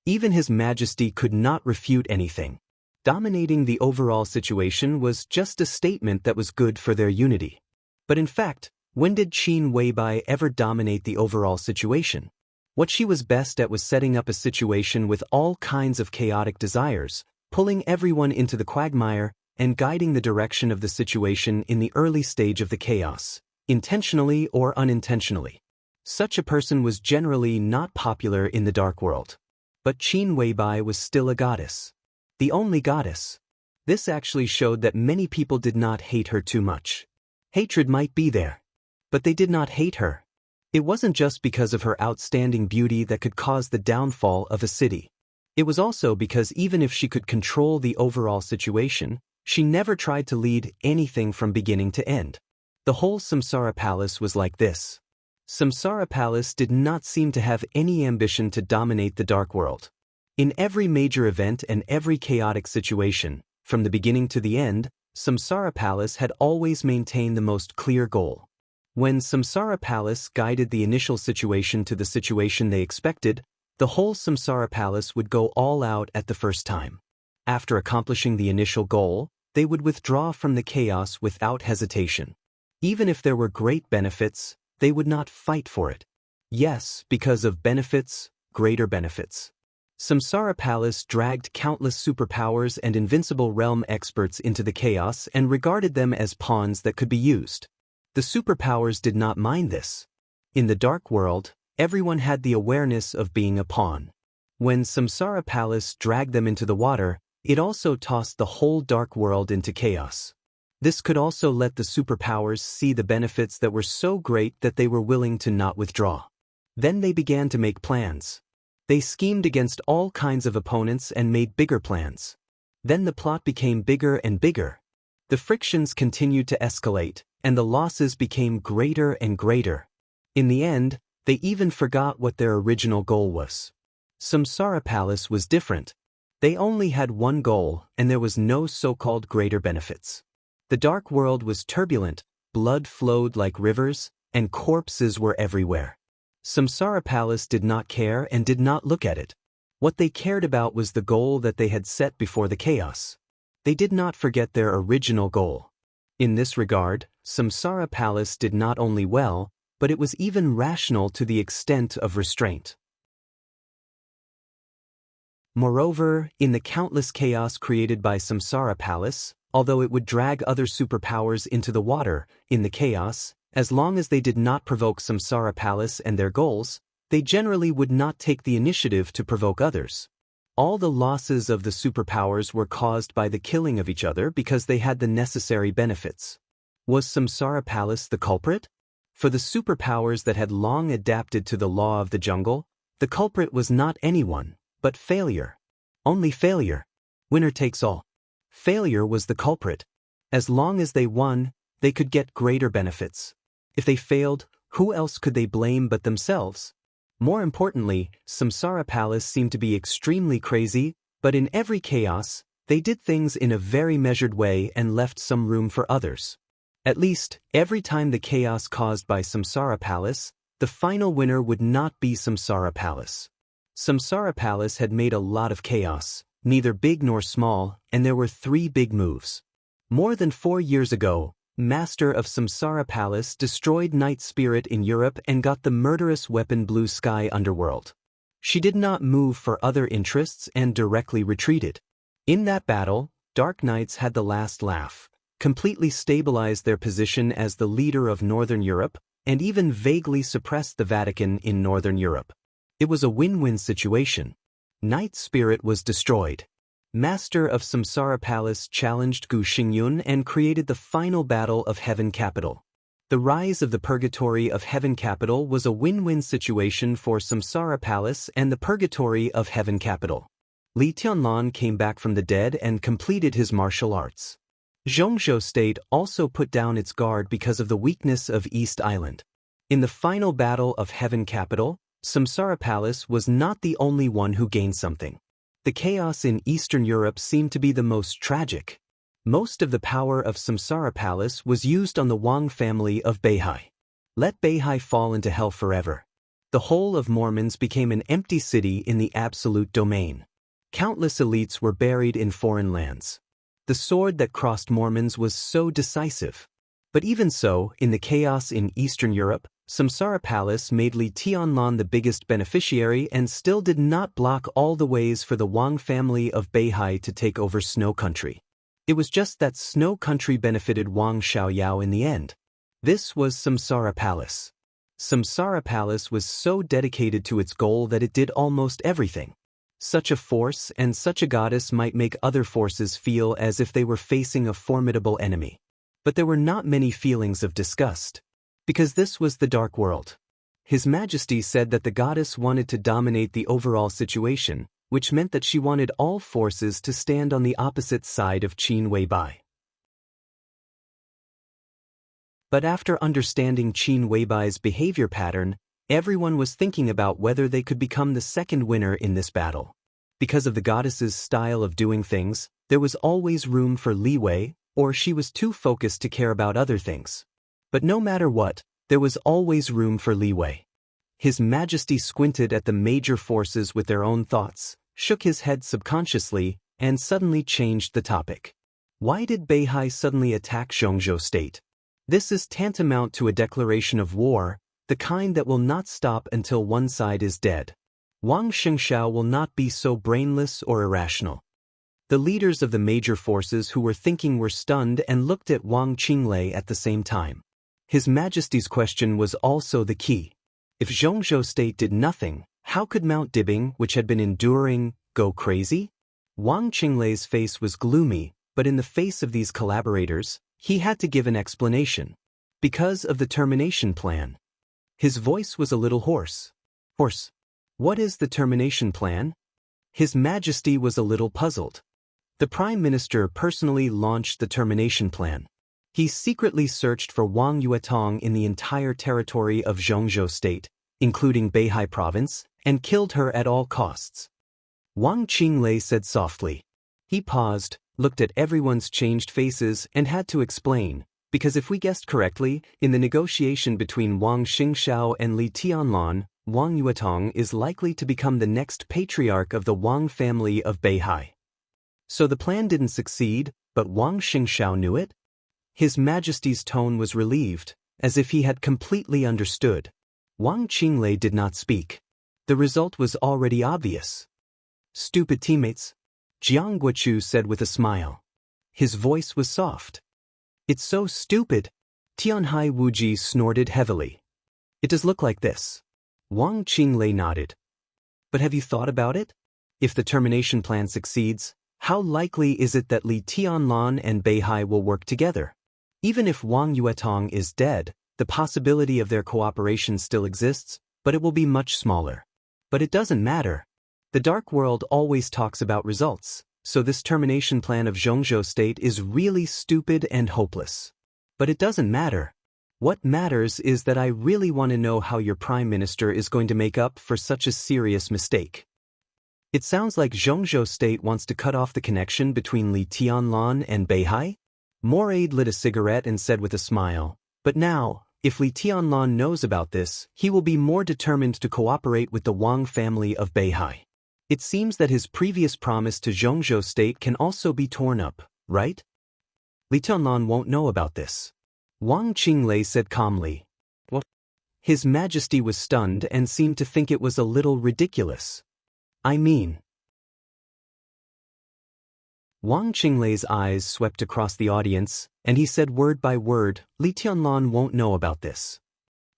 Even His Majesty could not refute anything. Dominating the overall situation was just a statement that was good for their unity. But in fact, When did Qin Weibai ever dominate the overall situation? What she was best at was setting up a situation with all kinds of chaotic desires, pulling everyone into the quagmire, and guiding the direction of the situation in the early stage of the chaos, intentionally or unintentionally. Such a person was generally not popular in the dark world. But Qin Weibai was still a goddess. The only goddess. This actually showed that many people did not hate her too much. Hatred might be there, but they did not hate her. It wasn't just because of her outstanding beauty that could cause the downfall of a city. It was also because even if she could control the overall situation, she never tried to lead anything from beginning to end. The whole Samsara Palace was like this. Samsara Palace did not seem to have any ambition to dominate the dark world. In every major event and every chaotic situation, from the beginning to the end, Samsara Palace had always maintained the most clear goal. When Samsara Palace guided the initial situation to the situation they expected, the whole Samsara Palace would go all out at the first time. After accomplishing the initial goal, they would withdraw from the chaos without hesitation. Even if there were great benefits, they would not fight for it. Yes, because of benefits, greater benefits. Samsara Palace dragged countless superpowers and invincible realm experts into the chaos and regarded them as pawns that could be used. The superpowers did not mind this. In the dark world, everyone had the awareness of being a pawn. When Samsara Palace dragged them into the water, it also tossed the whole dark world into chaos. This could also let the superpowers see the benefits that were so great that they were willing to not withdraw. Then they began to make plans. They schemed against all kinds of opponents and made bigger plans. Then the plot became bigger and bigger. The frictions continued to escalate, and the losses became greater and greater. In the end, they even forgot what their original goal was. Samsara Palace was different. They only had one goal, and there was no so-called greater benefits. The dark world was turbulent, blood flowed like rivers, and corpses were everywhere. Samsara Palace did not care and did not look at it. What they cared about was the goal that they had set before the chaos. They did not forget their original goal. In this regard, Samsara Palace did not only well, but it was even rational to the extent of restraint. Moreover, in the countless chaos created by Samsara Palace, although it would drag other superpowers into the water, in the chaos, as long as they did not provoke Samsara Palace and their goals, they generally would not take the initiative to provoke others. All the losses of the superpowers were caused by the killing of each other because they had the necessary benefits. Was Samsara Palace the culprit? For the superpowers that had long adapted to the law of the jungle, the culprit was not anyone, but failure. Only failure. Winner takes all. Failure was the culprit. As long as they won, they could get greater benefits. If they failed, who else could they blame but themselves? More importantly, Samsara Palace seemed to be extremely crazy, but in every chaos, they did things in a very measured way and left some room for others. At least, every time the chaos caused by Samsara Palace, the final winner would not be Samsara Palace. Samsara Palace had made a lot of chaos, neither big nor small, and there were 3 big moves. More than 4 years ago, Master of Samsara Palace destroyed Night Spirit in Europe and got the murderous weapon Blue Sky Underworld. She did not move for other interests and directly retreated. In that battle, Dark Knights had the last laugh, completely stabilized their position as the leader of Northern Europe, and even vaguely suppressed the Vatican in Northern Europe. It was a win-win situation. Night Spirit was destroyed. Master of Samsara Palace challenged Gu Xingyun and created the final battle of Heaven Capital. The rise of the Purgatory of Heaven Capital was a win-win situation for Samsara Palace and the Purgatory of Heaven Capital. Li Tianlan came back from the dead and completed his martial arts. Zhongzhou State also put down its guard because of the weakness of East Island. In the final battle of Heaven Capital, Samsara Palace was not the only one who gained something. The chaos in Eastern Europe seemed to be the most tragic. Most of the power of Samsara Palace was used on the Wang family of Beihai. Let Beihai fall into hell forever. The whole of Mormons became an empty city in the absolute domain. Countless elites were buried in foreign lands. The sword that crossed Mormons was so decisive. But even so, in the chaos in Eastern Europe, Samsara Palace made Li Tianlan the biggest beneficiary and still did not block all the ways for the Wang family of Beihai to take over Snow Country. It was just that Snow Country benefited Wang Xiaoyao in the end. This was Samsara Palace. Samsara Palace was so dedicated to its goal that it did almost everything. Such a force and such a goddess might make other forces feel as if they were facing a formidable enemy. But there were not many feelings of disgust. Because this was the Dark World. His Majesty said that the goddess wanted to dominate the overall situation, which meant that she wanted all forces to stand on the opposite side of Qin Weibai. But after understanding Qin Weibai's behavior pattern, everyone was thinking about whether they could become the second winner in this battle. Because of the goddess's style of doing things, there was always room for leeway, or she was too focused to care about other things. But no matter what, there was always room for leeway. His Majesty squinted at the major forces with their own thoughts, shook his head subconsciously, and suddenly changed the topic. Why did Beihai suddenly attack Zhongzhou State? This is tantamount to a declaration of war, the kind that will not stop until one side is dead. Wang Xianxia will not be so brainless or irrational. The leaders of the major forces who were thinking were stunned and looked at Wang Qinglei at the same time. His Majesty's question was also the key. If Zhongzhou State did nothing, how could Mount Dibing, which had been enduring, go crazy? Wang Qinglei's face was gloomy, but in the face of these collaborators, he had to give an explanation. Because of the termination plan. His voice was a little hoarse. What is the termination plan? His Majesty was a little puzzled. The Prime Minister personally launched the termination plan. He secretly searched for Wang Yuetong in the entire territory of Zhongzhou State, including Beihai Province, and killed her at all costs. Wang Qinglei said softly. He paused, looked at everyone's changed faces and had to explain, because if we guessed correctly, in the negotiation between Wang Xingxiao and Li Tianlan, Wang Yuetong is likely to become the next patriarch of the Wang family of Beihai. So the plan didn't succeed, but Wang Xingxiao knew it? His Majesty's tone was relieved, as if he had completely understood. Wang Qinglei did not speak. The result was already obvious. Stupid teammates, Jiang Guochu said with a smile. His voice was soft. It's so stupid. Tianhai Wuji snorted heavily. It does look like this. Wang Qinglei nodded. But have you thought about it? If the termination plan succeeds, how likely is it that Li Tianlan and Beihai will work together? Even if Wang Yuetong is dead, the possibility of their cooperation still exists, but it will be much smaller. But it doesn't matter. The Dark World always talks about results, so this termination plan of Zhongzhou State is really stupid and hopeless. But it doesn't matter. What matters is that I really want to know how your Prime Minister is going to make up for such a serious mistake. It sounds like Zhongzhou State wants to cut off the connection between Li Tianlan and Beihai? Moraid lit a cigarette and said with a smile, but now, if Li Tianlan knows about this, he will be more determined to cooperate with the Wang family of Beihai. It seems that his previous promise to Zhongzhou State can also be torn up, right? Li Tianlan won't know about this. Wang Qinglei said calmly. What? His Majesty was stunned and seemed to think it was a little ridiculous. I mean. Wang Qinglei's eyes swept across the audience, and he said word by word, Li Tianlan won't know about this.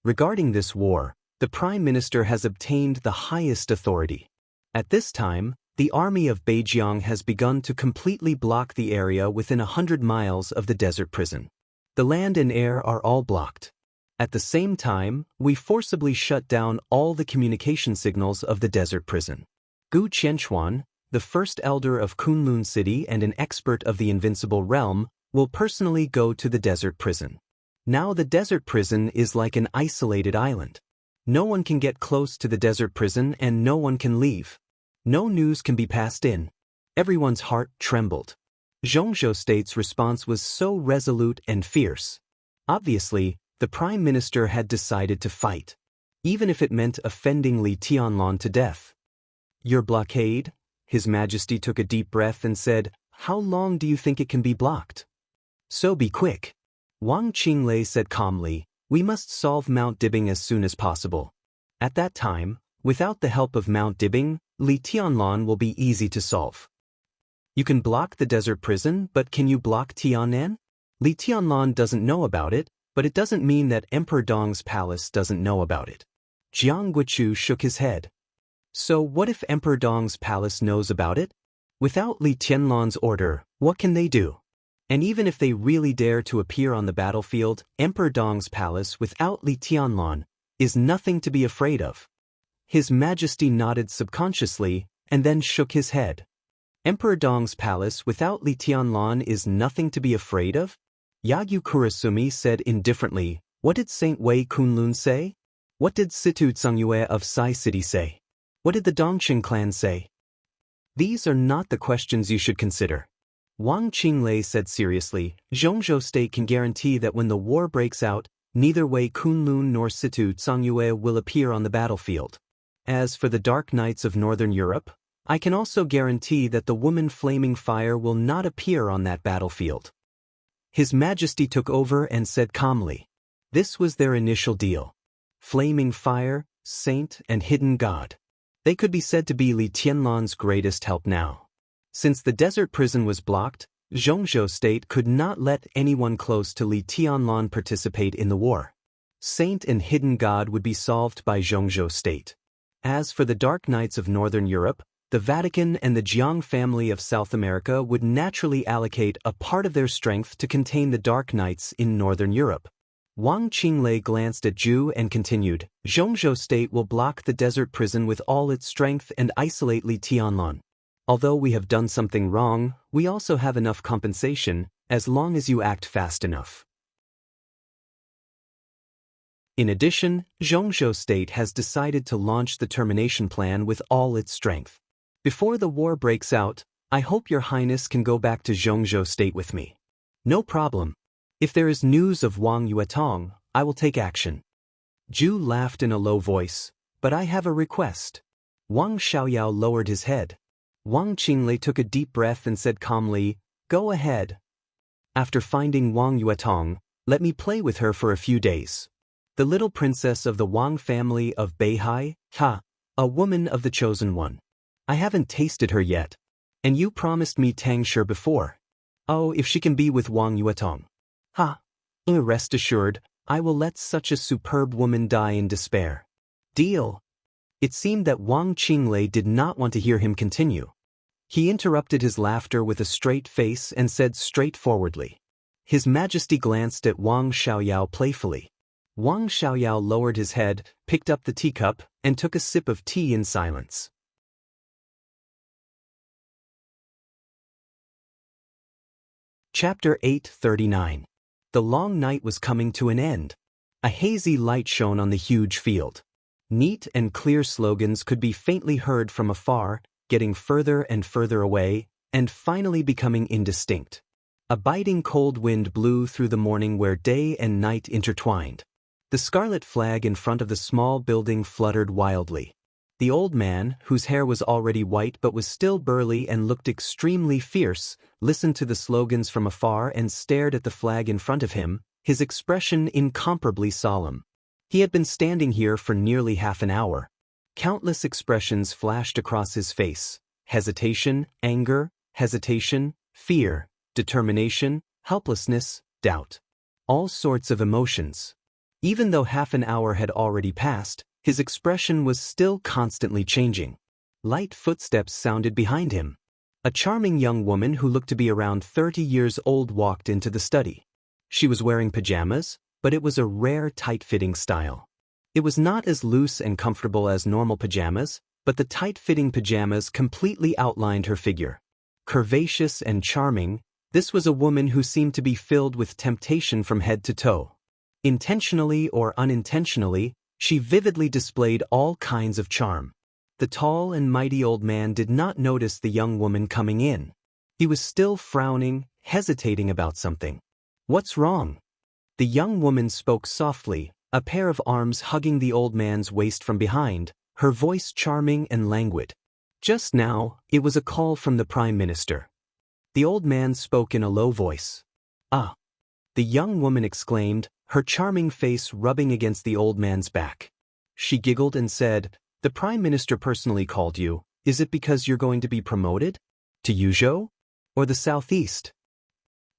Regarding this war, the Prime Minister has obtained the highest authority. At this time, the army of Beijiang has begun to completely block the area within 100 miles of the desert prison. The land and air are all blocked. At the same time, we forcibly shut down all the communication signals of the desert prison. Gu Qianchuan, the first elder of Kunlun City and an expert of the Invincible Realm, will personally go to the desert prison. Now the desert prison is like an isolated island. No one can get close to the desert prison and no one can leave. No news can be passed in. Everyone's heart trembled. Zhongzhou State's response was so resolute and fierce. Obviously, the Prime Minister had decided to fight, even if it meant offending Li Tianlan to death. Your blockade? His Majesty took a deep breath and said, how long do you think it can be blocked? So be quick. Wang Qinglei said calmly, "We must solve Mount Dibbing as soon as possible. At that time, without the help of Mount Dibbing, Li Tianlan will be easy to solve." "You can block the desert prison, but can you block Tianan?" "Li Tianlan doesn't know about it, but it doesn't mean that Emperor Dong's palace doesn't know about it." Jiang Guichu shook his head. "So what if Emperor Dong's palace knows about it? Without Li Tianlan's order, what can they do? And even if they really dare to appear on the battlefield, Emperor Dong's palace without Li Tianlan is nothing to be afraid of." His Majesty nodded subconsciously and then shook his head. "Emperor Dong's palace without Li Tianlan is nothing to be afraid of?" Yagyu Kurasumi said indifferently, "What did Saint Wei Kunlun say? What did Situ Tsungyue of Sai City say? What did the Dongqing clan say? These are not the questions you should consider." Wang Qinglei said seriously, "Zhongzhou State can guarantee that when the war breaks out, neither Wei Kunlun nor Situ Tsungyue will appear on the battlefield. As for the Dark Knights of Northern Europe, I can also guarantee that the woman Flaming Fire will not appear on that battlefield." His Majesty took over and said calmly, "This was their initial deal. Flaming Fire, Saint, and Hidden God. They could be said to be Li Tianlan's greatest help now. Since the desert prison was blocked, Zhongzhou State could not let anyone close to Li Tianlan participate in the war. Saint and Hidden God would be solved by Zhongzhou State. As for the Dark Knights of Northern Europe, the Vatican and the Jiang family of South America would naturally allocate a part of their strength to contain the Dark Knights in Northern Europe." Wang Qinglei glanced at Zhu and continued, "Zhongzhou State will block the desert prison with all its strength and isolate Li Tianlan. Although we have done something wrong, we also have enough compensation, as long as you act fast enough." In addition, Zhongzhou State has decided to launch the termination plan with all its strength. "Before the war breaks out, I hope Your Highness can go back to Zhongzhou State with me." "No problem. If there is news of Wang Yuetong, I will take action." Zhu laughed in a low voice, "But I have a request." Wang Xiaoyao lowered his head. Wang Qinglei took a deep breath and said calmly, "Go ahead. After finding Wang Yuetong, let me play with her for a few days. The little princess of the Wang family of Beihai, a woman of the chosen one. I haven't tasted her yet. And you promised me Tangshi before. Oh, if she can be with Wang Yuetong. Rest assured, I will let such a superb woman die in despair. Deal." It seemed that Wang Qinglei did not want to hear him continue. He interrupted his laughter with a straight face and said straightforwardly. His Majesty glanced at Wang Xiaoyao playfully. Wang Xiaoyao lowered his head, picked up the teacup, and took a sip of tea in silence. Chapter 839. The long night was coming to an end. A hazy light shone on the huge field. Neat and clear slogans could be faintly heard from afar, getting further and further away, and finally becoming indistinct. A biting cold wind blew through the morning where day and night intertwined. The scarlet flag in front of the small building fluttered wildly. The old man, whose hair was already white but was still burly and looked extremely fierce, listened to the slogans from afar and stared at the flag in front of him, his expression incomparably solemn. He had been standing here for nearly half an hour. Countless expressions flashed across his face: hesitation, anger, hesitation, fear, determination, helplessness, doubt. All sorts of emotions. Even though half an hour had already passed, his expression was still constantly changing. Light footsteps sounded behind him. A charming young woman who looked to be around 30 years old walked into the study. She was wearing pajamas, but it was a rare tight-fitting style. It was not as loose and comfortable as normal pajamas, but the tight-fitting pajamas completely outlined her figure. Curvaceous and charming, this was a woman who seemed to be filled with temptation from head to toe. Intentionally or unintentionally, she vividly displayed all kinds of charm. The tall and mighty old man did not notice the young woman coming in. He was still frowning, hesitating about something. "What's wrong?" The young woman spoke softly, a pair of arms hugging the old man's waist from behind, her voice charming and languid. "Just now, it was a call from the Prime Minister." The old man spoke in a low voice. "Ah. the young woman exclaimed, her charming face rubbing against the old man's back. She giggled and said, "The Prime Minister personally called you. Is it because you're going to be promoted? To Yuzhou? Or the Southeast?"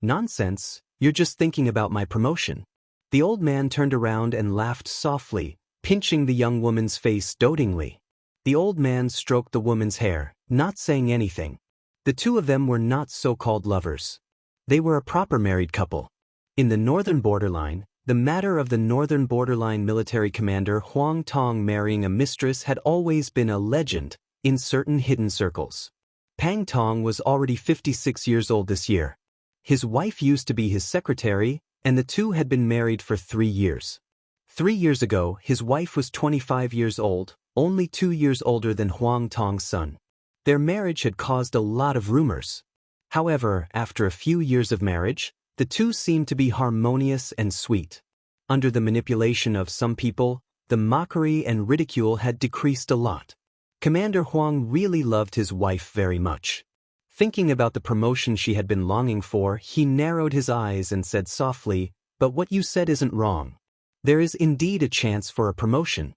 "Nonsense, you're just thinking about my promotion." The old man turned around and laughed softly, pinching the young woman's face dotingly. The old man stroked the woman's hair, not saying anything. The two of them were not so-called lovers. They were a proper married couple. In the northern borderline, the matter of the northern borderline military commander Huang Tong marrying a mistress had always been a legend in certain hidden circles. Pang Tong was already 56 years old this year. His wife used to be his secretary, and the two had been married for 3 years. 3 years ago, his wife was 25 years old, only 2 years older than Huang Tong's son. Their marriage had caused a lot of rumors. However, after a few years of marriage, the two seemed to be harmonious and sweet. Under the manipulation of some people, the mockery and ridicule had decreased a lot. Commander Huang really loved his wife very much. Thinking about the promotion she had been longing for, he narrowed his eyes and said softly, "But what you said isn't wrong. There is indeed a chance for a promotion."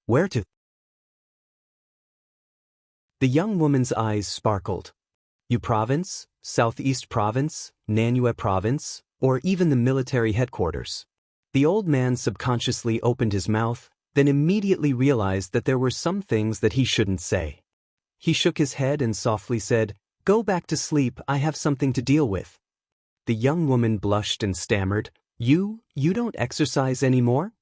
"Where to?" The young woman's eyes sparkled. "Yu Province, Southeast Province, Nanyue Province, or even the military headquarters?" The old man subconsciously opened his mouth, then immediately realized that there were some things that he shouldn't say. He shook his head and softly said, "Go back to sleep, I have something to deal with." The young woman blushed and stammered, You don't exercise anymore?"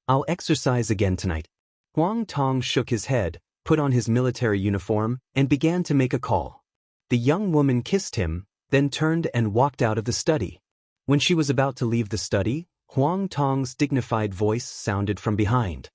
"I'll exercise again tonight." Huang Tong shook his head, put on his military uniform, and began to make a call. The young woman kissed him, then turned and walked out of the study. When she was about to leave the study, Huang Tong's dignified voice sounded from behind.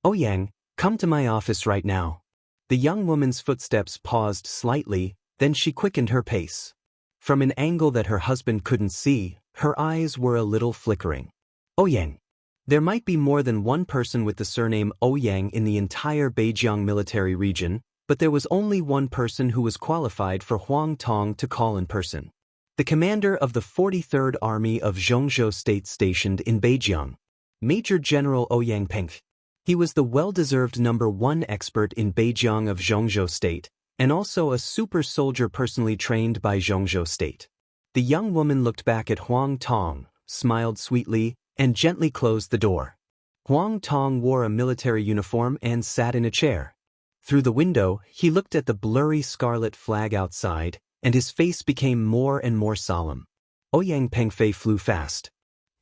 "Ouyang, come to my office right now." The young woman's footsteps paused slightly, then she quickened her pace. From an angle that her husband couldn't see, her eyes were a little flickering. "Ouyang." There might be more than one person with the surname Ouyang in the entire Beijiang military region, but there was only one person who was qualified for Huang Tong to call in person. The commander of the 43rd Army of Zhongzhou State stationed in Beijiang, Major General Ouyang Peng. He was the well-deserved #1 expert in Beijiang of Zhongzhou State, and also a super soldier personally trained by Zhongzhou State. The young woman looked back at Huang Tong, smiled sweetly, and gently closed the door. Huang Tong wore a military uniform and sat in a chair. Through the window, he looked at the blurry scarlet flag outside, and his face became more and more solemn. Ouyang Pengfei flew fast.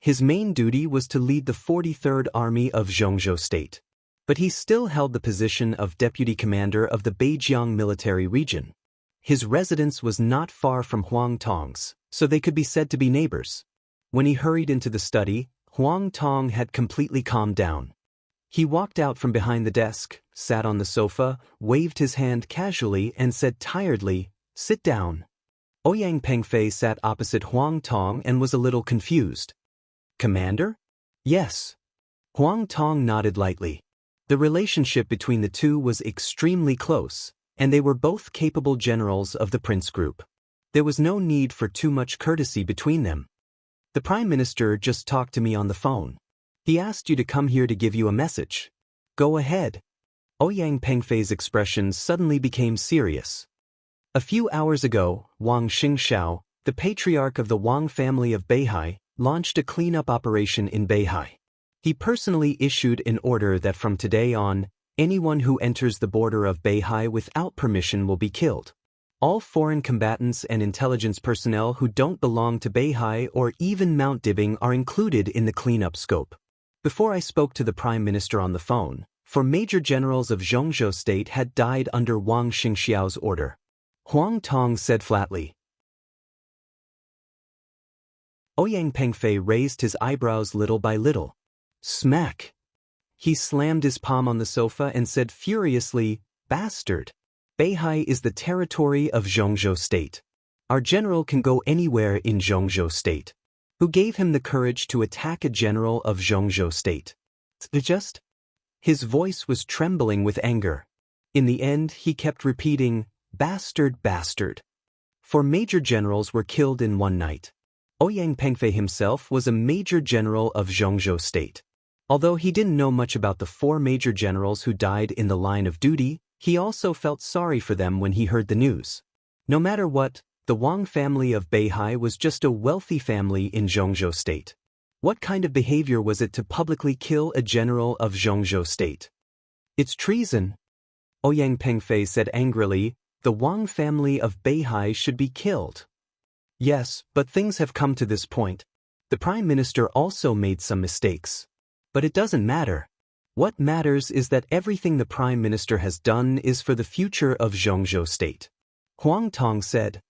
His main duty was to lead the 43rd Army of Zhongzhou State. But he still held the position of deputy commander of the Beijiang military region. His residence was not far from Huang Tong's, so they could be said to be neighbors. When he hurried into the study, Huang Tong had completely calmed down. He walked out from behind the desk, sat on the sofa, waved his hand casually, and said tiredly, "Sit down." Ouyang Pengfei sat opposite Huang Tong and was a little confused. "Commander?" "Yes." Huang Tong nodded lightly. The relationship between the two was extremely close, and they were both capable generals of the Prince Group. There was no need for too much courtesy between them. "The Prime Minister just talked to me on the phone. He asked you to come here to give you a message." "Go ahead." Ouyang Pengfei's expression suddenly became serious. A few hours ago, Wang Xingxiao, the patriarch of the Wang family of Beihai, launched a cleanup operation in Beihai. He personally issued an order that from today on, anyone who enters the border of Beihai without permission will be killed. All foreign combatants and intelligence personnel who don't belong to Beihai or even Mount Dibing are included in the cleanup scope. Before I spoke to the Prime Minister on the phone, 4 major generals of Zhongzhou State had died under Wang Xingxiao's order. Huang Tong said flatly. Ouyang Pengfei raised his eyebrows little by little. Smack! He slammed his palm on the sofa and said furiously, "Bastard! Beihai is the territory of Zhongzhou State. Our general can go anywhere in Zhongzhou State. Who gave him the courage to attack a general of Zhongzhou State? Just?" His voice was trembling with anger. In the end, he kept repeating, "Bastard, bastard." 4 major generals were killed in one night. Ouyang Pengfei himself was a major general of Zhongzhou state. Although he didn't know much about the 4 major generals who died in the line of duty, he also felt sorry for them when he heard the news. No matter what, the Wang family of Beihai was just a wealthy family in Zhongzhou state. What kind of behavior was it to publicly kill a general of Zhongzhou state? It's treason. Ouyang Pengfei said angrily, the Wang family of Beihai should be killed. Yes, but things have come to this point. The Prime Minister also made some mistakes. But it doesn't matter. What matters is that everything the Prime Minister has done is for the future of Zhongzhou state. Huang Tong said.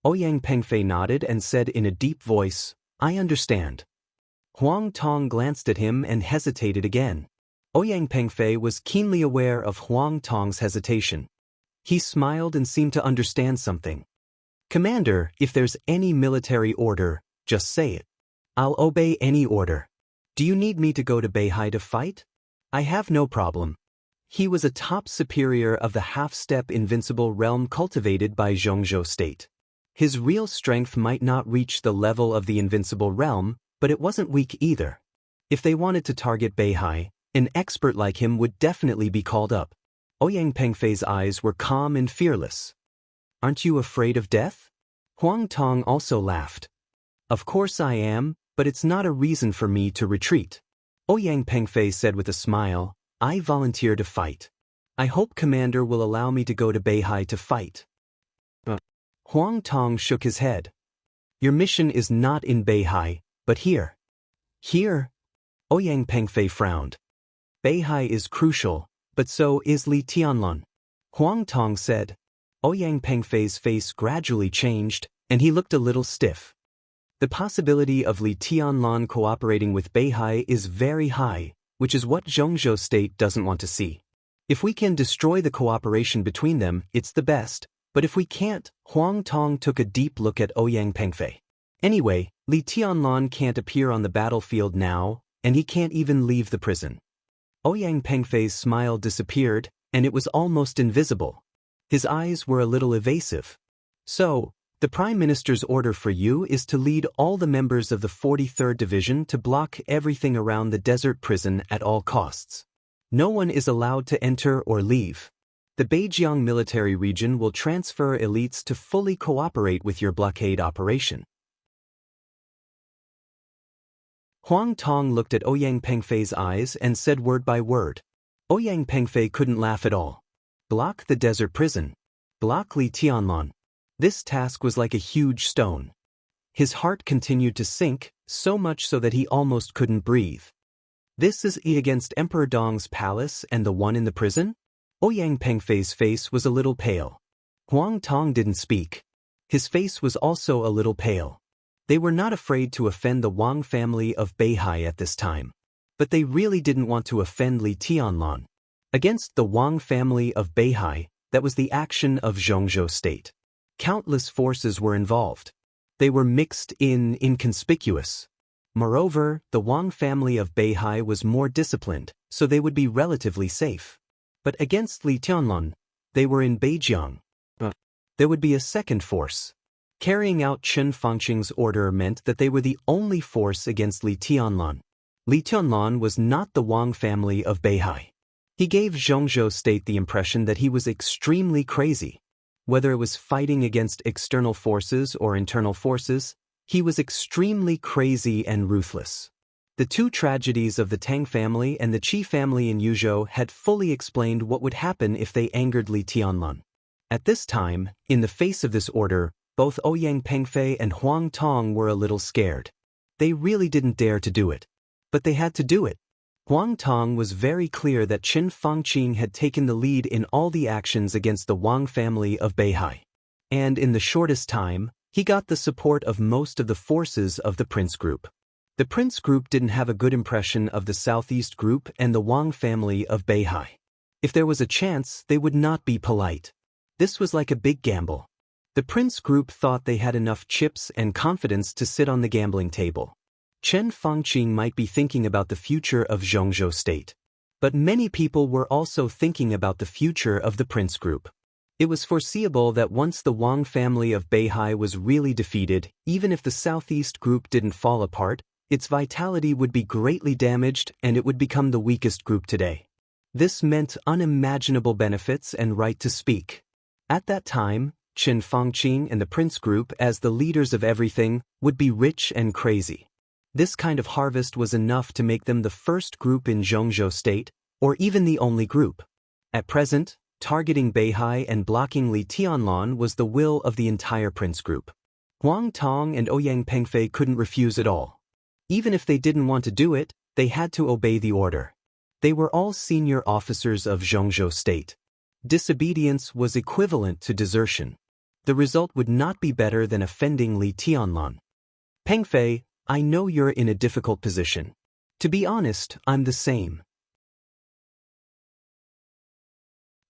Ouyang Pengfei nodded and said in a deep voice, I understand. Huang Tong glanced at him and hesitated again. Ouyang Pengfei was keenly aware of Huang Tong's hesitation. He smiled and seemed to understand something. Commander, if there's any military order, just say it. I'll obey any order. Do you need me to go to Beihai to fight? I have no problem. He was a top superior of the half-step invincible realm cultivated by Zhongzhou state. His real strength might not reach the level of the invincible realm, but it wasn't weak either. If they wanted to target Beihai, an expert like him would definitely be called up. Ouyang Pengfei's eyes were calm and fearless. Aren't you afraid of death? Huang Tong also laughed. Of course I am, but it's not a reason for me to retreat. Ouyang Pengfei said with a smile, I volunteer to fight. I hope Commander will allow me to go to Beihai to fight. Huang Tong shook his head. Your mission is not in Beihai, but here. Here? Ouyang Pengfei frowned. Beihai is crucial, but so is Li Tianlun. Huang Tong said. Ouyang Pengfei's face gradually changed, and he looked a little stiff. The possibility of Li Tianlun cooperating with Beihai is very high, which is what Zhongzhou state doesn't want to see. If we can destroy the cooperation between them, it's the best, but if we can't, Huang Tong took a deep look at Ouyang Pengfei. Anyway, Li Tianlun can't appear on the battlefield now, and he can't even leave the prison. Ouyang Pengfei's smile disappeared, and it was almost invisible. His eyes were a little evasive. So, the Prime Minister's order for you is to lead all the members of the 43rd Division to block everything around the desert prison at all costs. No one is allowed to enter or leave. The Beijiang military region will transfer elites to fully cooperate with your blockade operation. Huang Tong looked at Ouyang Pengfei's eyes and said word by word. Ouyang Pengfei couldn't laugh at all. Block the desert prison. Block Li Tianlun. This task was like a huge stone. His heart continued to sink, so much so that he almost couldn't breathe. This is against Emperor Dong's palace and the one in the prison? Ouyang Pengfei's face was a little pale. Huang Tong didn't speak. His face was also a little pale. They were not afraid to offend the Wang family of Beihai at this time. But they really didn't want to offend Li Tianlun. Against the Wang family of Beihai, that was the action of Zhongzhou state. Countless forces were involved. They were mixed in, inconspicuous. Moreover, the Wang family of Beihai was more disciplined, so they would be relatively safe. But against Li Tianlun, they were in Beijiang. There would be a second force. Carrying out Chen Fangqing's order meant that they were the only force against Li Tianlun. Li Tianlun was not the Wang family of Beihai. He gave Zhongzhou state the impression that he was extremely crazy. Whether it was fighting against external forces or internal forces, he was extremely crazy and ruthless. The two tragedies of the Tang family and the Qi family in Yuzhou had fully explained what would happen if they angered Li Tianlun. At this time, in the face of this order, both Ouyang Pengfei and Huang Tong were a little scared. They really didn't dare to do it. But they had to do it. Huang Tong was very clear that Chen Fangqing had taken the lead in all the actions against the Wang family of Beihai. And in the shortest time, he got the support of most of the forces of the Prince Group. The Prince Group didn't have a good impression of the Southeast Group and the Wang family of Beihai. If there was a chance, they would not be polite. This was like a big gamble. The Prince Group thought they had enough chips and confidence to sit on the gambling table. Chen Fangqing might be thinking about the future of Zhongzhou state. But many people were also thinking about the future of the Prince Group. It was foreseeable that once the Wang family of Beihai was really defeated, even if the southeast group didn't fall apart, its vitality would be greatly damaged and it would become the weakest group today. This meant unimaginable benefits and right to speak. At that time, Qin Fangqing and the Prince Group, as the leaders of everything, would be rich and crazy. This kind of harvest was enough to make them the first group in Zhongzhou State, or even the only group. At present, targeting Beihai and blocking Li Tianlan was the will of the entire Prince Group. Huang Tong and Ouyang Pengfei couldn't refuse at all. Even if they didn't want to do it, they had to obey the order. They were all senior officers of Zhongzhou State. Disobedience was equivalent to desertion. The result would not be better than offending Li Tianlan. Pengfei, I know you're in a difficult position. To be honest, I'm the same.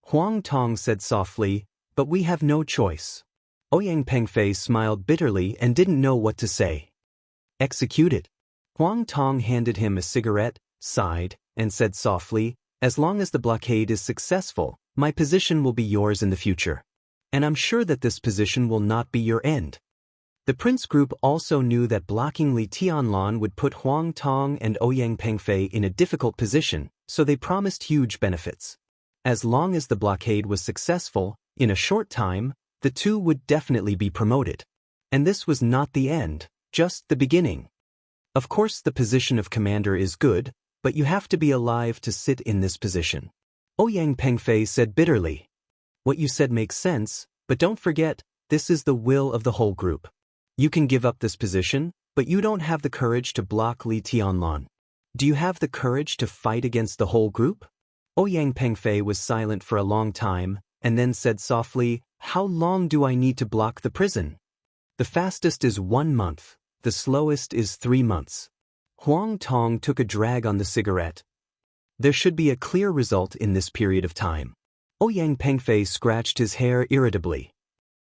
Huang Tong said softly, but we have no choice. Ouyang Pengfei smiled bitterly and didn't know what to say. Executed. Huang Tong handed him a cigarette, sighed, and said softly, as long as the blockade is successful, my position will be yours in the future. And I'm sure that this position will not be your end. The Prince Group also knew that blocking Li Tianlan would put Huang Tong and Ouyang Pengfei in a difficult position, so they promised huge benefits. As long as the blockade was successful, in a short time, the two would definitely be promoted. And this was not the end, just the beginning. Of course, the position of commander is good, but you have to be alive to sit in this position. Ouyang Pengfei said bitterly. What you said makes sense, but don't forget, this is the will of the whole group. You can give up this position, but you don't have the courage to block Li Tianlan. Do you have the courage to fight against the whole group? Ouyang Pengfei was silent for a long time, and then said softly, how long do I need to block the prison? The fastest is 1 month, the slowest is 3 months. Huang Tong took a drag on the cigarette. There should be a clear result in this period of time. Ouyang Pengfei scratched his hair irritably.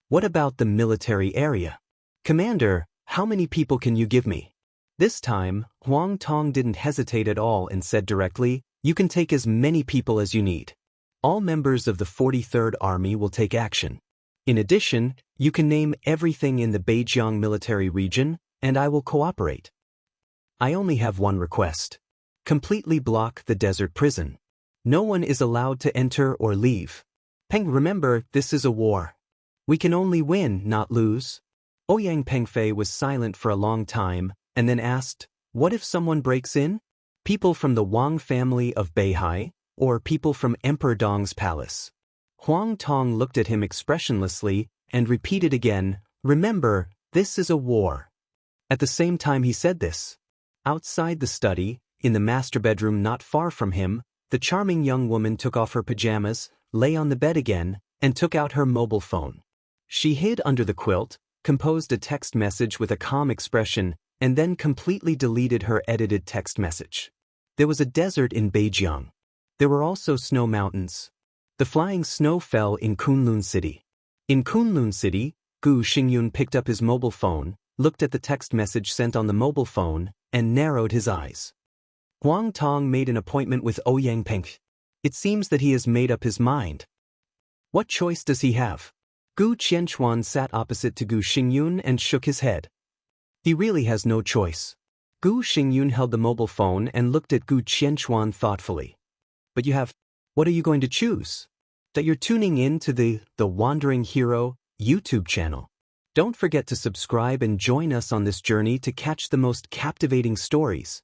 What about the military area? Commander, how many people can you give me? This time, Huang Tong didn't hesitate at all and said directly, you can take as many people as you need. All members of the 43rd Army will take action. In addition, you can name everything in the Beijiang military region, and I will cooperate. I only have one request. Completely block the desert prison. No one is allowed to enter or leave. Peng, remember, this is a war. We can only win, not lose. Ouyang Pengfei was silent for a long time, and then asked, what if someone breaks in? People from the Wang family of Beihai, or people from Emperor Dong's palace? Huang Tong looked at him expressionlessly and repeated again, remember, this is a war. At the same time he said this, outside the study, in the master bedroom not far from him, the charming young woman took off her pajamas, lay on the bed again, and took out her mobile phone. She hid under the quilt, composed a text message with a calm expression, and then completely deleted her edited text message. There was a desert in Beijiang. There were also snow mountains. The flying snow fell in Kunlun City. In Kunlun City, Gu Xingyun picked up his mobile phone, looked at the text message sent on the mobile phone, and narrowed his eyes. Huang Tong made an appointment with Ouyang Pengfei. It seems that he has made up his mind. What choice does he have? Gu Qianchuan sat opposite to Gu Xingyun and shook his head. He really has no choice. Gu Xingyun held the mobile phone and looked at Gu Qianchuan thoughtfully. But you have, what are you going to choose? That you're tuning in to the Wandering Hero YouTube channel. Don't forget to subscribe and join us on this journey to catch the most captivating stories.